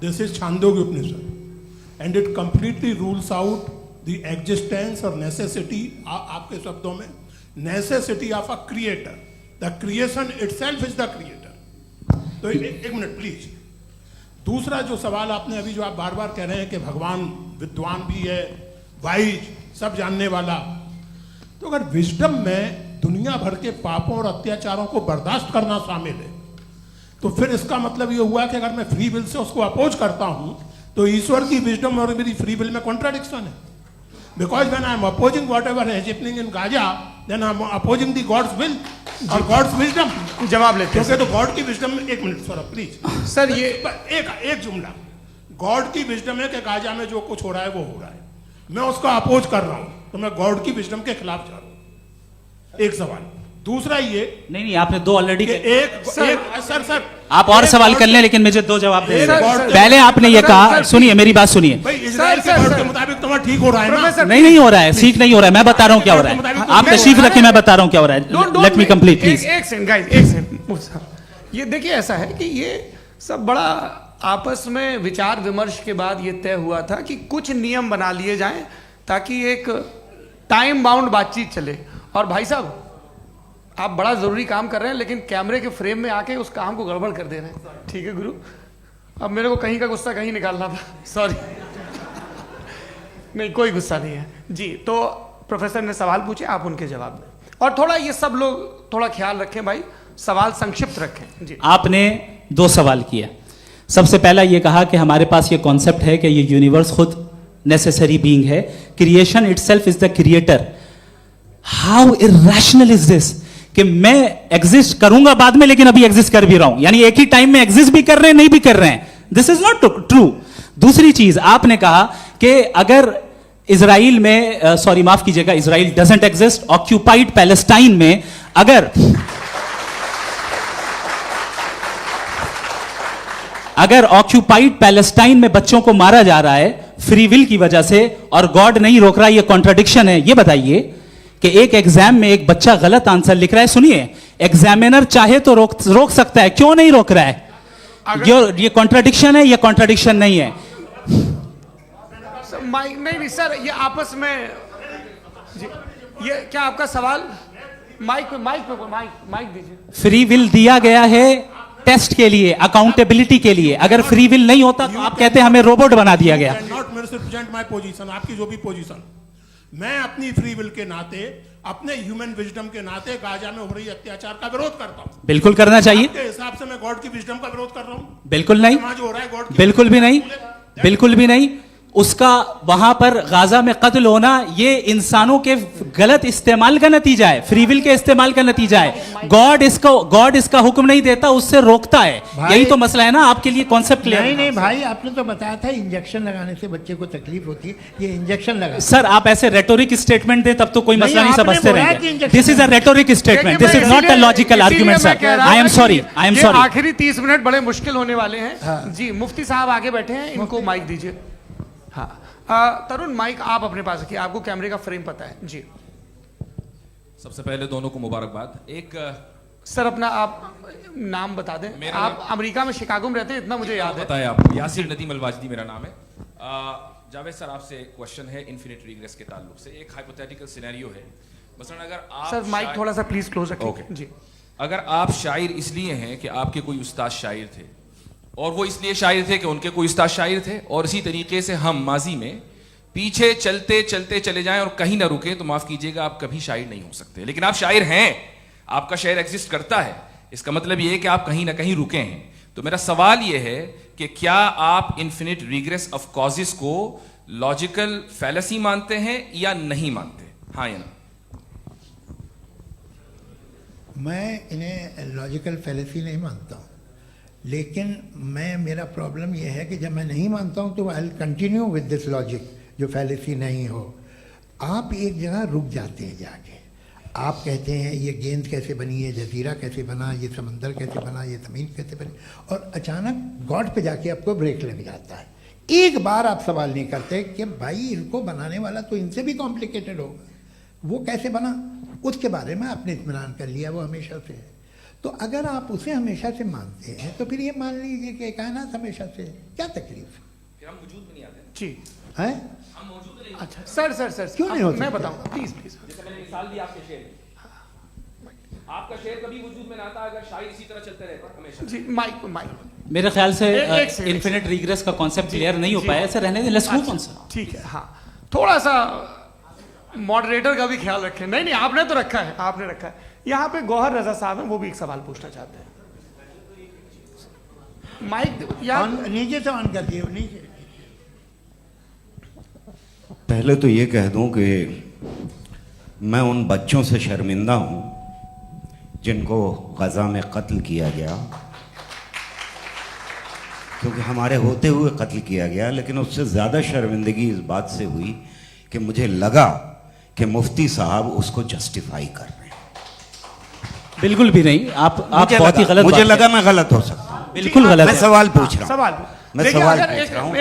this is Chandogya Upanishad, and it completely rules out the existence और नेसेसिटी, आपके शब्दों में necessity of a creator. The creation itself is the creator. तो एक मिनट प्लीज। दूसरा जो सवाल आपने अभी, जो आप बार बार कह रहे हैं कि भगवान विद्वान भी है, वाइज, सब जानने वाला, तो अगर विजडम में दुनिया भर के पापों और अत्याचारों को बर्दाश्त करना शामिल है, तो फिर इसका मतलब ये हुआ कि अगर मैं फ्री विल से उसको अपोज करता हूं तो ईश्वर की विजडम और मेरी फ्री विल में कॉन्ट्राडिक्शन है। Because when I am opposing whatever is happening in Gaza, then I am opposing the God's will और गॉड्स विजडम। जवाब लेते हैं क्योंकि तो गॉड की विजडम में, एक मिनट सौरभ प्लीज सर, ये एक जुमला, गॉड की विजडम है कि गाजा में जो कुछ हो रहा है वो हो रहा है, मैं उसका अपोज कर रहा हूं, तो मैं गॉड की विजडम के खिलाफ जा रहा हूं। एक सवाल। दूसरा ये नहीं, आपने 2 ऑलरेडी। सर आप और सवाल कर लें, लेकिन मुझे 2 जवाब दे। सर, पहले आपने ये कहा, सुनिए मेरी बात सुनिए। भाई, इजराइल के गॉड के मुताबिक तुम्हारा ठीक हो रहा है ना? नहीं हो रहा है, ठीक नहीं हो रहा है, मैं बता रहा हूं क्या हो रहा है। आप तशरीफ रखिए, मैं बता रहा हूं क्या हो रहा है। Let me complete please. एक सेकंड गाइस, एक सेकंड। ये देखिए, ऐसा है कि ये सब बड़ा आपस में विचार विमर्श के बाद ये तय हुआ था कि कुछ नियम बना लिए जाएं ताकि एक टाइम बाउंड बातचीत चले। और भाई साहब, आप बड़ा जरूरी काम कर रहे हैं लेकिन कैमरे के फ्रेम में आके उस काम को गड़बड़ कर दे रहे हैं। ठीक है गुरु, अब मेरे को कहीं का गुस्सा कहीं निकालना था, सॉरी। नहीं, कोई गुस्सा नहीं है जी। तो प्रोफेसर ने सवाल पूछे, आप उनके जवाब दें, और थोड़ा ये सब लोग थोड़ा ख्याल रखें भाई, सवाल संक्षिप्त रखें जी। आपने 2 सवाल किया। सबसे पहला ये कहा कि हमारे पास ये कॉन्सेप्ट है कि ये यूनिवर्स खुद नेसेसरी बीइंग है, creation itself is the creator. How irrational is this कि मैं एग्जिस्ट करूंगा बाद में, लेकिन अभी एग्जिस्ट कर भी रहा हूं, यानी एक ही टाइम में एग्जिस्ट भी कर रहे हैं, नहीं भी कर रहे हैं। This is not true. दूसरी चीज आपने कहा कि अगर इजराइल में, सॉरी माफ कीजिएगा, Israel doesn't exist, occupied Palestine में अगर ऑक्यूपाइड पैलेस्टाइन में बच्चों को मारा जा रहा है फ्री विल की वजह से और गॉड नहीं रोक रहा, ये कॉन्ट्रडिक्शन है। ये बताइए कि एक एग्जाम में एक बच्चा गलत आंसर लिख रहा है, सुनिए, एग्जामिनर चाहे तो रोक सकता है, क्यों नहीं रोक रहा है? ये कॉन्ट्रडिक्शन है, ये कॉन्ट्रडिक्शन नहीं है। नहीं सर, ये आपस में जी। ये क्या आपका सवाल? माइक दीजिए। फ्री विल दिया गया है टेस्ट के लिए, अकाउंटेबिलिटी के लिए। अगर फ्री विल नहीं होता तो आप कहते हैं हमें रोबोट बना दिया गया। नॉट मिसरिप्रेजेंट माय पोजीशन, आपकी जो भी पोजीशन, मैं अपनी फ्री विल के नाते, अपने ह्यूमन विजडम के नाते गाजा में हो रही अत्याचार का विरोध करता हूं। बिल्कुल करना चाहिए। आपके हिसाब से मैं गॉड की विजडम का विरोध कर रहा हूं? बिल्कुल नहीं, समाज हो रहा है गॉड की, बिल्कुल भी नहीं, बिल्कुल भी नहीं। उसका वहां पर गाजा में कत्ल होना ये इंसानों के गलत इस्तेमाल का नतीजा है, फ्री विल के इस्तेमाल का नतीजा है। गॉड इसका हुक्म नहीं देता, उससे रोकता है। यही तो मसला है ना। आपके लिए कॉन्सेप्ट क्लियर नहीं नहीं भाई, आपने तो बताया था इंजेक्शन लगाने से बच्चे को तकलीफ होती है, ये इंजेक्शन लगा। सर आप ऐसे रेटोरिक स्टेटमेंट दे तब तो कोई मसला नहीं आपने समझते बोला कि रहेंगे। Injection this is a rhetoric statement, this is not a logical argument sir. I am sorry, I am sorry. आखिरी 30 मिनट बड़े मुश्किल होने वाले हैं। जी मुफ्ती साहब आगे बैठे हैं, इनको माइक दीजिए। हाँ तरुण, माइक आप अपने पास रखिए, आपको कैमरे का फ्रेम पता है जी। सबसे पहले दोनों को मुबारकबाद। एक सर अपना आप नाम बता दें। आप अमेरिका में शिकागो में रहते हैं, इतना मुझे याद है। बताया आपको, यासिर नदीम अलवाजदी मेरा नाम है। जावेद सर आपसे एक क्वेश्चन है इन्फिनिट रिग्रेस के ताल्लुक से। एक हाइपोथेटिकल सिनेरियो है, मसलन अगर आप सर माइक थोड़ा सा प्लीज क्लोज रखिए। ओके जी। अगर आप शायर इसलिए हैं कि आपके कोई उस्ताद शायर थे, और वो इसलिए शायर थे कि उनके कोई उस्ताद शायर थे, और इसी तरीके से हम माजी में पीछे चलते चलते चले जाएं और कहीं ना रुके, तो माफ कीजिएगा आप कभी शायर नहीं हो सकते। लेकिन आप शायर हैं, आपका शायर एग्जिस्ट करता है, इसका मतलब ये है कि आप कहीं ना कहीं रुके हैं। तो मेरा सवाल ये है कि क्या आप इन्फिनिट रिग्रेस ऑफ कॉजेस को लॉजिकल फैलेसी मानते हैं या नहीं मानते? हाँ या ना? मैं इन्हें लॉजिकल फैलेसी नहीं मानता हूँ, लेकिन मेरा प्रॉब्लम यह है कि जब मैं नहीं मानता हूँ तो I will continue with this logic जो फैलेसी नहीं हो। आप एक जगह रुक जाते हैं जाके, आप कहते हैं ये गेंद कैसे बनी, ये जजीरा कैसे बना, ये समंदर कैसे बना, ये ज़मीन कैसे बनी, और अचानक गॉड पे जाके आपको ब्रेक लग जाता है। एक बार आप सवाल नहीं करते कि भाई इनको बनाने वाला तो इनसे भी कॉम्प्लिकेटेड होगा, वो कैसे बना, उसके बारे में आपने इत्मीनान कर लिया, वो हमेशा से है। तो अगर आप उसे हमेशा से मानते हैं तो फिर ये मान लीजिए कि कायनात हमेशा से है, क्या तकलीफ? फिर हम वजूद में नहीं आते जी है? हम मौजूद नहीं। अच्छा सर क्यों नहीं होता? मैं बताऊंगा प्लीज। जैसे मैंने मिसाल दी आपके शेर में, आपका शेर कभी वजूद में ना आता अगर शायर इसी तरह चलते रहते हमेशा। जी माइक मेरे ख्याल से एक सेकंड, इन्फिनिट रिग्रेस का कॉन्सेप्ट क्लियर नहीं हो पाया। ऐसे रहने दें, लेट्स मूव ऑन सर। ठीक है। हाँ थोड़ा सा मॉडरेटर का भी ख्याल रखें। नहीं आपने तो रखा है, आपने रखा है। यहाँ पे गौहर रजा साहब हैं, वो भी एक सवाल पूछना चाहते हैं। माइक नीचे से ऑन कर दिए, नीचे। पहले तो ये कह दूं कि मैं उन बच्चों से शर्मिंदा हूं जिनको गजा में कत्ल किया गया, क्योंकि हमारे होते हुए कत्ल किया गया। लेकिन उससे ज़्यादा शर्मिंदगी इस बात से हुई कि मुझे लगा कि मुफ्ती साहब उसको जस्टिफाई कर रहे हैं। बिल्कुल भी नहीं। आप बहुत ही गलत, मुझे लगा मैं गलत हो सकता हूं। बिल्कुल गलत मैं है। सवाल पूछ रहा हूं, सवाल मैं सवाल पूछ रहा हूं।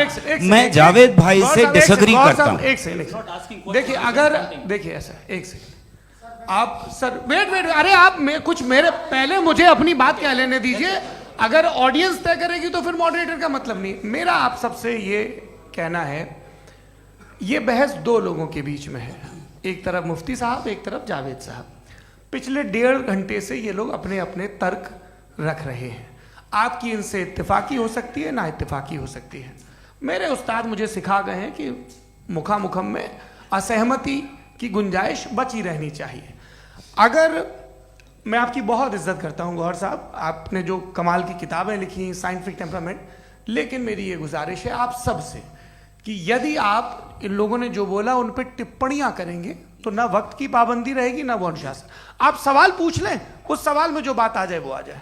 मैं जावेद भाई से डिसएग्री करता हूं। एक सेकंड देखिए, अगर देखिए ऐसा एक सेकंड आप सर वेट अरे आप कुछ मेरे पहले मुझे अपनी बात कह लेने दीजिए। अगर ऑडियंस तय करेगी तो फिर मॉडरेटर का मतलब नहीं। मेरा आप सबसे ये कहना है, ये बहस दो लोगों के बीच में है, एक तरफ मुफ्ती साहब, एक तरफ जावेद साहब। पिछले 1.5 घंटे से ये लोग अपने अपने तर्क रख रहे हैं। आपकी इनसे इत्तेफाकी हो सकती है, ना इत्तेफाकी हो सकती है। मेरे उस्ताद मुझे सिखा गए हैं कि मुखामुखम में असहमति की गुंजाइश बची रहनी चाहिए। अगर मैं आपकी बहुत इज्जत करता हूं गौहर साहब, आपने जो कमाल की किताबें लिखी, साइंटिफिक टेम्परामेंट, लेकिन मेरी ये गुजारिश है आप सबसे कि यदि आप इन लोगों ने जो बोला उन पर टिप्पणियां करेंगे तो ना वक्त की पाबंदी रहेगी, ना वो अनुशासन। आप सवाल पूछ लें, उस सवाल में जो बात आ जाए वो आ जाए।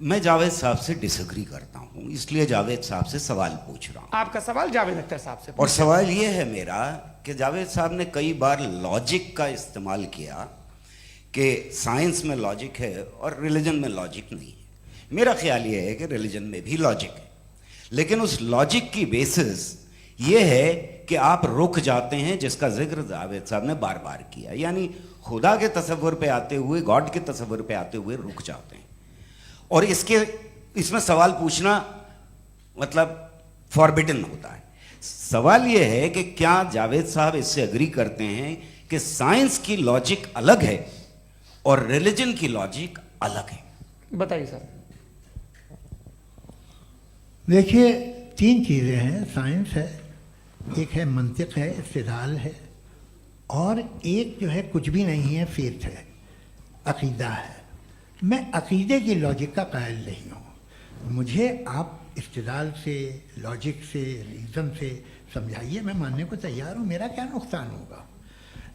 मैं जावेद साहब से डिसएग्री करता हूं, इसलिए जावेद साहब से सवाल पूछ रहा हूं। आपका सवाल जावेद अख्तर साहब से। और सवाल यह है मेरा कि जावेद साहब ने कई बार लॉजिक का इस्तेमाल किया कि साइंस में लॉजिक है और रिलीजन में लॉजिक नहीं है। मेरा ख्याल यह है कि रिलीजन में भी लॉजिक है, लेकिन उस लॉजिक की बेसिस ये है कि आप रुक जाते हैं, जिसका जिक्र जावेद साहब ने बार बार किया। यानी खुदा के तसव्वुर पे आते हुए, गॉड के तसव्वुर पे आते हुए रुक जाते हैं। और इसमें सवाल पूछना मतलब फॉरबिडन होता है। सवाल यह है कि क्या जावेद साहब इससे एग्री करते हैं कि साइंस की लॉजिक अलग है और रिलीजन की लॉजिक अलग है। बताइए सर। देखिए, 3 चीज़ें हैं, साइंस है, एक है मंतिक है, इस्तिदलाल है, और एक जो है कुछ भी नहीं है, फेथ है, अकीदा है। मैं अकीदे की लॉजिक का कायल नहीं हूँ। मुझे आप इस्तिदलाल से, लॉजिक से, रीज़न से समझाइए, मैं मानने को तैयार हूँ, मेरा क्या नुकसान होगा।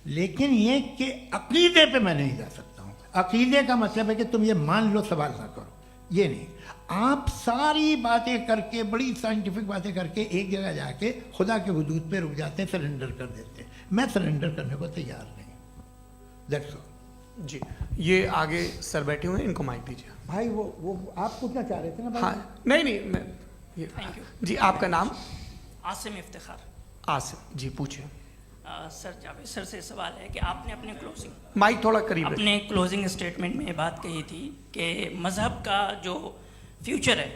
लेकिन ये कि अकीदे पे मैं नहीं जा सकता हूँ। अकीदे का मतलब है कि तुम ये मान लो, सवाल ना करो, ये नहीं। आप सारी बातें करके, बड़ी साइंटिफिक बातें करके एक जगह जाके खुदा के हुदूद पे रुक जाते हैं, सरेंडर कर देते हैं। मैं सरेंडर करने को तैयार नहीं। That's all. जी, ये आगे सर बैठे हुए हैं, इनको माइक दीजिए। भाई वो आप पूछना चाह रहे थे ना भाई? हाँ, नहीं मैं ये, थैंक यू जी, आपका नाम? आसिम इफ्तिखार। आसिफ जी, पूछिए। सर, जावेद सर से सवाल है कि आपने अपने क्लोजिंग माइक थोड़ा करीब रखिए। अपने क्लोजिंग स्टेटमेंट में ये बात कही थी कि मज़हब का जो फ्यूचर है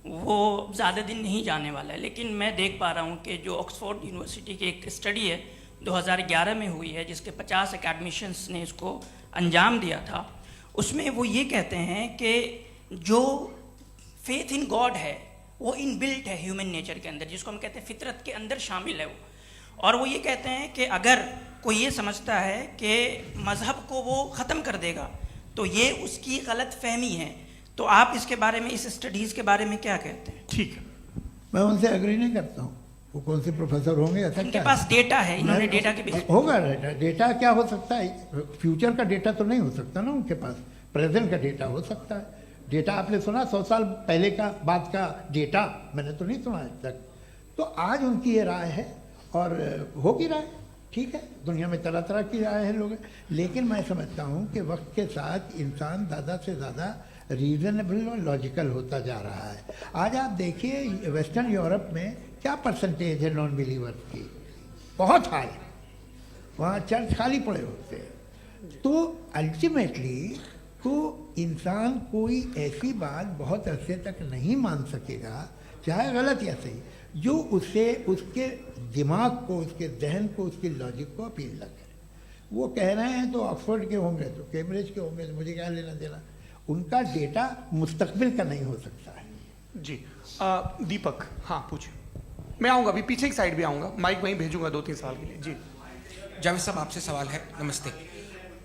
वो ज़्यादा दिन नहीं जाने वाला है, लेकिन मैं देख पा रहा हूँ कि जो ऑक्सफोर्ड यूनिवर्सिटी की एक स्टडी है 2011 में हुई है, जिसके 50 एकेडमिशियंस ने इसको अंजाम दिया था, उसमें वो ये कहते हैं कि जो फेथ इन गॉड है वो इनबिल्ट है ह्यूमन नेचर के अंदर, जिसको हम कहते हैं फितरत के अंदर शामिल है वो। और वो ये कहते हैं कि अगर कोई ये समझता है कि मज़हब को वो ख़त्म कर देगा तो ये उसकी गलत फहमी है। तो आप इसके बारे में, इस स्टडीज़ के बारे में क्या कहते हैं? ठीक है, मैं उनसे एग्री नहीं करता हूँ। वो कौन से प्रोफेसर होंगे? ऐसा उनके क्या पास डेटा है, इन्होंने डेटा के बेस होगा। डेटा क्या हो सकता है? फ्यूचर का डेटा तो नहीं हो सकता ना उनके पास, प्रेजेंट का डेटा हो सकता है। डेटा आपने सुना 100 साल पहले का बाद का डेटा? मैंने तो नहीं सुना आज तक। तो आज उनकी ये राय है और होगी राय, ठीक है। दुनिया में तरह तरह की राय है लोग, लेकिन मैं समझता हूँ कि वक्त के साथ इंसान ज़्यादा से ज़्यादा रीज़नेबल और लॉजिकल होता जा रहा है। आज आप देखिए वेस्टर्न यूरोप में क्या परसेंटेज है नॉन बिलीवर्स की, बहुत हाई। वहाँ चर्च खाली पड़े होते हैं। तो अल्टीमेटली तो इंसान कोई ऐसी बात बहुत अरसे तक नहीं मान सकेगा, चाहे गलत या सही, जो उसे, उसके दिमाग को, उसके जहन को, उसकी लॉजिक को अपील न करे। वो कह रहे हैं तो ऑक्सफोर्ड के होंगे, तो कैम्ब्रिज के होंगे, तो मुझे क्या लेना देना। उनका डेटा मुस्तकबिल का नहीं हो सकता है। जी, दीपक, हाँ पूछिए। मैं आऊँगा, अभी पीछे की साइड भी आऊँगा, माइक वहीं भेजूंगा 2-3 साल के लिए। जी जावेद साहब, आपसे सवाल है। नमस्ते।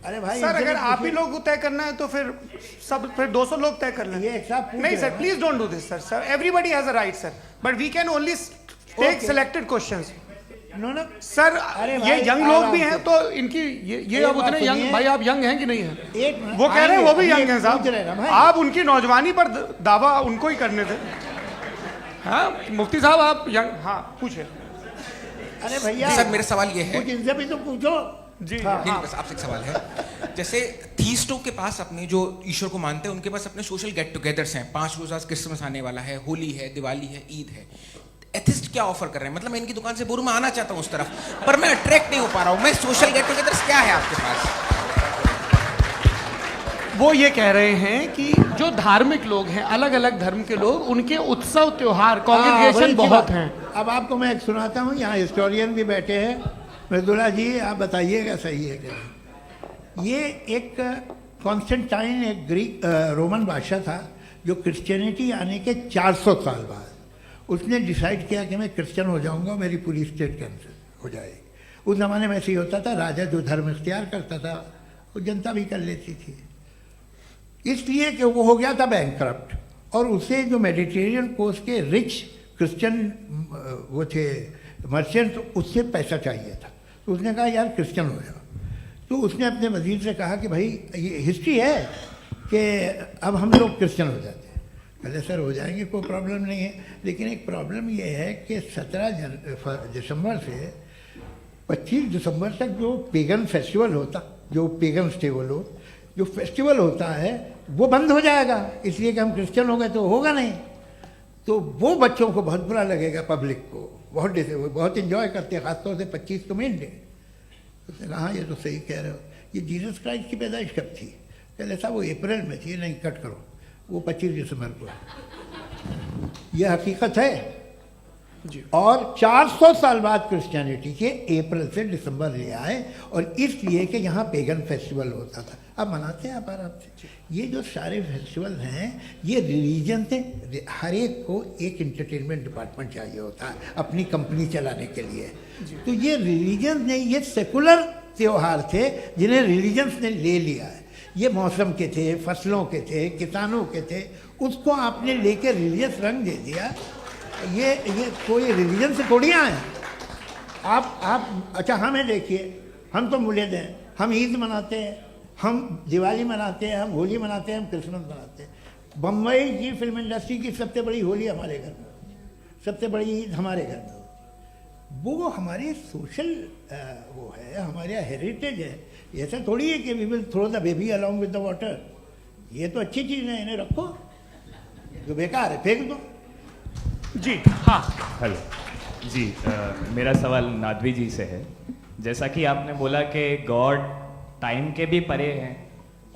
अरे भाई सर, अगर आप ही लोग तय करना है तो फिर 200 लोग तय कर लें। ये एक साहब पूछ नहीं रहे सर, हैं। Please don't do this sir. Everybody has a right sir, but we can only take Okay. Selected questions. No sir, अरे ये भाई, यंग लोग आराम भी से। हैं तो इनकी ये अब बात उतने यंग, सुनिए। भाई आप यंग हैं कि नहीं हैं? एक मिनट, वो कह रहे हैं वो भी आइए, यंग हैं पूछ रहे हैं साहब, भाई। आप उनकी नौजवानी पर दावा उनको ही करने थे। हाँ मुफ्ती साहब, आप यंग, हाँ पूछे। अरे भैया सर, मेरा सवाल ये है। कुछ इनसे भी तो पूछो। जी हाँ। नहीं, बस आपसे एक सवाल है। जैसे थीस्टों के पास अपने जो ईश्वर को मानते हैं, उनके पास अपने सोशल गेट टुगेदर्स हैं। 5 रोज़ा क्रिसमस आने वाला है, होली है, दिवाली है, ईद है। एथिस्ट क्या ऑफर कर रहे हैं? मतलब मैं इनकी दुकान से बोलूं, मैं आना चाहता हूं उस तरफ, पर मैं अट्रैक्ट नहीं हो पा रहा हूं। मैं सोशल गेट टुगेदर्स क्या है आपके पास? वो ये कह रहे हैं कि जो धार्मिक लोग हैं, अलग अलग धर्म के लोग, उनके उत्सव त्योहार, कॉन्ग्रेगेशन वही बहुत बात। हैं। अब आपको मैं एक सुनाता हूँ, यहाँ हिस्टोरियन भी बैठे हैं। मृदुला जी, आप बताइएगा सही है कि नहीं। ये एक कॉन्स्टेंटाइन, एक ग्रीक रोमन बादशाह था, जो क्रिश्चियनिटी आने के 400 साल बाद उसने डिसाइड किया कि मैं क्रिश्चियन हो जाऊंगा, मेरी पूरी स्टेट कैंसिल हो जाएगी। उस ज़माने में ऐसे ही होता था, राजा जो धर्म इख्तियार करता था वो जनता भी कर लेती थी, इसलिए कि वो हो गया था बैंकरप्ट। और उसे जो मेडिटेरियन कोस्ट के रिच क्रिश्चियन वो थे मर्चेंट, उससे पैसा चाहिए था। तो उसने कहा यार क्रिश्चियन हो जाओ। तो उसने अपने वजीर से कहा कि भाई ये हिस्ट्री है कि अब हम लोग क्रिश्चियन हो जाते हैं। पहले सर हो जाएंगे, कोई प्रॉब्लम नहीं है, लेकिन एक प्रॉब्लम ये है कि 17 दिसंबर से 25 दिसंबर तक जो पेगन फेस्टिवल होता, जो पेगन थे वो लोग, जो फेस्टिवल होता है वो बंद हो जाएगा, इसलिए कि हम क्रिश्चियन हो गए तो होगा नहीं। तो वो बच्चों को बहुत बुरा लगेगा, पब्लिक को बहुत इन्जॉय करते हैं, खासतौर से 25 को मेन डे। उसने कहा हाँ ये तो सही कह रहे हो, ये जीसस क्राइस्ट की पैदाइश कब थी? पहले साहब वो अप्रैल में थी। नहीं, कट करो, वो 25 दिसंबर को है। ये हकीकत है। और 400 साल बाद क्रिश्चियनिटी के अप्रैल से दिसंबर ले आए, और इसलिए कि यहाँ पेगन फेस्टिवल होता था। अब मनाते हैं आप आराम से। ये जो सारे फेस्टिवल हैं ये रिलीजन से, हर एक को एक इंटरटेनमेंट डिपार्टमेंट चाहिए होता है अपनी कंपनी चलाने के लिए। तो ये रिलीजन ने, ये सेकुलर त्योहार थे जिन्हें रिलीजन्स ने ले लिया है। ये मौसम के थे, फसलों के थे, किसानों के थे, उसको आपने लेके रिलीजियस रंग दे दिया। ये कोई रिलीजन से थोड़ी आए आप। अच्छा हमें देखिए, हम तो मुल्द हैं, हम ईद मनाते हैं, हम दिवाली मनाते हैं, हम होली मनाते हैं, हम क्रिसमस मनाते हैं। बम्बई की फिल्म इंडस्ट्री की सबसे बड़ी होली हमारे घर में होती है, सबसे बड़ी ईद हमारे घर में होती है। वो हमारी सोशल वो है, हमारा हेरिटेज है। ऐसा थोड़ी है कि we will throw the baby along with the water. ये तो अच्छी चीज़ है, इन्हें रखो, जो बेकार है फेंक दो। जी हाँ, हेलो जी, मेरा सवाल नादवी जी से है। जैसा कि आपने बोला कि गॉड टाइम के भी परे हैं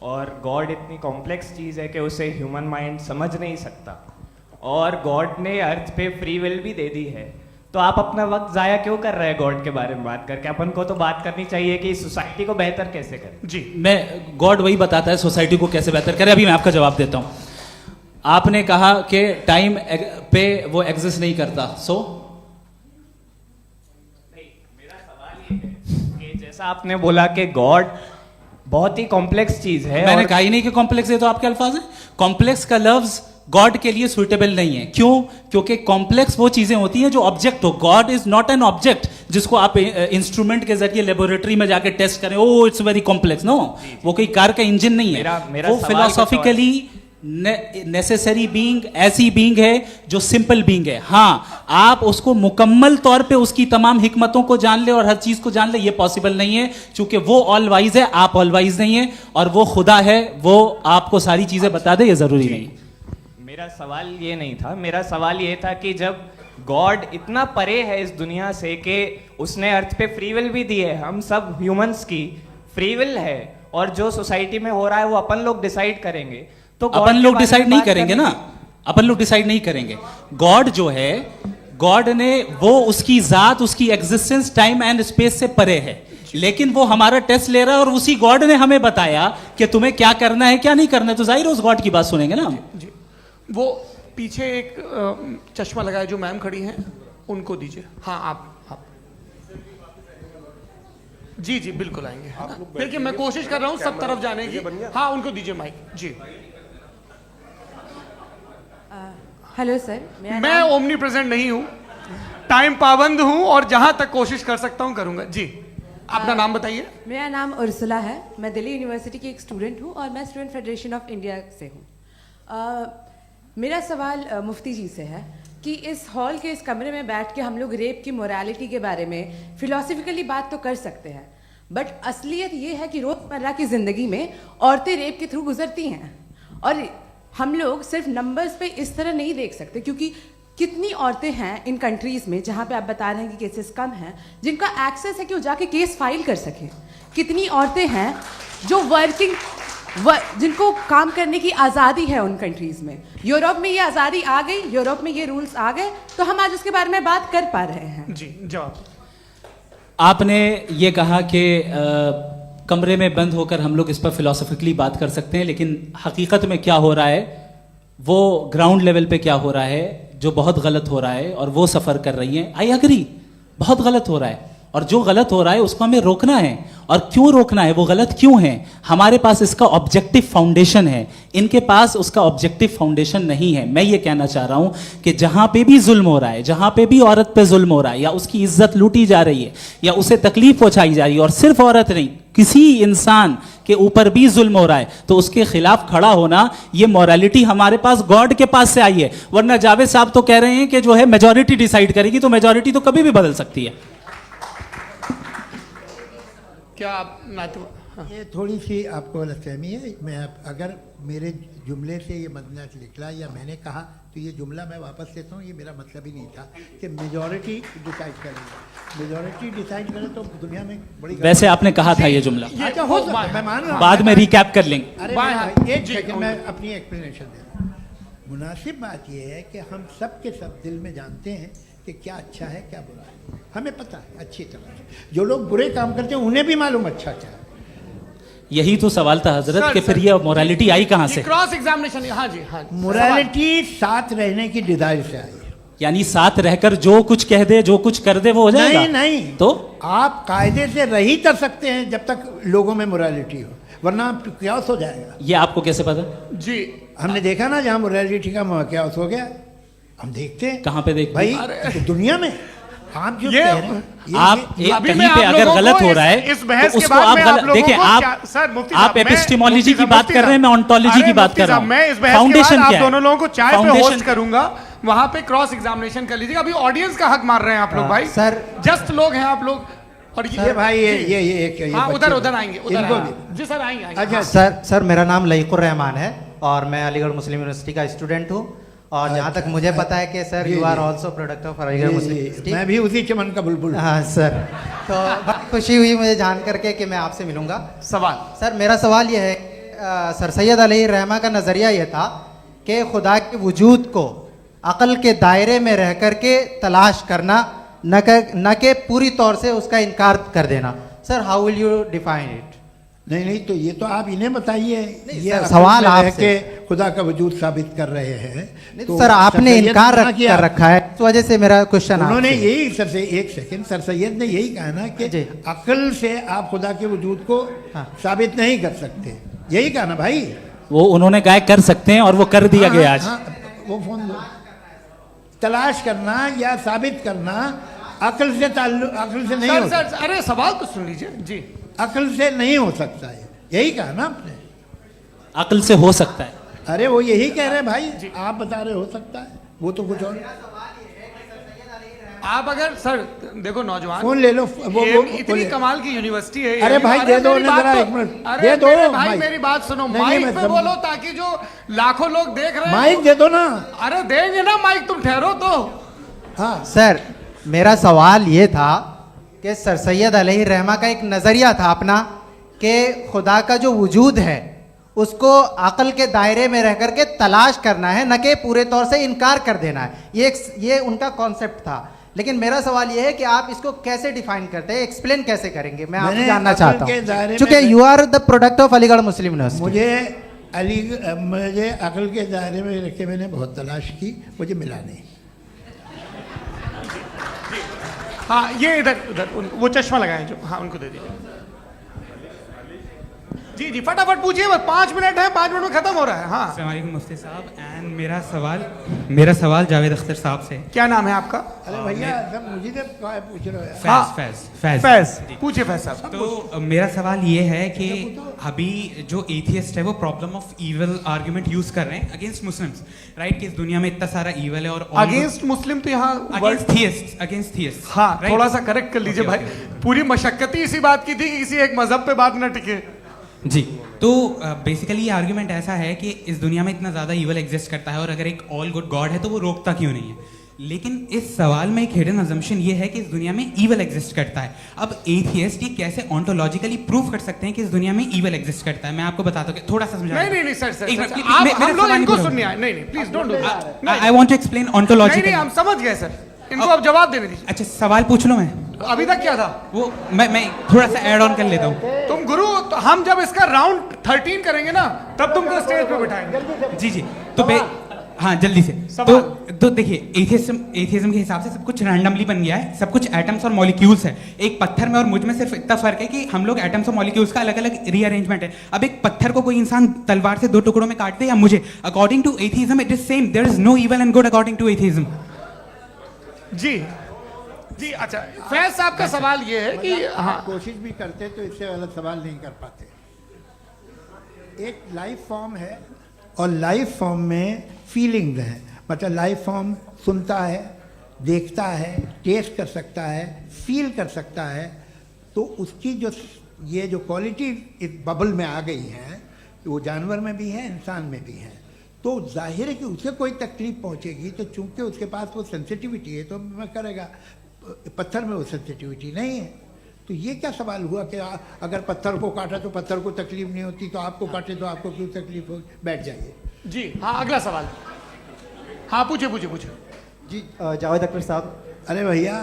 और गॉड इतनी कॉम्प्लेक्स चीज़ है कि उसे ह्यूमन माइंड समझ नहीं सकता, और गॉड ने अर्थ पे फ्री विल भी दे दी है, तो आप अपना वक्त ज़ाया क्यों कर रहे हैं गॉड के बारे में बात करके? अपन को तो बात करनी चाहिए कि सोसाइटी को बेहतर कैसे करें। जी, मैं गॉड वही बताता है सोसाइटी को कैसे बेहतर करे। अभी मैं आपका जवाब देता हूँ। आपने कहा कि टाइम पे वो एग्जिस्ट नहीं करता, सो मेरा सवाल ये है कि जैसा आपने बोला कि गॉड बहुत ही कॉम्प्लेक्स चीज है, मैंने कहा ही नहीं कि कॉम्प्लेक्स है, तो आपके अल्फाज हैं। कॉम्प्लेक्स का लफ्ज गॉड के लिए सुइटेबल नहीं है। क्यों? क्योंकि कॉम्प्लेक्स वो चीजें होती हैं जो ऑब्जेक्ट हो। God is not an object जिसको आप इंस्ट्रूमेंट के जरिए लेबोरेटरी में जाके टेस्ट करें, oh it's very complex. No, वो कोई कार का इंजन नहीं है। वो फिलोसॉफिकली नेसेसरी बीइंग ऐसी बीइंग है जो सिंपल बीइंग है। हाँ, आप उसको मुकम्मल तौर पे उसकी तमाम हिकमतों को जान ले और हर चीज को जान ले, ये पॉसिबल नहीं है, क्योंकि वो ऑल वाइज है, आप ऑल वाइज नहीं है, और वो खुदा है, वो आपको सारी चीजें बता दे, ये जरूरी नहीं। मेरा सवाल ये नहीं था, मेरा सवाल ये था कि जब गॉड इतना परे है इस दुनिया से कि उसने अर्थ पे फ्री विल भी दी है, हम सब ह्यूमंस की फ्री विल है, और जो सोसाइटी में हो रहा है वो अपन लोग डिसाइड करेंगे, तो अपन लोग डिसाइड नहीं करेंगे ना, अपन लोग डिसाइड नहीं करेंगे। गॉड जो है, गॉड ने वो उसकी जात, उसकी एग्जिस्टेंस टाइम एंड स्पेस से परे है, लेकिन वो हमारा टेस्ट ले रहा है और उसी गॉड ने हमें बताया कि तुम्हें क्या करना है क्या नहीं करना है, तो जाहिर है उस गॉड की बात सुनेंगे ना। जी, वो पीछे एक चश्मा लगाए जो मैम खड़ी हैं, उनको दीजिए। हाँ, आप जी जी बिल्कुल आएंगे। देखिए मैं कोशिश कर रहा हूँ सब तरफ जाने की। हाँ, उनको दीजिए माइक। जी, हेलो सर, मैं ओमनी प्रेजेंट नहीं हूँ, टाइम पाबंद हूँ, और जहां तक कोशिश कर सकता हूँ करूंगा। जी, अपना नाम बताइए। मेरा नाम उर्सुला है, मैं दिल्ली यूनिवर्सिटी की एक स्टूडेंट हूँ और मैं स्टूडेंट फेडरेशन ऑफ इंडिया से हूँ। मेरा सवाल मुफ्ती जी से है कि इस हॉल के इस कमरे में बैठ के हम लोग रेप की मोरालिटी के बारे में फिलोसफिकली बात तो कर सकते हैं, बट असलियत ये है कि रोज़मर्रा की ज़िंदगी में औरतें रेप के थ्रू गुजरती हैं, और हम लोग सिर्फ नंबर्स पे इस तरह नहीं देख सकते, क्योंकि कितनी औरतें हैं इन कंट्रीज़ में जहाँ पे आप बता रहे हैं कि केसेस कम हैं, जिनका एक्सेस है कि वो जाके केस फाइल कर सकें। कितनी औरतें हैं जो जिनको काम करने की आज़ादी है उन कंट्रीज़ में। यूरोप में ये आज़ादी आ गई, यूरोप में ये रूल्स आ गए, तो हम आज उसके बारे में बात कर पा रहे हैं। जी, जवाब। आपने ये कहा कि कमरे में बंद होकर हम लोग इस पर फिलोसफिकली बात कर सकते हैं, लेकिन हकीकत में क्या हो रहा है, वो ग्राउंड लेवल पे क्या हो रहा है, जो बहुत गलत हो रहा है, और वो सफ़र कर रही हैं। आई अग्री, बहुत गलत हो रहा है, और जो गलत हो रहा है उसको हमें रोकना है। और क्यों रोकना है, वो गलत क्यों है? हमारे पास इसका ऑब्जेक्टिव फाउंडेशन है, इनके पास उसका ऑब्जेक्टिव फाउंडेशन नहीं है। मैं ये कहना चाह रहा हूं कि जहां पे भी जुल्म हो रहा है, जहां पे भी औरत पे जुल्म हो रहा है, या उसकी इज्जत लूटी जा रही है, या उसे तकलीफ पहुंचाई जा रही है, और सिर्फ औरत नहीं, किसी इंसान के ऊपर भी जुल्म हो रहा है, तो उसके खिलाफ खड़ा होना, ये मॉरलिटी हमारे पास गॉड के पास से आई है। वरना जावेद साहब तो कह रहे हैं कि जो है मेजॉरिटी डिसाइड करेगी, तो मेजॉरिटी तो कभी भी बदल सकती है। क्या आप हाँ। ये थोड़ी सी आपको गलतफहमी है। मैं अगर मेरे जुमले से ये मदना निकला या मैंने कहा, तो ये जुमला मैं वापस लेता हूँ। ये मेरा मतलब ही नहीं था कि मेजॉरिटी डिसाइड करेगी। मेजॉरिटी डिसाइड करे तो दुनिया में बड़ी, वैसे आपने कहा था ये जुमला, अच्छा हो, मैं मान रहा हूँ, बाद में रिकैप कर लेंगे। अरे एक सेकंड, मैं अपनी एक्सप्लेनेशन दे रहा हूँ। मुनासिब बात यह है कि हम सब के सब दिल में जानते हैं कि क्या अच्छा है क्या बुरा है, हमें पता है अच्छी तरह से। जो लोग बुरे काम करते हैं उन्हें भी मालूम अच्छा क्या है। यही तो सवाल था हजरत सर, कि फिर ये मोरालिटी आई कहाँ से? क्रॉस एग्जामिनेशन, हाँ जी हाँ जी। मोरालिटी साथ रहने की डिजायर से आई है। यानी साथ रहकर जो कुछ कह दे जो कुछ कर दे वो हो जाएगा? नहीं नहीं, तो आप कायदे से रह ही कर सकते हैं जब तक लोगों में मोरालिटी हो, वरना क्यास हो जाएगा। ये आपको कैसे पता? जी हमने देखा ना जहाँ मोरालिटी का क्यास हो गया, हम देखते हैं कहाँ पे देख भाई तो दुनिया में। आप जो ये- कह रहे हैं आप अभी कहीं मैं पे आप अगर लोगों गलत को हो रहा है इस बहस तो के उसको बाद आप में गलत लोगों देखिए। को आप सर मुफ्ती आप साहब, मैं- एपिस्टेमोलॉजी मुफ्ती की बात कर रहे हैं, मैं ऑन्टोलॉजी की बात कर रहा हूँ। मैं इस बहस के फाउंडेशन बाद आप क्या है? दोनों लोगों को चाय पे फाउंडेशन होस्ट करूंगा, वहां पे क्रॉस एग्जामिनेशन कर लीजिएगा। अभी ऑडियंस का हक मार रहे हैं आप लोग भाई, सर जस्ट लोग हैं आप लोग। और ये भाई ये एक हाँ बच्चे- उधर उधर आएंगे, उधर इनको आएंगे। भी। जी सर आएंगे आएंगे। अच्छा सर मेरा नाम लईकुर रहमान है और मैं अलीगढ़ मुस्लिम यूनिवर्सिटी का स्टूडेंट हूँ। और जहाँ तक मुझे पता है कि sir you are also product of Aligarh Muslim University. मैं भी उसी चमन का बुलबुल। हाँ सर, तो बहुत खुशी हुई मुझे जान करके कि मैं आपसे मिलूंगा। सवाल सर मेरा सवाल यह है, सर सैयद अलैहि रहमा का नज़रिया यह था कि खुदा के वजूद को अक़ल के दायरे में रह कर के तलाश करना, न कि पूरी तौर से उसका इनकार कर देना। Sir how will you define it? नहीं तो ये तो आप इन्हें बताइए। ये सर, अकल सवाल से रह आपसे। के खुदा का वजूद साबित कर रहे हैं। तो सर आपने सैयद इनकार ने किया। कर रखा है, इस वजह से मेरा क्वेश्चन उन्होंने यही सर से एक सेकंड, सर सैयद ने यही कहा ना कि अकल से आप खुदा के वजूद को साबित नहीं कर सकते, यही कहा ना भाई। वो उन्होंने कहा कर सकते हैं और वो कर दिया गया आज। वो फोन दो। तलाश करना या साबित करना अकल से अकल से नहीं सर हो सर अरे सवाल तो सुन लीजिए जी। अकल से नहीं हो सकता है, यही कहा ना आपने। अकल से हो सकता है। अरे वो यही कह रहे हैं भाई, आप बता रहे हो सकता है, वो तो कुछ और। आप अगर सर देखो नौजवान फोन ले लो, इतनी कमाल की यूनिवर्सिटी है। अरे भाई दे दो मेरी ना बात जरा तो- एक मिनट, अरे दे दो मेरे भाई माइक। मेरी बात सुनो, नहीं, माइक मैं पे समझ- बोलो ताकि जो लाखों लोग देख रहे हैं माइक दे दो ना। अरे देंगे ना माइक, तुम ठहरो तो। हाँ सर मेरा सवाल ये था कि सर सैयद अलैहि रहमा का एक नज़रिया था अपना कि खुदा का जो वजूद है उसको अक़ल के दायरे में रह करके तलाश करना है, न कि पूरे तौर से इनकार कर देना है। ये उनका कॉन्सेप्ट था। लेकिन मेरा सवाल ये है कि आप इसको कैसे डिफाइन करते हैं, एक्सप्लेन कैसे करेंगे, मैं आपसे जानना चाहता हूँ। चूंकि you are the product of Aligarh Muslim University. मुझे अकल के दायरे में रख के मैंने बहुत तलाश की, मुझे मिला नहीं। हाँ ये इधर उधर वो चश्मा लगाए जो, हाँ उनको दे दीजिए। जी जी फटाफट पूछिए, बस 5 मिनट है, 5 मिनट में खत्म हो रहा है। हाँ अस्सलाम वालेकुम मुफ्ती साहब। एंड मेरा सवाल जावेद अख्तर साहब से। क्या नाम है आपका? अरे भैया सब मुझे पूछ रहे हो। फैज पूछिए फैज साहब। तो मेरा सवाल ये है कि अभी जो एथियस्ट है वो problem of evil argument use कर रहे हैं अगेंस्ट मुस्लिम्स, राइट? कि इस दुनिया में इतना सारा इविल है और अगेंस्ट मुस्लिम तो यहाँ अगेंस्ट थियस्ट। हाँ थोड़ा सा करेक्ट कर लीजिए भाई, पूरी मशक्कत ही इसी बात की थी कि किसी एक मजहब पे बात न टिके। जी तो बेसिकली ये आर्ग्यूमेंट ऐसा है कि इस दुनिया में इतना ज़्यादा ईवल एग्जिस्ट करता है और अगर एक ऑल गुड गॉड है तो वो रोकता क्यों नहीं है? लेकिन इस सवाल में एक हिडन अजम्पशन ये है कि इस दुनिया में ईवल एग्जिस्ट करता है। अब एथियस्ट ये कैसे ऑन्टोलॉजिकली प्रूव कर सकते हैं कि इस दुनिया में ईवल एग्जिस्ट करता है? मैं आपको बताता हूँ, थोड़ा सा समझा। नहीं सर हम लोग इनको सुनने आए। नहीं please don't do that. I want to explain ontologically. नहीं हम समझ गए सर, इनको अब जवाब देने दीजिए। अच्छा सवाल पूछ लो। मैं अभी तक क्या था वो मैं थोड़ा सा ऐड ऑन कर लेता हूँ। तुम गुरु, तो हम जब इसका राउंड 13 करेंगे ना तब तुमको स्टेज पे बिठाएंगे। जी तो हाँ जल्दी से। तो देखिए एथियज्म के हिसाब से सब कुछ रैंडमली बन गया है, सब कुछ एटम्स और मॉलिक्यूल्स है। एक पत्थर में और मुझ में सिर्फ इतना फर्क है कि हम लोग एटम्स और मॉलिक्यूल्स का अलग अलग रीअरेंजमेंट है। अब एक पत्थर को कोई इंसान तलवार से 2 टुकड़ों में काट दे या मुझे, according to atheism it is same. There is no evil and good according to atheism. जी अच्छा फैज साहब का सवाल ये है कि हाँ कोशिश भी करते तो इससे गलत सवाल नहीं कर पाते। एक लाइफ फॉर्म है और लाइफ फॉर्म में फीलिंग्स हैं, मतलब लाइफ फॉर्म सुनता है, देखता है, टेस्ट कर सकता है, फील कर सकता है। तो उसकी जो ये जो क्वालिटी इस बबल में आ गई है वो जानवर में भी है, इंसान में भी है। तो जाहिर है कि उसे कोई तकलीफ पहुंचेगी, तो चूंकि उसके पास वो सेंसिटिविटी है तो मैं करेगा। पत्थर में वो सेंसिटिविटी नहीं है। तो ये क्या सवाल हुआ कि अगर पत्थर को काटा तो पत्थर को तकलीफ नहीं होती, तो आपको काटे तो आपको क्यों तकलीफ हो? बैठ जाइए। जी हाँ अगला सवाल। हाँ पूछिए। जी जावेद अख्तर साहब, अरे भैया,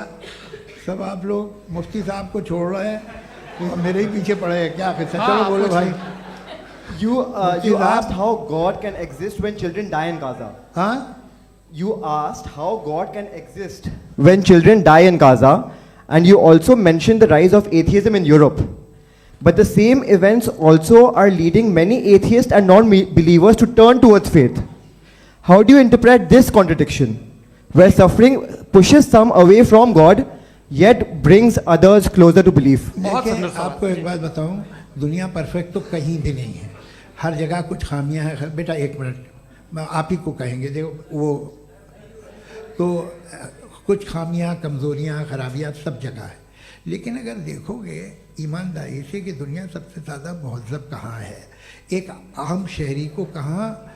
सब आप लोग मुफ्ती साहब को छोड़ रहे हैं, तो मेरे ही पीछे पड़े हैं क्या? चलो बोलो भाई। You asked how God can exist when children die in Gaza. हाँ? You asked how God can exist when children die in Gaza, and you also mentioned the rise of atheism in Europe. But the same events also are leading many atheists and non-believers to turn towards faith. How do you interpret this contradiction, where suffering pushes some away from God, yet brings others closer to belief? देखिए, आपको एक बात बताऊं, दुनिया perfect तो कहीं भी नहीं है, हर जगह कुछ खामियां हैं। बेटा एक मिनट, मैं आप ही को कहेंगे, देखो वो तो कुछ खामियां, कमज़ोरियां, खराबियां सब जगह है। लेकिन अगर देखोगे ईमानदारी से कि दुनिया सबसे ज़्यादा महज़ब कहाँ है, एक आम शहरी को कहाँ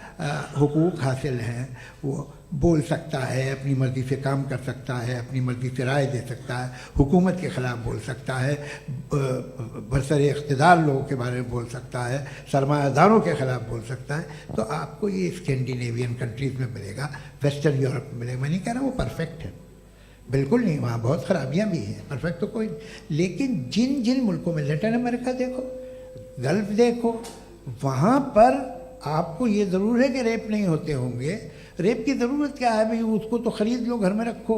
हुकूक हासिल हैं, वो बोल सकता है, अपनी मर्ज़ी से काम कर सकता है, अपनी मर्ज़ी से राय दे सकता है, हुकूमत के ख़िलाफ़ बोल सकता है, बरसरे इक़्तिदार लोगों के बारे में बोल सकता है, सरमायादारों के ख़िलाफ़ बोल सकता है। तो आपको ये स्कैंडिनेवियन कंट्रीज़ में मिलेगा, वेस्टर्न यूरोप में मिलेगा। मैं नहीं कह रहा वो परफेक्ट है, बिल्कुल नहीं, वहाँ बहुत ख़राबियाँ भी हैं, परफेक्ट तो कोई नहीं। लेकिन जिन जिन मुल्कों में, लैटिन अमेरिका देखो, गल्फ़ देखो, वहाँ पर आपको ये ज़रूर है कि रेप नहीं होते होंगे। रेप की ज़रूरत क्या है भाई? उसको तो ख़रीद लो, घर में रखो,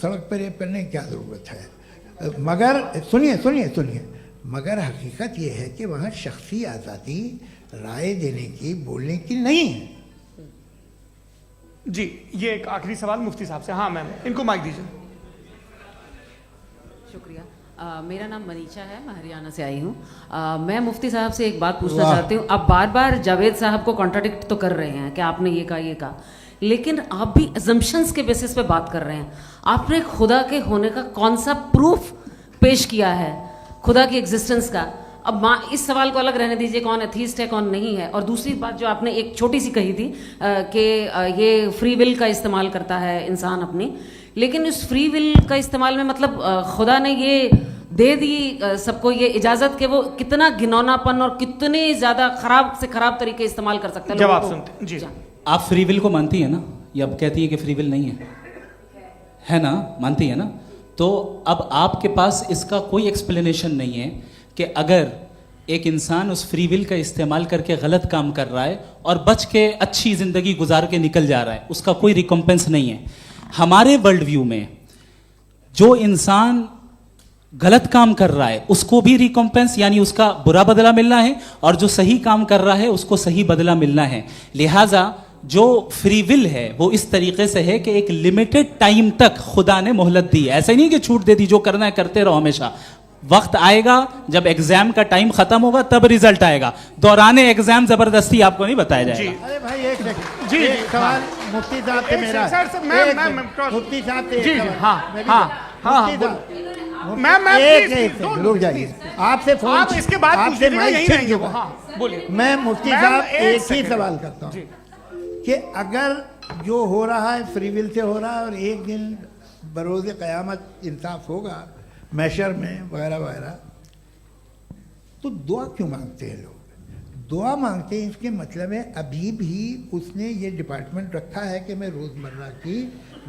सड़क पर रेप करने की क्या ज़रूरत है? मगर सुनिए सुनिए सुनिए, मगर हकीकत ये है कि वहाँ शख्सी आज़ादी राय देने की, बोलने की नहीं है। जी, ये एक आखिरी सवाल मुफ्ती साहब से। हाँ मैम, इनको माइक दीजिए। शुक्रिया। मेरा नाम मनीषा है, मैं हरियाणा से आई हूँ। मैं मुफ्ती साहब से एक बात पूछना चाहती हूँ। आप बार बार जावेद साहब को कॉन्ट्राडिक्ट तो कर रहे हैं कि आपने ये कहा, लेकिन आप भी अजम्पशंस के बेसिस पे बात कर रहे हैं। आपने खुदा के होने का कौन सा प्रूफ पेश किया है, खुदा की एग्जिस्टेंस का? अब इस सवाल को अलग रहने दीजिए, कौन एथीस्ट है कौन नहीं है। और दूसरी बात जो आपने एक छोटी सी कही थी कि ये फ्री विल का इस्तेमाल करता है इंसान अपनी, लेकिन इस फ्री विल का इस्तेमाल में मतलब खुदा ने ये दे दी सबको ये इजाज़त कि वो कितना घिनौनापन और कितने ज़्यादा ख़राब से ख़राब तरीके इस्तेमाल कर सकते हैं। जवाब सुनते जी। आप फ्री विल को मानती है ना, या अब कहती है कि फ्री विल नहीं है ना? मानती है ना? तो अब आपके पास इसका कोई एक्सप्लेनेशन नहीं है कि अगर एक इंसान उस फ्री विल का इस्तेमाल करके गलत काम कर रहा है और बच के अच्छी ज़िंदगी गुजार के निकल जा रहा है, उसका कोई रिकम्पेंस नहीं है। हमारे वर्ल्ड व्यू में जो इंसान गलत काम कर रहा है उसको भी रिकम्पेंस यानी उसका बुरा बदला मिलना है, और जो सही काम कर रहा है उसको सही बदला मिलना है। लिहाजा जो फ्री विल है वो इस तरीके से है कि एक लिमिटेड टाइम तक खुदा ने मोहलत दी है। ऐसा नहीं कि छूट दे दी, जो करना है करते रहो हमेशा। वक्त आएगा जब एग्जाम का टाइम खत्म होगा तब रिजल्ट आएगा, दौराने एग्जाम जबरदस्ती आपको नहीं बताया जाएगा। अरे भाई एक सेकंड जी, सवाल मुफ्ती साहब से मेरा, मुफ्ती साहब से रुक जाइए, आपसे फोन, आप इसके बाद आपसे यहीं रहेंगे वो। हाँ बोलिए। मैं मुफ्ती साहब एक ही सवाल करता हूँ कि अगर जो हो रहा है फ्री विल से हो रहा है और एक दिन बरोज़ क़यामत इंसाफ होगा मैशर में वगैरह वगैरह, तो दुआ क्यों मांगते हैं लोग? दुआ मांगते हैं इसके मतलब है अभी भी उसने ये डिपार्टमेंट रखा है कि मैं रोज़मर्रा की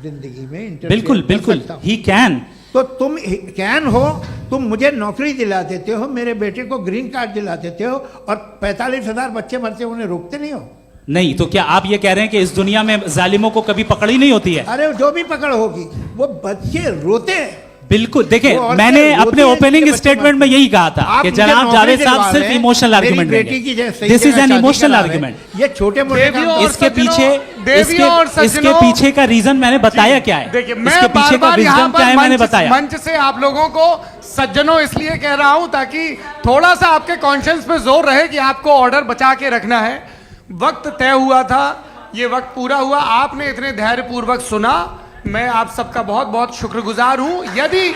ज़िंदगी में बिल्कुल बिल्कुल ही कैन। तो तुम कैन हो, तुम मुझे नौकरी दिला देते हो, मेरे बेटे को ग्रीन कार्ड दिला देते हो, और 45,000 बच्चे मरते उन्हें रोकते नहीं हो। नहीं तो क्या आप ये कह रहे हैं कि इस दुनिया में जालिमों को कभी पकड़ ही नहीं होती है? अरे जो भी पकड़ होगी वो बच्चे रोते हैं। बिल्कुल, देखें मैंने अपने ओपनिंग स्टेटमेंट में यही कहा था कि जनाब जावेद साहब सिर्फ इमोशनल आर्गुमेंट देंगे। This is an emotional argument. ये छोटे मोटे इसके पीछे का रीजन मैंने बताया क्या है, इसके पीछे का रीजन क्या है मैंने बताया। मंच से आप लोगों को सज्जनों इसलिए कह रहा हूं ताकि थोड़ा सा आपके कॉन्शियस पे जोर रहे कि आपको ऑर्डर बचा के रखना है। वक्त तय हुआ था, ये वक्त पूरा हुआ, आपने इतने धैर्यपूर्वक सुना, मैं आप सबका बहुत बहुत शुक्रगुजार हूं। यदि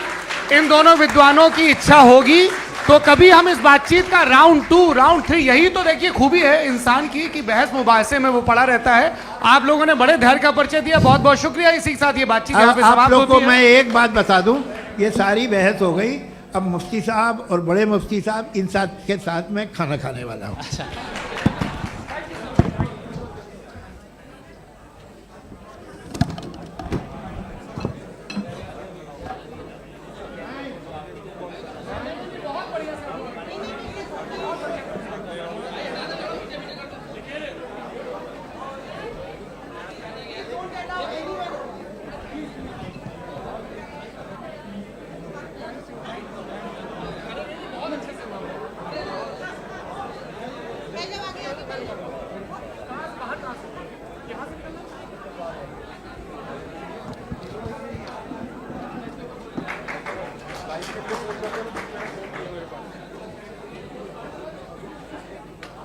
इन दोनों विद्वानों की इच्छा होगी तो कभी हम इस बातचीत का राउंड 2, राउंड 3, यही तो देखिए खूबी है इंसान की कि बहस मुबाहसे में वो पड़ा रहता है। आप लोगों ने बड़े धैर्य का परिचय दिया, बहुत बहुत शुक्रिया। इसी के साथ ये बातचीत यहाँ पे समाप्त होती है। मैं एक बात बता दूं, ये सारी बहस हो गई, अब मुफ्ती साहब और बड़े मुफ्ती साहब इन के साथ में खाना खाने वाला हूँ। अच्छा।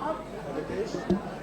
आप